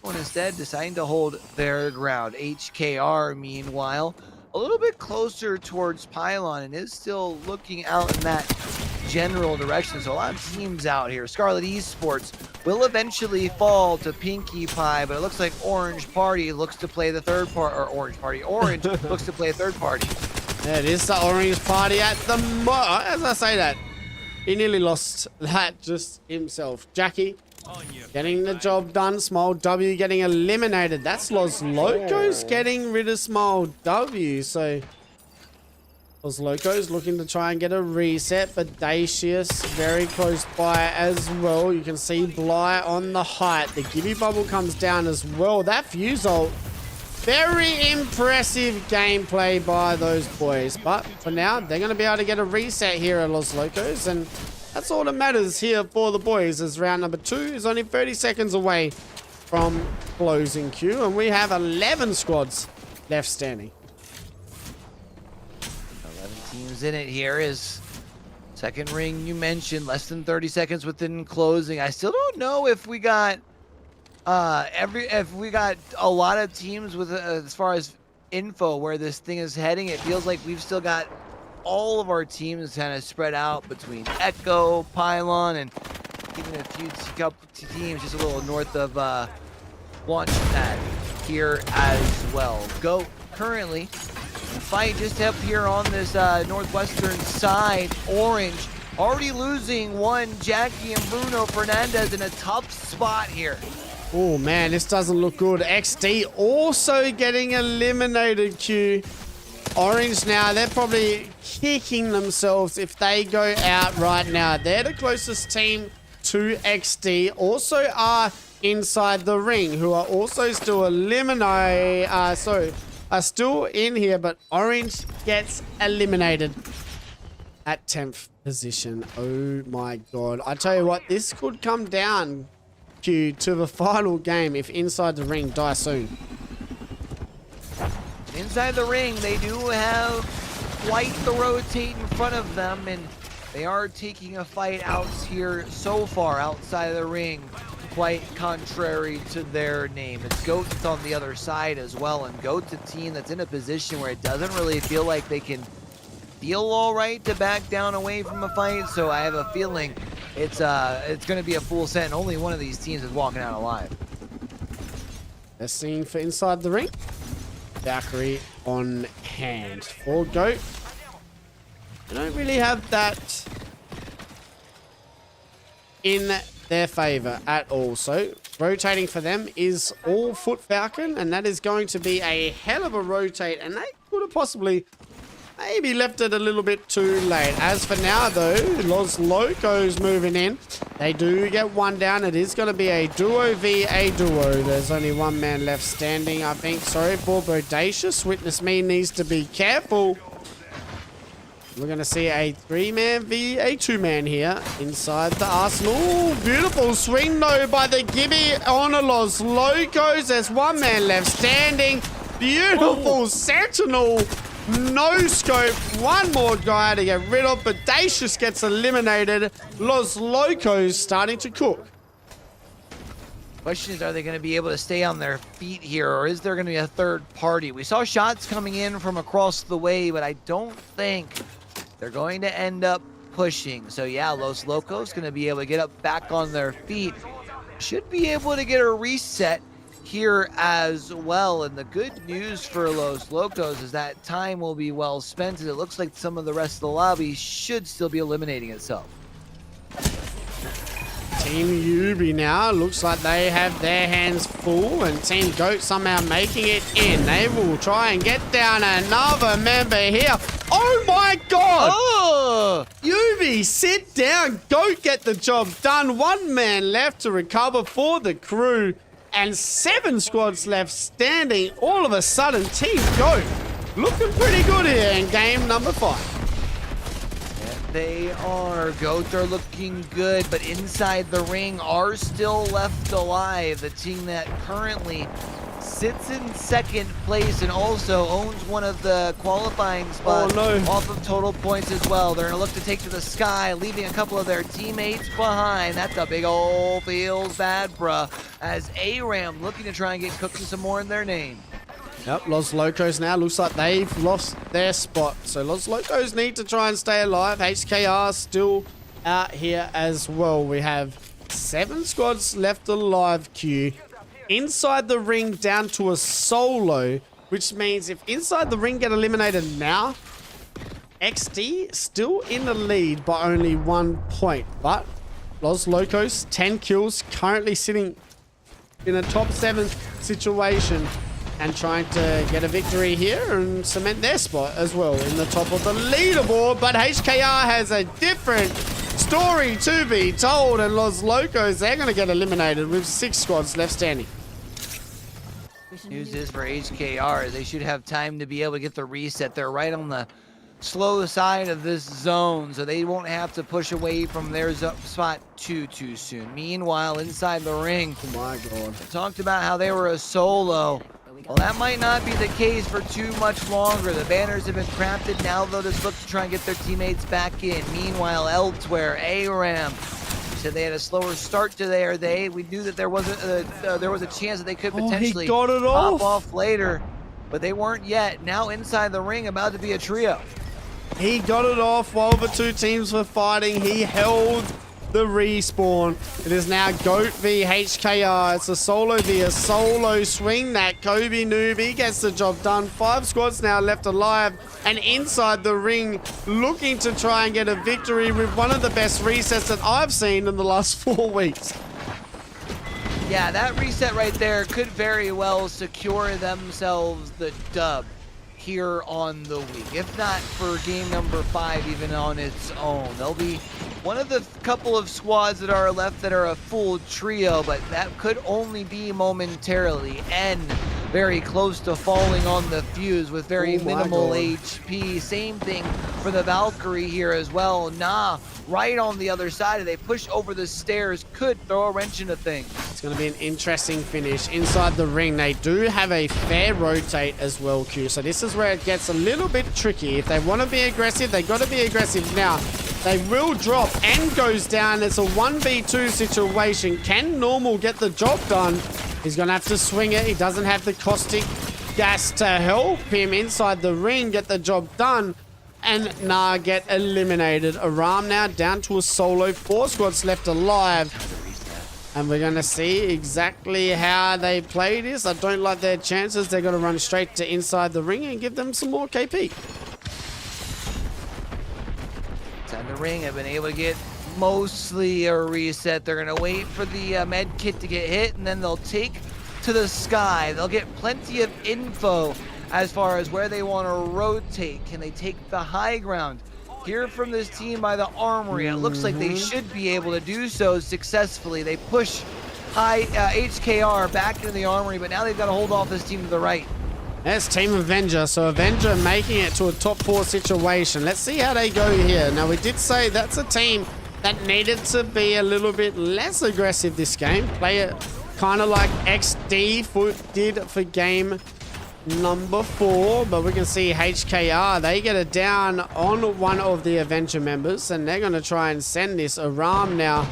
instead deciding to hold their ground. HKR, meanwhile, a little bit closer towards Pylon and is still looking out in that general direction. So a lot of teams out here. Scarlet Esports will eventually fall to Pinkie Pie, but it looks like Orange Party looks to play the third part, or Orange looks to play a third party. Yeah, it is the Orange Party at the as I say that, he nearly lost that just himself. Jackie getting the job done. Smile W getting eliminated. That's Los Locos getting rid of Smile W. So Los Locos looking to try and get a reset, but Dacius very close by as well. You can see Bly on the height. The Gibby bubble comes down as well. That fuse ult, very impressive gameplay by those boys. But for now, they're going to be able to get a reset here at Los Locos, and that's all that matters here for the boys, as round number 2 is only 30 seconds away from closing queue, and we have 11 squads left standing. Teams in it here is second ring you mentioned, less than 30 seconds within closing. I still don't know if we got a lot of teams with as far as info where this thing is heading. It feels like we've still got all of our teams kind of spread out between Echo, Pylon, and even a few couple teams just a little north of Launchpad here as well. Goat currently fight just up here on this northwestern side. Orange already losing one. Jackie and Bruno Fernandez in a tough spot here. Oh man, this doesn't look good. XD also getting eliminated, Q. Orange now, they're probably kicking themselves if they go out right now. They're the closest team to XD. Also are inside the ring, who are also still eliminated. Are still in here, but Orange gets eliminated at 10th position. Oh my god. I tell you what, this could come down, Q, to the final game if inside the ring die soon. Inside the ring, they do have quite the rotate in front of them, and they are taking a fight out here so far outside of the ring, quite contrary to their name. It's Goat that's on the other side as well, and Goat's a team that's in a position where it doesn't really feel like they can feel all right to back down away from a fight, so I have a feeling it's going to be a full set, and only one of these teams is walking out alive. Best scene for inside the ring. Valkyrie on hand for Goat. They don't really have that in their favor at all. So rotating for them is all Foot Falcon, and that is going to be a hell of a rotate, and they could have possibly maybe left it a little bit too late. As for now, though, Los Locos moving in. They do get one down. It is going to be a duo v a duo. There's only one man left standing, I think. Sorry for Bodacious. Witness me needs to be careful. We're going to see a 3-man v a 2-man here inside the Arsenal. Beautiful swing, though, by the Gibby on Los Locos. There's one man left standing. Beautiful Sentinel. No scope. One more guy to get rid of. Bodacious gets eliminated. Los Locos starting to cook. Question is, are they going to be able to stay on their feet here, or is there going to be a third party? We saw shots coming in from across the way, but I don't think they're going to end up pushing. So yeah, Los Locos going to be able to get up back on their feet. Should be able to get a reset here as well, and the good news for Los Locos is that time will be well spent, as it looks like some of the rest of the lobby should still be eliminating itself. Team Yubi now looks like they have their hands full, and Team Goat somehow making it in. They will try and get down another member here. Oh my god! Oh! Yubi, sit down. Goat get the job done. One man left to recover for the crew, and 7 squads left standing. All of a sudden, Team Goat looking pretty good here in game number 5. They are. Goat are looking good, but inside the ring are still left alive. The team that currently sits in second place and also owns one of the qualifying spots off of total points as well. They're going to look to take to the sky, leaving a couple of their teammates behind. That's a big old feels bad, bruh, as ARAM looking to try and get cooking some more in their name. Yep, Los Locos now looks like they've lost their spot. So Los Locos need to try and stay alive. HKR still out here as well. We have 7 squads left alive, Q. Inside the ring down to a solo, which means if inside the ring get eliminated now, XD still in the lead by only 1 point. But Los Locos, 10 kills, currently sitting in a top 7 situation, and trying to get a victory here and cement their spot as well in the top of the leaderboard. But HKR has a different story to be told, and Los Locos, they're going to get eliminated with 6 squads left standing. News is for HKR, they should have time to be able to get the reset. They're right on the slow side of this zone, so they won't have to push away from their spot too soon. Meanwhile, inside the ring, Oh my god. talked about how they were a solo. Well, that might not be the case for too much longer. The banners have been crafted. Now they'll just look to try and get their teammates back in. Meanwhile, elsewhere, ARAM said they had a slower start to their day. We knew that there was a chance that they could potentially got it pop off. off later. but they weren't yet. Now inside the ring, about to be a trio. He got it off while the two teams were fighting. He held the respawn. It is now GOAT v HKR. It's a solo v a solo swing. That Kobe noob, he gets the job done. 5 squads now left alive and inside the ring, looking to try and get a victory with one of the best resets that I've seen in the last 4 weeks. Yeah, that reset right there could very well secure themselves the dub here on the week, if not for game number 5 even on its own. They'll be one of the couple of squads that are left that are a full trio, but that could only be momentarily, and very close to falling on the fuse with very minimal HP. Same thing for the Valkyrie here as well. Nah, right on the other side, they push over the stairs, could throw a wrench into things. It's going to be an interesting finish inside the ring. They do have a fair rotate as well, Q. So this is where it gets a little bit tricky. If they want to be aggressive, they got to be aggressive now. They will drop and goes down. It's a 1v2 situation. Can Normal get the job done? He's going to have to swing it. He doesn't have the caustic gas to help him inside the ring get the job done. And Nah get eliminated. Aram now down to a solo. 4 squads left alive. And we're going to see exactly how they play this. I don't like their chances. They're going to run straight to inside the ring and give them some more KP. Inside the ring, have been able to get mostly a reset. They're going to wait for the med kit to get hit, and then they'll take to the sky. They'll get plenty of info as far as where they want to rotate. Can they take the high ground? Hear from this team by the armory. It looks like they should be able to do so successfully. They push HKR back into the armory, but now they've got to hold off this team to the right. That's Team Avenger. So Avenger making it to a top 4 situation. Let's see how they go here. Now, we did say that's a team that needed to be a little bit less aggressive this game. Play it kind of like XD did for game number 4, but we can see HKR, they get it down on one of the Avenger members, and they're going to try and send this Aram now.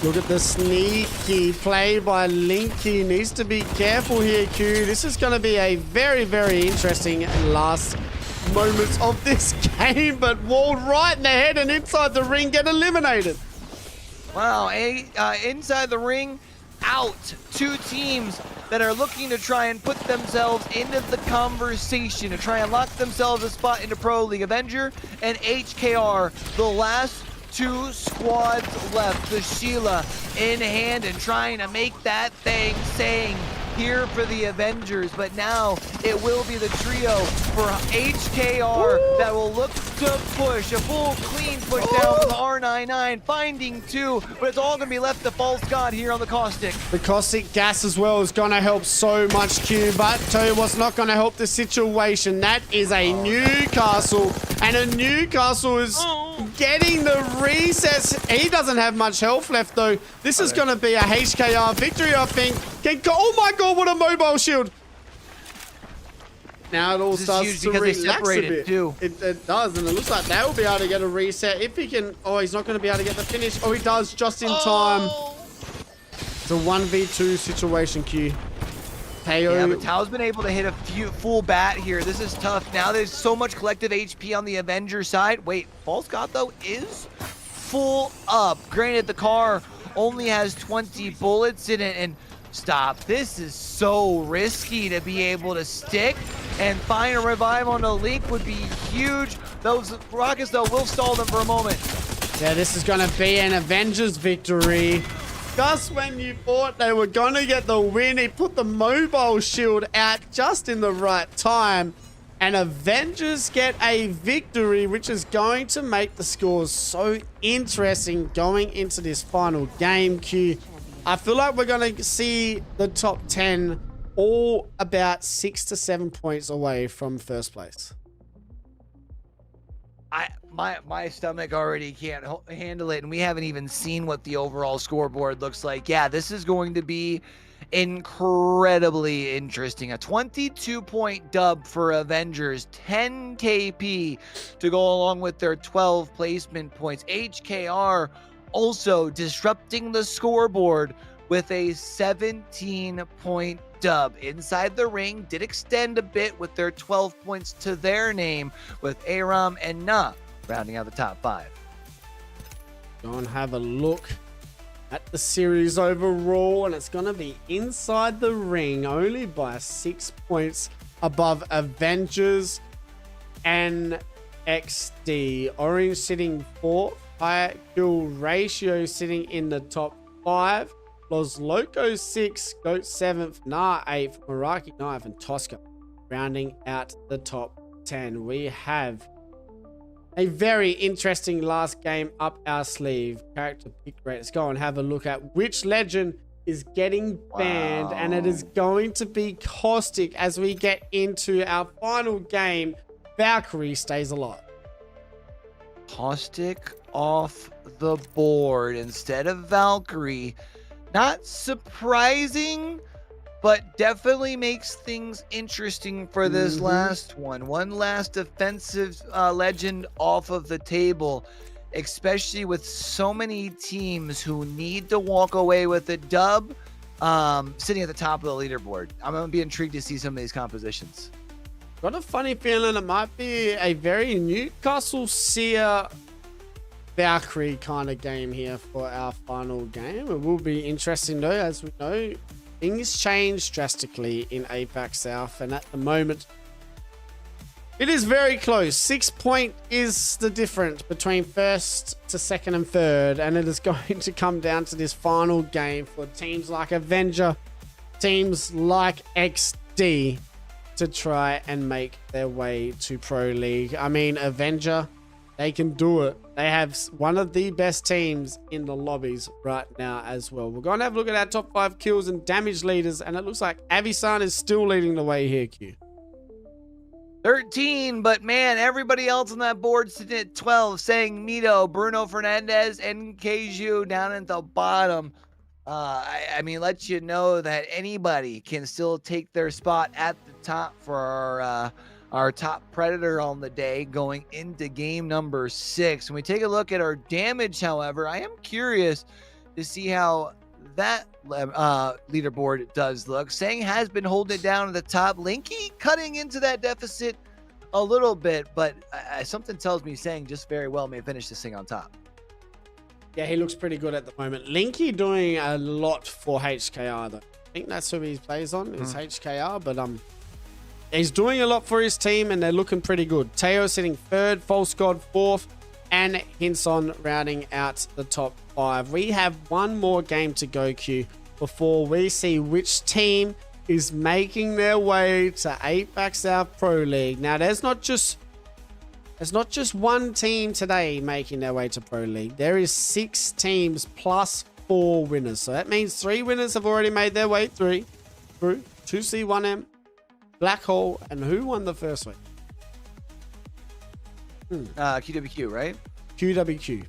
Look at the sneaky play by Linky. Needs to be careful here, Q. This is going to be a very, very interesting last moments of this game, but walled right in the head and inside the ring get eliminated. Wow, inside the ring, out. 2 teams that are looking to try and put themselves into the conversation, to try and lock themselves a spot into Pro League. Avenger and HKR, the last 2 squads left. The Sheila in hand and trying to make that thing saying here for the Avengers, but now it will be the trio for HKR that will look to push a full clean push down for the R99, finding 2, but it's all going to be left to False God here on the caustic. The caustic gas as well is going to help so much, Q, but tell you what's not going to help the situation. That is a Newcastle, and a Newcastle is getting the recess. He doesn't have much health left, though. This is going to be a HKR victory, I think. Oh my god, what a mobile shield. Now it all starts to relax a bit. Too. It does, and it looks like they will be able to get a reset. If he can... Oh, he's not going to be able to get the finish. Oh, he does just in time. It's a 1v2 situation, Q. Teo. Yeah, but Tao's been able to hit a full bat here. This is tough. Now there's so much collective HP on the Avenger side. Wait, False God, though, is full up. Granted, the car only has 20 bullets in it, and stop. This is so risky to be able to stick and find a revive on a Link would be huge. Those rockets, though, will stall them for a moment. Yeah, this is going to be an Avengers victory. Just when you thought they were going to get the win, he put the mobile shield out just in the right time. And Avengers get a victory, which is going to make the scores so interesting going into this final game, Q. I feel like we're going to see the top 10 all about 6 to 7 points away from first place. My stomach already can't handle it, and we haven't even seen what the overall scoreboard looks like. Yeah, this is going to be incredibly interesting. A 22-point dub for Avengers, 10 KP to go along with their 12 placement points. HKR also disrupting the scoreboard with a 17-point dub. Inside the ring did extend a bit with their 12 points to their name, with Aram and Na rounding out the top 5. Go and have a look at the series overall, and it's going to be inside the ring only by 6 points above Avengers and XD. Orange sitting 4th, high kill ratio sitting in the top 5. Los Locos 6, Goat 7th, Na 8th, Meraki 9th, and Tosca rounding out the top 10. We have a very interesting last game up our sleeve. Character pick rate. Let's go and have a look at which legend is getting banned. And it is going to be Caustic as we get into our final game. Valkyrie stays alive. Caustic off the board instead of Valkyrie. Not surprising, but definitely makes things interesting for this last one. One last defensive legend off of the table, especially with so many teams who need to walk away with a dub, sitting at the top of the leaderboard. I'm going to be intrigued to see some of these compositions. Got a funny feeling it might be a very Newcastle Seer Valkyrie kind of game here for our final game. It will be interesting though, as we know, things change drastically in Apac South, and at the moment, it is very close. 6 point is the difference between first to second and third, and it is going to come down to this final game for teams like Avenger, teams like XD to try and make their way to Pro League. I mean, Avenger, they can do it. They have one of the best teams in the lobbies right now as well. We're going to have a look at our top 5 kills and damage leaders, and it looks like Avisan is still leading the way here, Q. 13, but man, everybody else on that board sitting at 12, saying Mito, Bruno Fernandez, and Keiju down at the bottom. I mean, let you know that anybody can still take their spot at the top for our top predator on the day going into game number 6. When we take a look at our damage, however, I am curious to see how that leaderboard does look. Sang has been holding it down at the top. Linky cutting into that deficit a little bit, but something tells me Sang just very well may finish this thing on top. Yeah, he looks pretty good at the moment. Linky doing a lot for HKR though. I think that's who he plays on, is HKR, but he's doing a lot for his team and they're looking pretty good. Teo sitting 3rd, False God 4th, and Hinson rounding out the top 5. We have one more game to go, Q, before we see which team is making their way to Apac South Pro League. Now, there's not just one team today making their way to Pro League. There is 6 teams plus 4 winners. So that means 3 winners have already made their way through 2C1M, Black Hole, and who won the first week? QWQ, right? QWQ.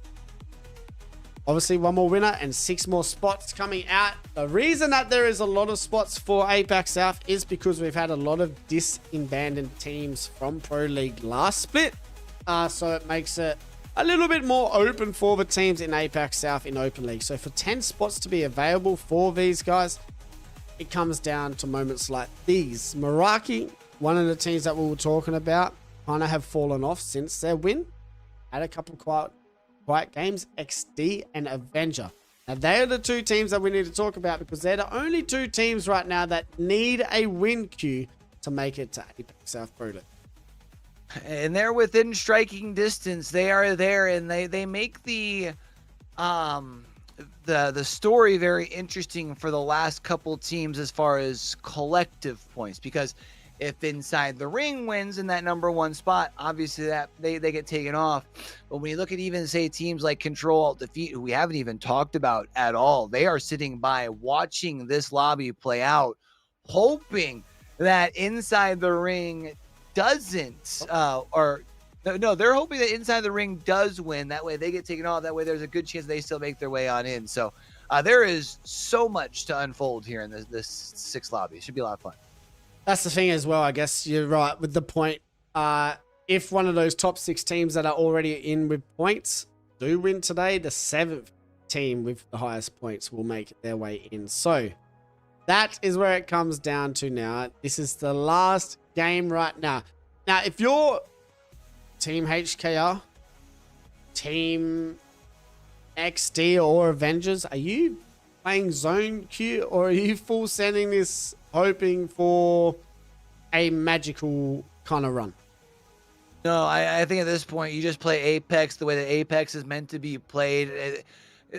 Obviously, one more winner and 6 more spots coming out. The reason that there is a lot of spots for Apac South is because we've had a lot of disbanded teams from Pro League last split. So it makes it a little bit more open for the teams in Apac South in Open League. So for 10 spots to be available for these guys, it comes down to moments like these. Meraki, one of the teams that we were talking about, kind of have fallen off since their win. Had a couple quiet games, XD and Avenger. Now, they are the 2 teams that we need to talk about because they're the only 2 teams right now that need a win queue to make it to Apac South Pro League. And they're within striking distance. They are there, and they make the story very interesting for the last couple teams as far as collective points, because if Inside the Ring wins in that number 1 spot, obviously that they get taken off. But when you look at even, say, teams like Control Alt Defeat, who we haven't even talked about at all, they are sitting by watching this lobby play out, hoping that Inside the Ring doesn't they're hoping that Inside the Ring does win. That way they get taken off. That way there's a good chance they still make their way on in. So there is so much to unfold here in this 6 lobby. It should be a lot of fun. That's the thing as well. I guess you're right with the point. If one of those top 6 teams that are already in with points do win today, the 7th team with the highest points will make their way in. So that is where it comes down to now. This is the last game right now. Now, if you're Team HKR, Team XD or Avengers, are you playing zone Q, or are you full sending this hoping for a magical kind of run? No, I think at this point you just play Apex the way that Apex is meant to be played.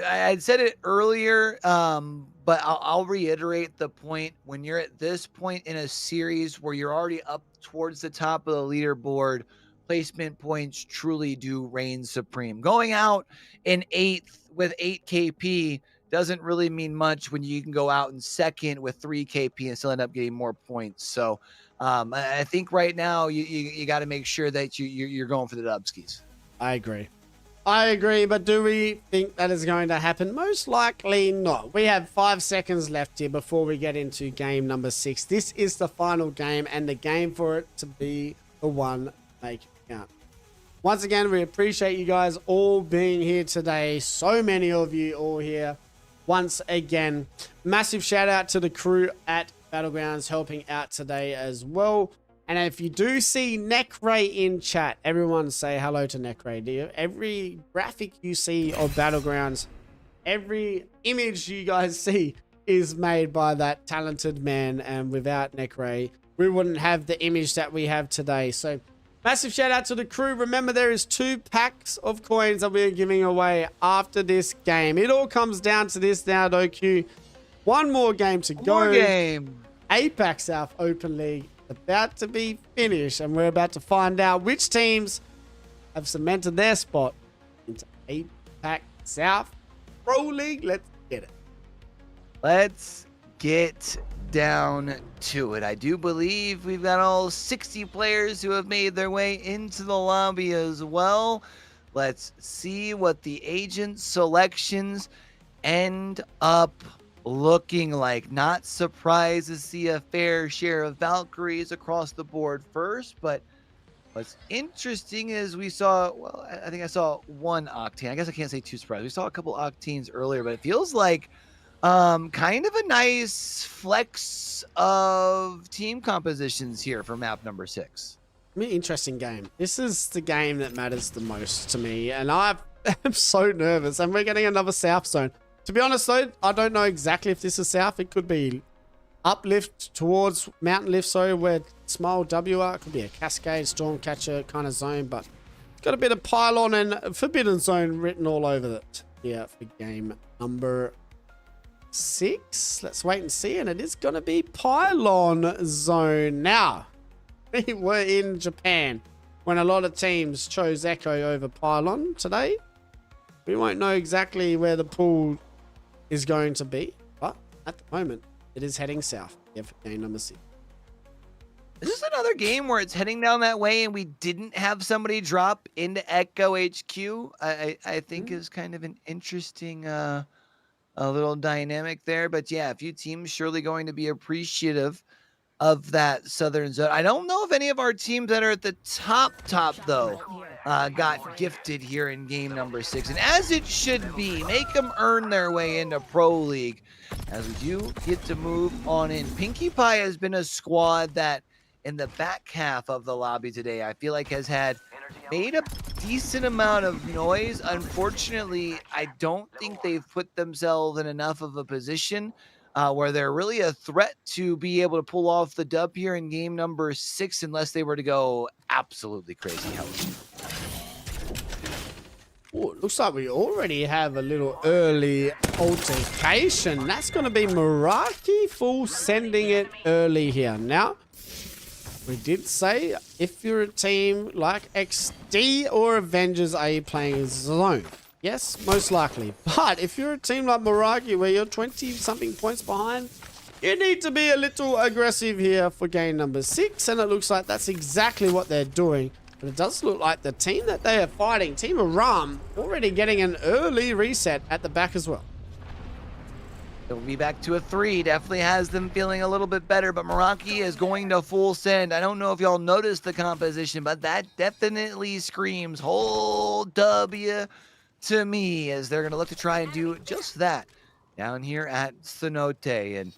I said it earlier, but I'll reiterate the point. When you're at this point in a series where you're already up towards the top of the leaderboard, placement points truly do reign supreme. Going out in 8th with 8 KP doesn't really mean much when you can go out in 2nd with 3 KP and still end up getting more points. So I think right now you got to make sure that you're going for the dubskis. I agree, but do we think that is going to happen? Most likely not. We have 5 seconds left here before we get into game number 6. This is the final game, and the game for it to be the one make it count. Once again, we appreciate you guys all being here today. So many of you all here. Once again, massive shout out to the crew at Battlegrounds helping out today as well. And if you do see Necray in chat, everyone say hello to Necray. Do you? Every graphic you see of Battlegrounds, every image you guys see is made by that talented man. And without Necray, we wouldn't have the image that we have today. So massive shout out to the crew. Remember, there is 2 packs of coins that we're giving away after this game. It all comes down to this now, though, Q. One more game to go. More game. Apac South Open League about to be finished, and we're about to find out which teams have cemented their spot into Apac South Pro League. Let's get it. Let's get down to it. I do believe we've got all 60 players who have made their way into the lobby as well. Let's see what the agent selections end up looking like. Not surprised to see a fair share of Valkyries across the board first, but what's interesting is we saw, well, I think I saw 1 Octane. I guess I can't say too surprised. We saw a couple Octanes earlier, but it feels like kind of a nice flex of team compositions here for map number 6. Interesting game. This is the game that matters the most to me, and I'm so nervous. And we're getting another South zone. To be honest, though, I don't know exactly if this is South. It could be uplift towards Mountain Lift, so where Smile WR. It could be a Cascade, Stormcatcher kind of zone, but it's got a bit of Pylon and Forbidden Zone written all over it here for game number 6. Let's wait and see, and it is going to be Pylon Zone. Now, we were in Japan when a lot of teams chose Echo over Pylon today. We won't know exactly where the pool is going to be, but at the moment, it is heading south here for game number 6. Is this another game where it's heading down that way and we didn't have somebody drop into Echo HQ? I think is kind of an interesting a little dynamic there. But yeah, a few teams surely going to be appreciative of that southern zone. I don't know if any of our teams that are at the top though got gifted here in game number 6, and as it should be, make them earn their way into Pro League as we do get to move on in. Pinkie Pie has been a squad that in the back half of the lobby today I feel like has made a decent amount of noise. Unfortunately, I don't think they've put themselves in enough of a position where they're really a threat to be able to pull off the dub here in game number 6 unless they were to go absolutely crazy. Oh, it looks like we already have a little early altercation. That's going to be Meraki full sending it early here. Now, we did say if you're a team like XD or Avengers, are you playing zone? Yes, most likely. But if you're a team like Meraki where you're 20-something points behind, you need to be a little aggressive here for game number 6. And it looks like that's exactly what they're doing. But it does look like the team that they are fighting, Team Aram, already getting an early reset at the back as well. It'll be back to a 3. Definitely has them feeling a little bit better, but Meraki is going to full send. I don't know if y'all noticed the composition, but that definitely screams whole W to me, as they're going to look to try and do just that down here at Cenote. And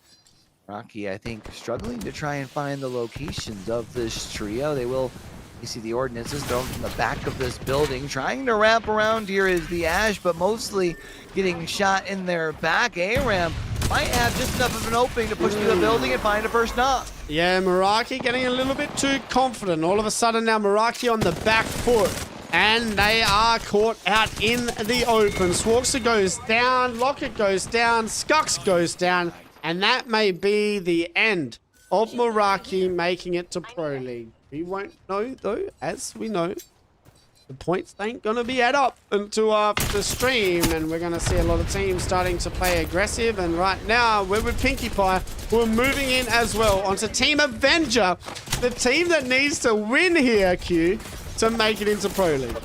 Rocky, I think, struggling to try and find the locations of this trio. You see the ordinances thrown from the back of this building. Trying to wrap around here is the Ash, but mostly getting shot in their back. ARAM might have just enough of an opening to push through the building and find a first knock. Yeah, Meraki getting a little bit too confident. All of a sudden now Meraki on the back foot. And they are caught out in the open. Swarkster goes down, Lockett goes down, Skux goes down. And that may be the end of Meraki making it to Pro League. We won't know, though, as we know. The points ain't going to be add up until after stream. And we're going to see a lot of teams starting to play aggressive. And right now, we're with Pinkie Pie, who are moving in as well onto Team Avenger. The team that needs to win here, Q, to make it into Pro League.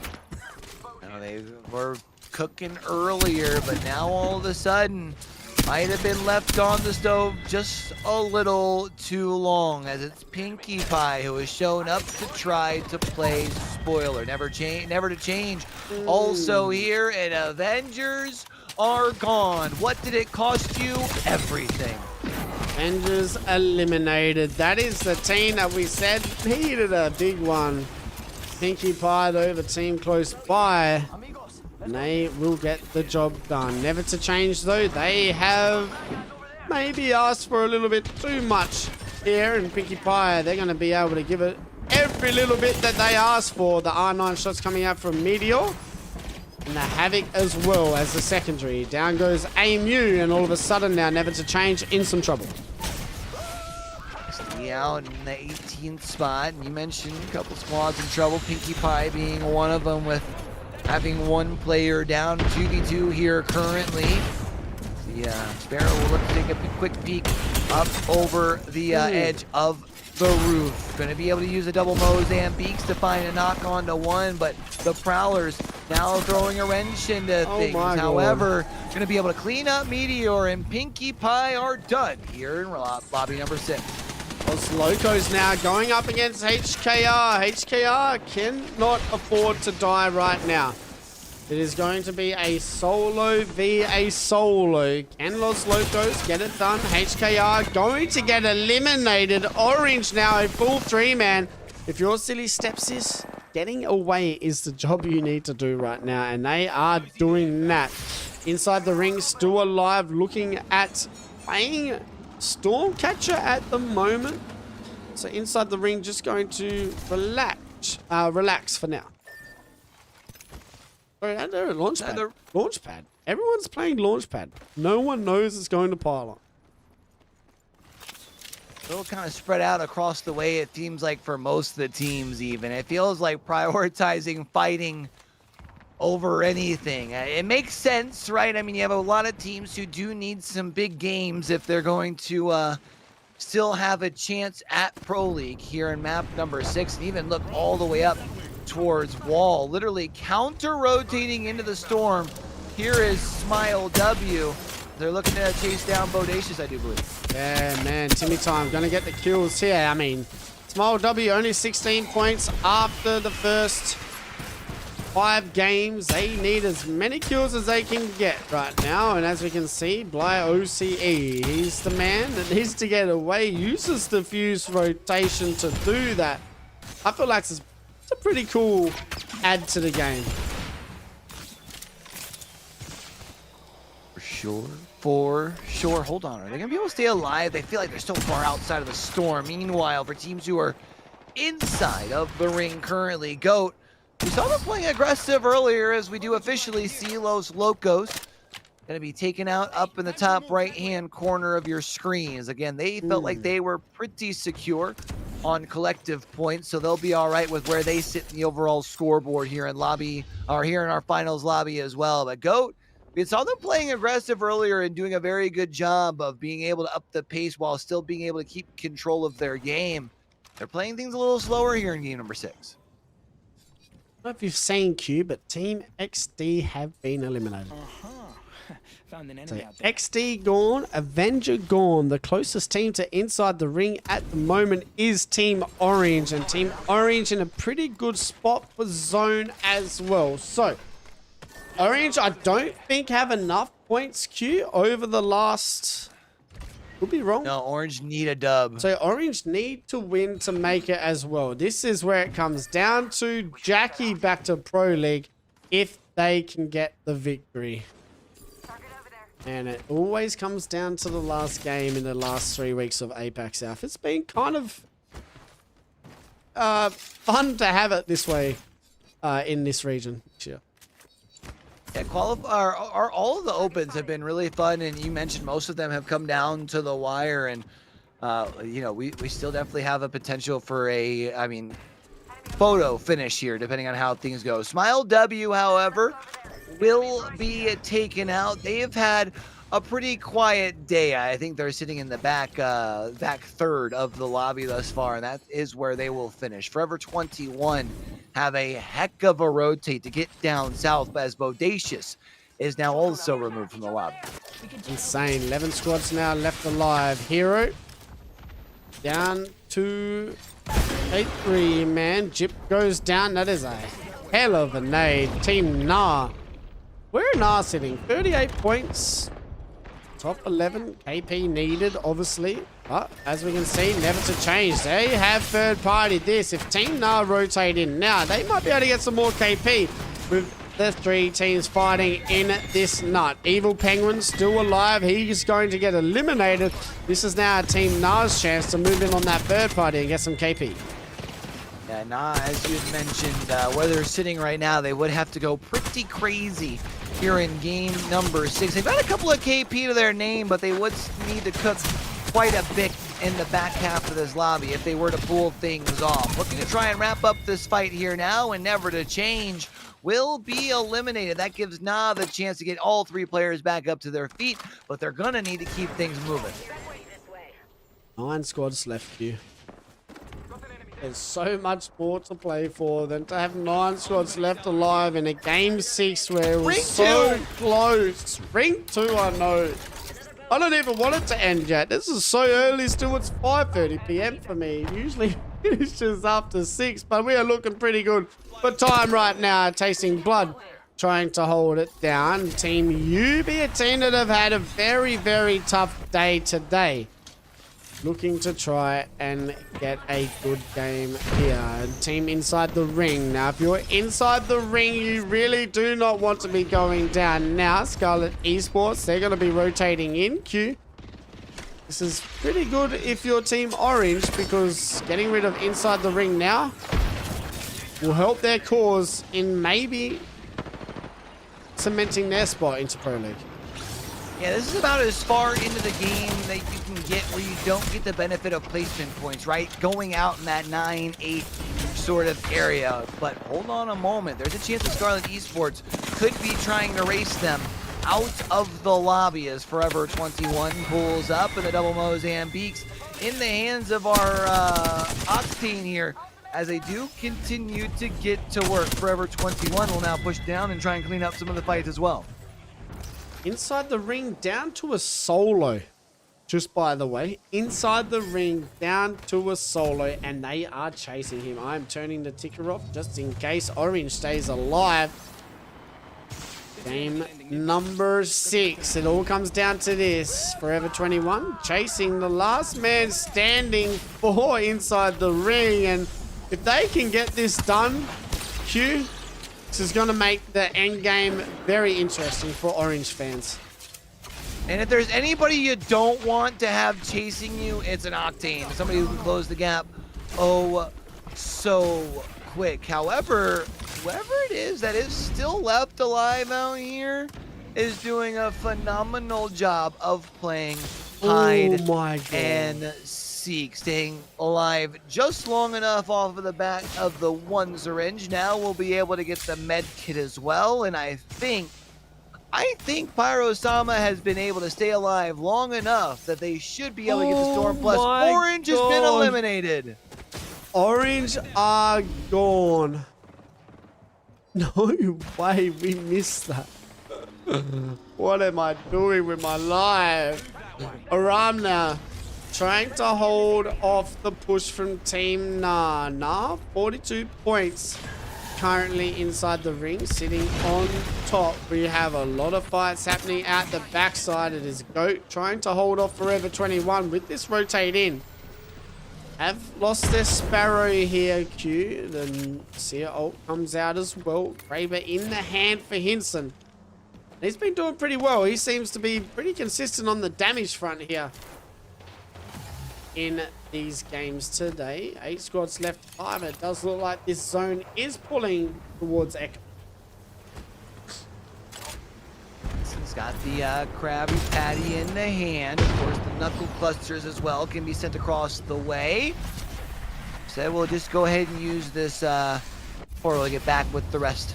Now they were cooking earlier, but now all of a sudden might have been left on the stove just a little too long, as it's Pinkie Pie who has shown up to try to play spoiler. Never to change. Also here, and Avengers are gone. What did it cost you? Everything. Avengers eliminated. That is the team that we said needed a big one. Pinkie Pie, though, the team close by, and they will get the job done. Never to change, though. They have maybe asked for a little bit too much here, and Pinkie Pie, they're going to be able to give it every little bit that they asked for. The R9 shots coming out from Meteor, and the Havoc as well as the secondary. Down goes AMU, and all of a sudden now, Never to change, in some trouble. Out in the 18th spot, and you mentioned a couple squads in trouble, Pinkie Pie being one of them, with having one player down. 2v2 here currently. The Sparrow will look to take a quick peek up over the edge of the roof. Going to be able to use a double Mozambiques to find a knock onto one, but the Prowlers now throwing a wrench into things. However, going to be able to clean up Meteor, and Pinkie Pie are done here in lobby number 6. Los Locos now going up against HKR. HKR cannot afford to die right now. It is going to be a solo v a solo. Can Los Locos get it done? HKR going to get eliminated. Orange now a full 3-man. If your silly steps this, getting away is the job you need to do right now, and they are doing that. Inside the ring, still alive, looking at playing Stormcatcher at the moment. So inside the ring, just going to relax for now. Sorry, they're at Launchpad. Launchpad. Everyone's playing Launchpad. No one knows it's going to Pylon. Still kind of spread out across the way, it seems like, for most of the teams even. It feels like prioritizing fighting over anything. It makes sense, right? I mean, you have a lot of teams who do need some big games if they're going to still have a chance at Pro League here in map number 6, and even look all the way up towards Wall, literally counter-rotating into the storm. Here is Smile W. They're looking to chase down Bodacious, I do believe. Yeah, man, Timmy Time gonna get the kills here. I mean, Smile W only 16 points after the first 5 games. They need as many kills as they can get right now, and as we can see, Bly OCE, he's the man that needs to get away, uses the fuse rotation to do that. I feel like it's a pretty cool add to the game. For sure. Hold on, are they gonna be able to stay alive? They feel like they're so far outside of the storm. Meanwhile, for teams who are inside of the ring currently, Goat, we saw them playing aggressive earlier, as we do officially see Los Locos gonna be taken out up in the top right-hand corner of your screens. Again, they felt like they were pretty secure on collective points, so they'll be all right with where they sit in the overall scoreboard here in lobby, or here in our finals lobby as well. But Goat, we saw them playing aggressive earlier and doing a very good job of being able to up the pace while still being able to keep control of their game. They're playing things a little slower here in game number 6. I don't know if you've seen Q, but Team XD have been eliminated. Found an So enemy out there. XD gone, Avenger gone. The closest team to inside the ring at the moment is Team Orange, and Team Orange in a pretty good spot for zone as well. So Orange, I don't think have enough points, Q, over the last... Could be wrong. No, Orange need a dub. So Orange need to win to make it as well. This is where it comes down to Jackie back to Pro League if they can get the victory. And it always comes down to the last game in the last 3 weeks of Apac South. It's been kind of fun to have it this way in this region. Sure. Yeah, all of the opens have been really fun, and you mentioned most of them have come down to the wire, and you know, we still definitely have a potential for a, I mean, photo finish here, depending on how things go. Smile W, however, will be taken out. They have had a pretty quiet day. I think they're sitting in the back third of the lobby thus far, and that is where they will finish. Forever 21 have a heck of a rotate to get down south, as Bodacious is now also removed from the lobby. Insane. 11 squads now left alive. Hero down to 8-3, man. Jip goes down. That is a hell of a nade. Team Nah. Where are Nah sitting? 38 points. Top 11. KP needed, obviously. But as we can see, never to change. They have third party this. If Team Nah rotate in now, they might be able to get some more KP with the 3 teams fighting in this nut. Evil Penguin still alive. He's going to get eliminated. This is now Team Nah's chance to move in on that third party and get some KP. Yeah, Nah, as you had mentioned, where they're sitting right now, they would have to go pretty crazy here in game number 6. They've got a couple of KP to their name, but they would need to cook quite a bit in the back half of this lobby if they were to pull things off. Looking to try and wrap up this fight here now, and never to change will be eliminated. That gives Nah the chance to get all 3 players back up to their feet, but they're gonna need to keep things moving. 9 squads left here. There's so much more to play for than to have 9 squads left alive in a game 6 where it was so close. Ring 2, I know. I don't even want it to end yet. This is so early still. It's 5:30 p.m. for me. Usually finishes after 6, but we are looking pretty good for time right now. Tasting blood, trying to hold it down. Team UB, a team that have had a very, very tough day today. Looking to try and get a good game here. Team inside the ring. Now, if you're inside the ring, you really do not want to be going down. Now, Scarlet Esports, they're going to be rotating in. Q. This is pretty good if you're Team Orange, because getting rid of inside the ring now will help their cause in maybe cementing their spot into Pro League. Yeah, this is about as far into the game that you can get where you don't get the benefit of placement points, right? Going out in that 9-8 sort of area. But hold on a moment. There's a chance that Scarlet Esports could be trying to race them out of the lobby as Forever 21 pulls up, and the double Mozambiques in the hands of our Octane here as they do continue to get to work. Forever 21 will now push down and try and clean up some of the fights as well. Inside the ring, down to a solo. Just by the way, inside the ring, down to a solo, and they are chasing him. I'm turning the ticker off just in case Orange stays alive. Game number 6. It all comes down to this. Forever 21 chasing the last man standing for inside the ring, and if they can get this done, Q, this is going to make the end game very interesting for Orange fans. And if there's anybody you don't want to have chasing you, it's an Octane. Somebody who can close the gap so quick. However, whoever it is that is still left alive out here is doing a phenomenal job of playing hide and seek, staying alive just long enough off of the back of the 1 syringe. Now we'll be able to get the med kit as well, and I think Pyro-sama has been able to stay alive long enough that they should be able to get the Storm Plus. Orange has been eliminated. Orange are gone. No way we missed that. What am I doing with my life? Aramna trying to hold off the push from Team Nah. 42 points. currently inside the ring, sitting on top. We have a lot of fights happening at the backside. It is Goat trying to hold off Forever 21 with this rotate in. Have lost their Sparrow here, Q. Then Seer ult comes out as well. Kraber in the hand for Hinson. He's been doing pretty well. He seems to be pretty consistent on the damage front here in these games today. 8 squads left 5. It does look like this zone is pulling towards Echo. He's got the Krabby Patty in the hand. Of course, the knuckle clusters as well can be sent across the way. So we'll just go ahead and use this portal to get back with the rest.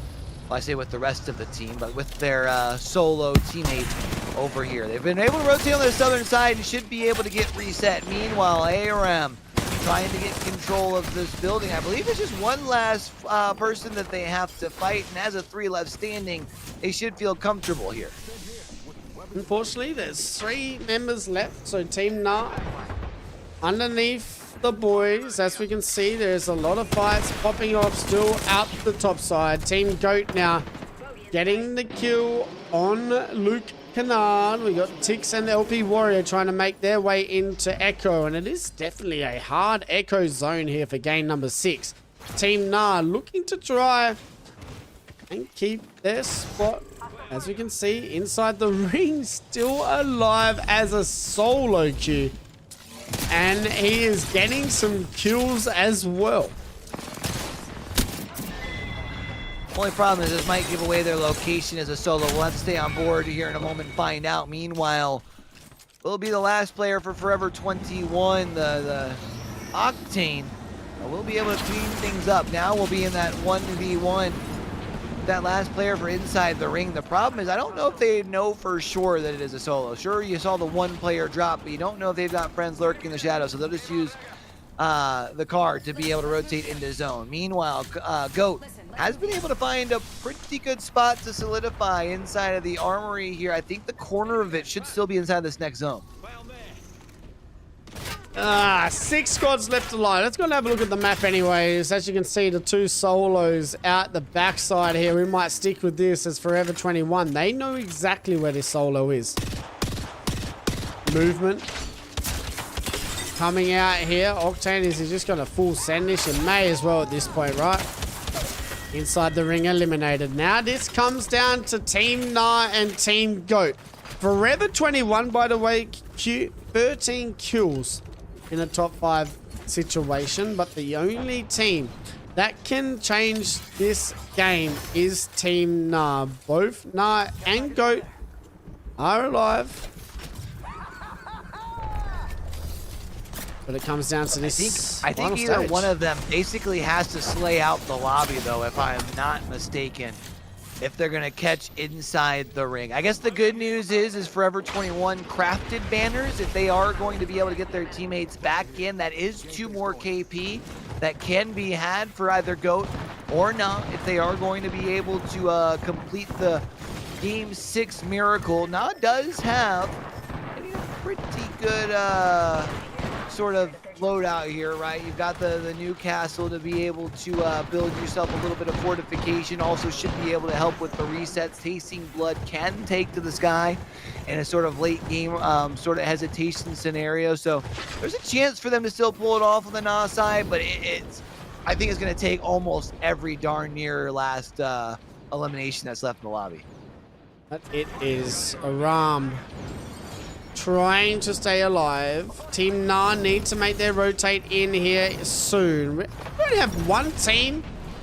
Well, I say with the rest of the team, but with their solo teammate over here. They've been able to rotate on the southern side and should be able to get reset. Meanwhile, ARM trying to get control of this building. I believe it's just one last person that they have to fight, and as a 3 left standing, they should feel comfortable here. Unfortunately, there's 3 members left, so Team Nah underneath the boys. As we can see, there's a lot of fights popping off still out the top side. Team Goat now getting the kill on Luke Kennard. We got Tix and LP Warrior trying to make their way into Echo, and it is definitely a hard Echo zone here for game number 6. Team Nah looking to try and keep their spot. As we can see, inside the ring, still alive as a solo queue. And he is getting some kills as well. Only problem is this might give away their location as a solo. We'll have to stay on board here in a moment and find out. Meanwhile, will be the last player for Forever 21, the Octane. We'll be able to clean things up. Now we'll be in that 1v1. That last player for inside the ring. The problem is I don't know if they know for sure that it is a solo. Sure, you saw the 1 player drop, but you don't know if they've got friends lurking in the shadows, so they'll just use the card to be able to rotate into zone. Meanwhile, Goat has been able to find a pretty good spot to solidify inside of the armory here. I think the corner of it should still be inside this next zone. 6 squads left alive. Let's go and have a look at the map anyways. As you can see, the 2 solos out the backside here. We might stick with this as Forever 21. They know exactly where this solo is. Movement coming out here. Octane is just going to full send this. You may as well at this point, right? Inside the ring, eliminated. Now this comes down to Team Nah and Team Goat. Forever 21, by the way, 13 kills in a top 5 situation, but the only team that can change this game is Team Nah. Both Nah and Goat are alive. But it comes down to this. I think either stage. one of them basically has to slay out the lobby, though, if I'm not mistaken, if they're gonna catch inside the ring. I guess the good news is Forever 21 crafted banners. If they are going to be able to get their teammates back in, that is 2 more KP that can be had for either Goat or not. If they are going to be able to complete the Game 6 miracle, Nah does have a pretty good sort of loadout here, right? You've got the Newcastle to be able to build yourself a little bit of fortification. Also should be able to help with the resets. Tasting Blood can take to the sky in a sort of late game sort of hesitation scenario. So there's a chance for them to still pull it off on the Nah side, but I think it's going to take almost every darn near last elimination that's left in the lobby. But it is Aram trying to stay alive. Team Nah need to make their rotate in here soon. We only have 1 team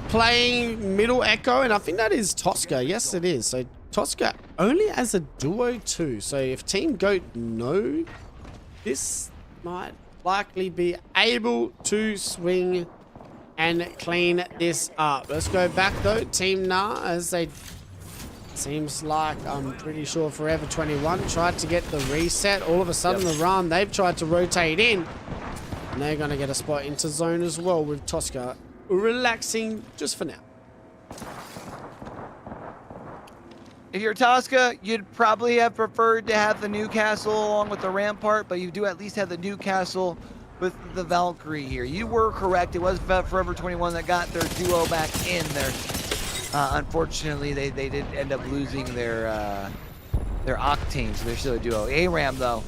playing middle Echo, and I think that is Tosca. Yes, it is. So Tosca only as a duo too. So if Team Goat know, this might likely be able to swing and clean this up. Let's go back though. Team Nah, as they seems like, I'm pretty sure Forever 21 tried to get the reset. All of a sudden, the Ram, they've tried to rotate in. And they're going to get a spot into zone as well with Tosca relaxing just for now. If you're Tosca, you'd probably have preferred to have the Newcastle along with the Rampart, but you do at least have the Newcastle with the Valkyrie here. You were correct. It was Forever 21 that got their duo back in there. Unfortunately, they did end up losing their Octane, so they're still a duo. ARAM, though,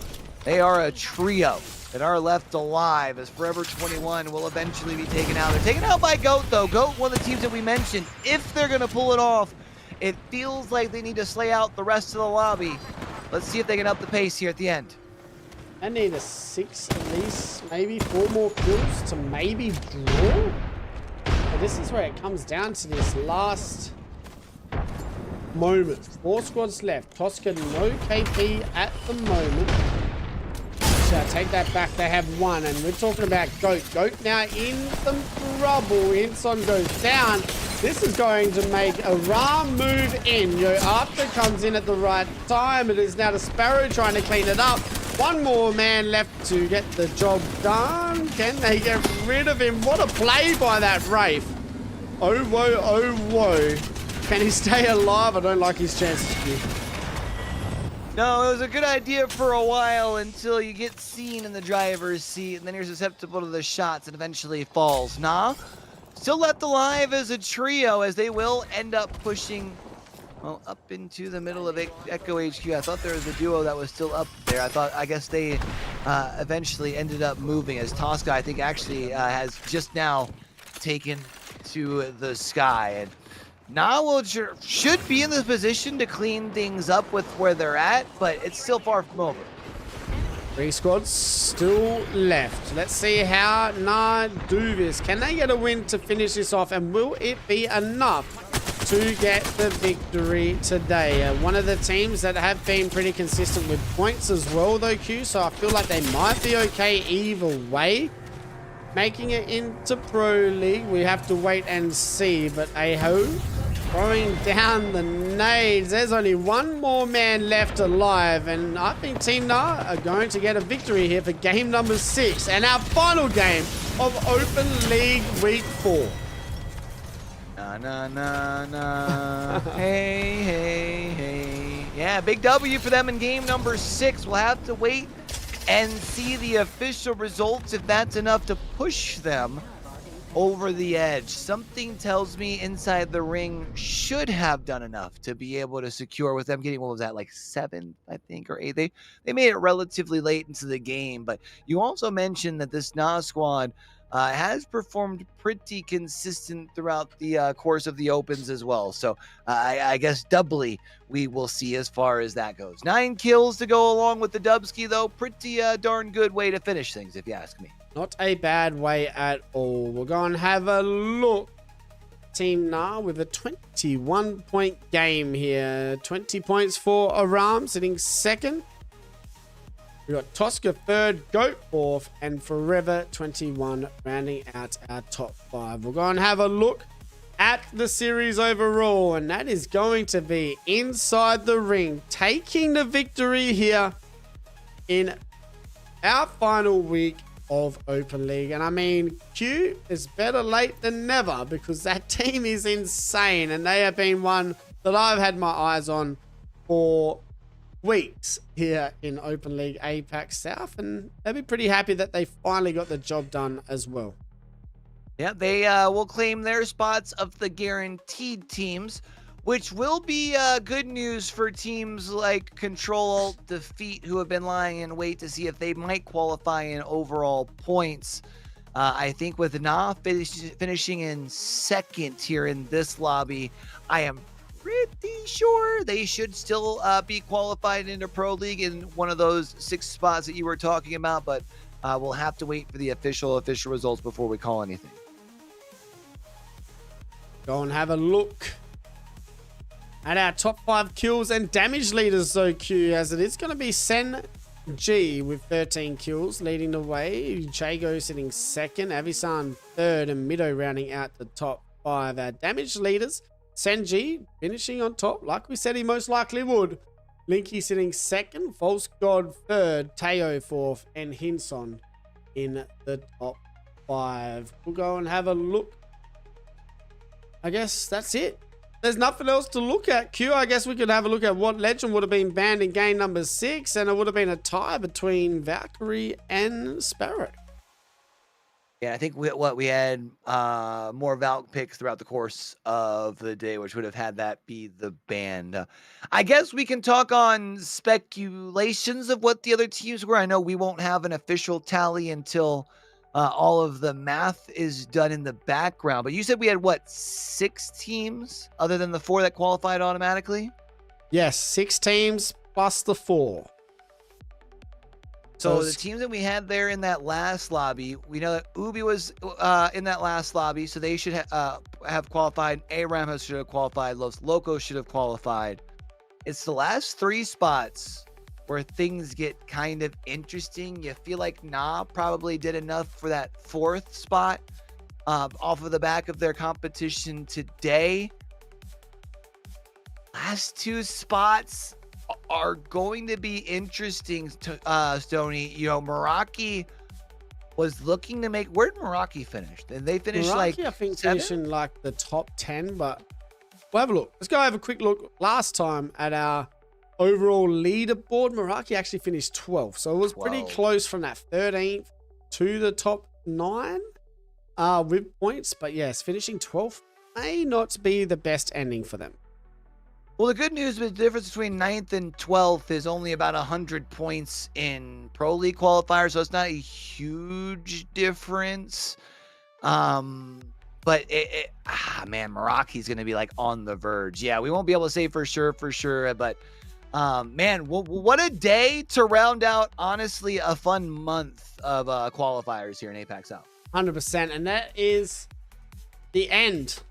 they are a trio that are left alive as Forever 21 will eventually be taken out. They're taken out by GOAT, though. GOAT, one of the teams that we mentioned. If they're going to pull it off, it feels like they need to slay out the rest of the lobby. Let's see if they can up the pace here at the end. I need a 6, at least, maybe 4 more kills to maybe draw. But this is where it comes down to this last moment. 4 squads left. Tosca no KP at the moment. So I take that back. They have 1, and we're talking about GOAT. GOAT now in some trouble. Inson goes down. This is going to make a Ram move in. Yo, After comes in at the right time. It is now the Sparrow trying to clean it up. 1 more man left to get the job done. Can they get rid of him? What a play by that Wraith. Oh, whoa, oh, whoa. Can he stay alive? I don't like his chances here. No, it was a good idea for a while until you get seen in the driver's seat, and then you're susceptible to the shots and eventually falls. Nah, still left alive as a trio, as they will end up pushing, well, up into the middle of Echo HQ. I thought there was a duo that was still up there. I guess they eventually ended up moving, as Tosca, I think, actually has just now taken to the sky. And now should be in the position to clean things up with where they're at, but it's still far from over. 3 squads still left. Let's see how Nah do this. Can they get a win to finish this off, and will it be enough to get the victory today? One of the teams that have been pretty consistent with points as well, though, Q, so I feel like they might be okay either way. Making it into Pro League, we have to wait and see, but Aho throwing down the nades. There's only 1 more man left alive, and I think Team Nah are going to get a victory here for game number 6 and our final game of Open League Week 4. Na na na na. Hey, hey, hey. Yeah, big W for them in game number 6. We'll have to wait and see the official results if that's enough to push them over the edge. Something tells me inside the ring should have done enough to be able to secure, with them getting, what was that, like 7th, I think, or 8th. They made it relatively late into the game, but you also mentioned that this Nah squad has performed pretty consistent throughout the course of the opens as well. So I guess doubly we will see as far as that goes. 9 kills to go along with the Dubski, though. Pretty darn good way to finish things, if you ask me. Not a bad way at all. We'll go and have a look. Team Nah with a 21-point game here. 20 points for Aram, sitting 2nd. We got Tosca 3rd, GOAT 4th, and Forever 21 rounding out our top 5. We'll go and have a look at the series overall, and that is going to be Inside the Ring, taking the victory here in our final week of Open League. And I mean, Q is better late than never, because that team is insane, and they have been one that I've had my eyes on for weeks here in Open League Apac South, and they'll be pretty happy that they finally got the job done as well. Yeah, they will claim their spots of the guaranteed teams, which will be good news for teams like Control Defeat, who have been lying in wait to see if they might qualify in overall points. I think with Nah finishing in 2nd here in this lobby, I am pretty sure they should still be qualified into Pro League in one of those 6 spots that you were talking about, but we'll have to wait for the official results before we call anything. Go and have a look at our top 5 kills and damage leaders, though, Q, as it is going to be Sen G with 13 kills leading the way. Chago sitting 2nd, Avisan 3rd, and Mido rounding out the top 5. Our damage leaders, Senji finishing on top, like we said he most likely would. Linky sitting 2nd, False God 3rd, Teo 4th, and Hinson in the top 5. We'll go and have a look. I guess that's it. There's nothing else to look at, Q. I guess we could have a look at what legend would have been banned in game number 6, and it would have been a tie between Valkyrie and Sparrow. Yeah, I think we had more Valk picks throughout the course of the day, which would have had that be the band. I guess we can talk on speculations of what the other teams were. I know we won't have an official tally until all of the math is done in the background. But you said we had what, 6 teams other than the 4 that qualified automatically? Yes, 6 teams plus the 4. So the teams that we had there in that last lobby, we know that Ubi was in that last lobby, so they should have qualified. ARAM should have qualified. Los Locos should have qualified. It's the last 3 spots where things get kind of interesting. You feel like Nah probably did enough for that 4th spot off of the back of their competition today. Last 2 spots are going to be interesting, Stoney. You know, Meraki was looking to make. Where did Meraki finish? And they finished Meraki, like I think 7? finishing like the top 10, but we'll have a look. Let's go have a quick look. Last time at our overall leaderboard, Meraki actually finished 12th, so it was pretty 12. close from that 13th to the top 9 with points. But yes, finishing 12th may not be the best ending for them. Well, the good news is the difference between 9th and 12th is only about 100 points in Pro League qualifiers, so it's not a huge difference. But man, Meraki's going to be like on the verge. Yeah, we won't be able to say for sure, but man, what a day to round out, honestly, a fun month of qualifiers here in Apac South. 100%, and that is the end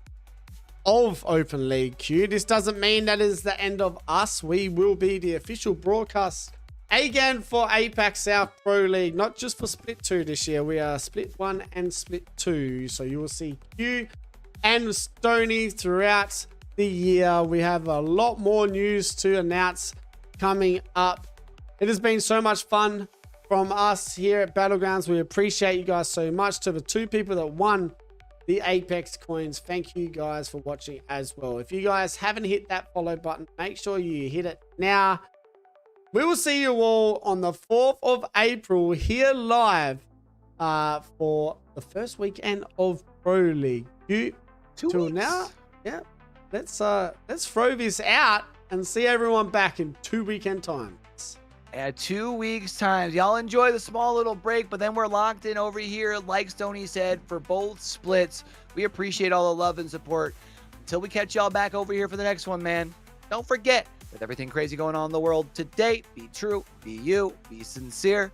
of Open League Q. This doesn't mean that is the end of us. We will be the official broadcast again for Apac South Pro League, not just for Split 2 this year. We are Split 1 and Split 2. So you will see Q and Stoney throughout the year. We have a lot more news to announce coming up. It has been so much fun from us here at Battlegrounds. We appreciate you guys so much. To the 2 people that won the Apex coins, thank you guys for watching as well. If you guys haven't hit that follow button, make sure you hit it now. We will see you all on the 4th of April here live for the first weekend of Pro League. Till now, yeah, let's throw this out and see everyone back in 2 weekend times. At 2 weeks' time. Y'all enjoy the small little break, but then we're locked in over here, like Stoney said, for both splits. We appreciate all the love and support. Until we catch y'all back over here for the next one, man. Don't forget, with everything crazy going on in the world today, be true, be you, be sincere,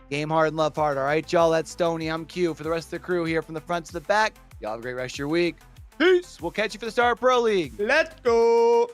game hard and love hard. All right, y'all? That's Stoney. I'm Q. For the rest of the crew here from the front to the back, y'all have a great rest of your week. Peace. We'll catch you for the Star Pro League. Let's go.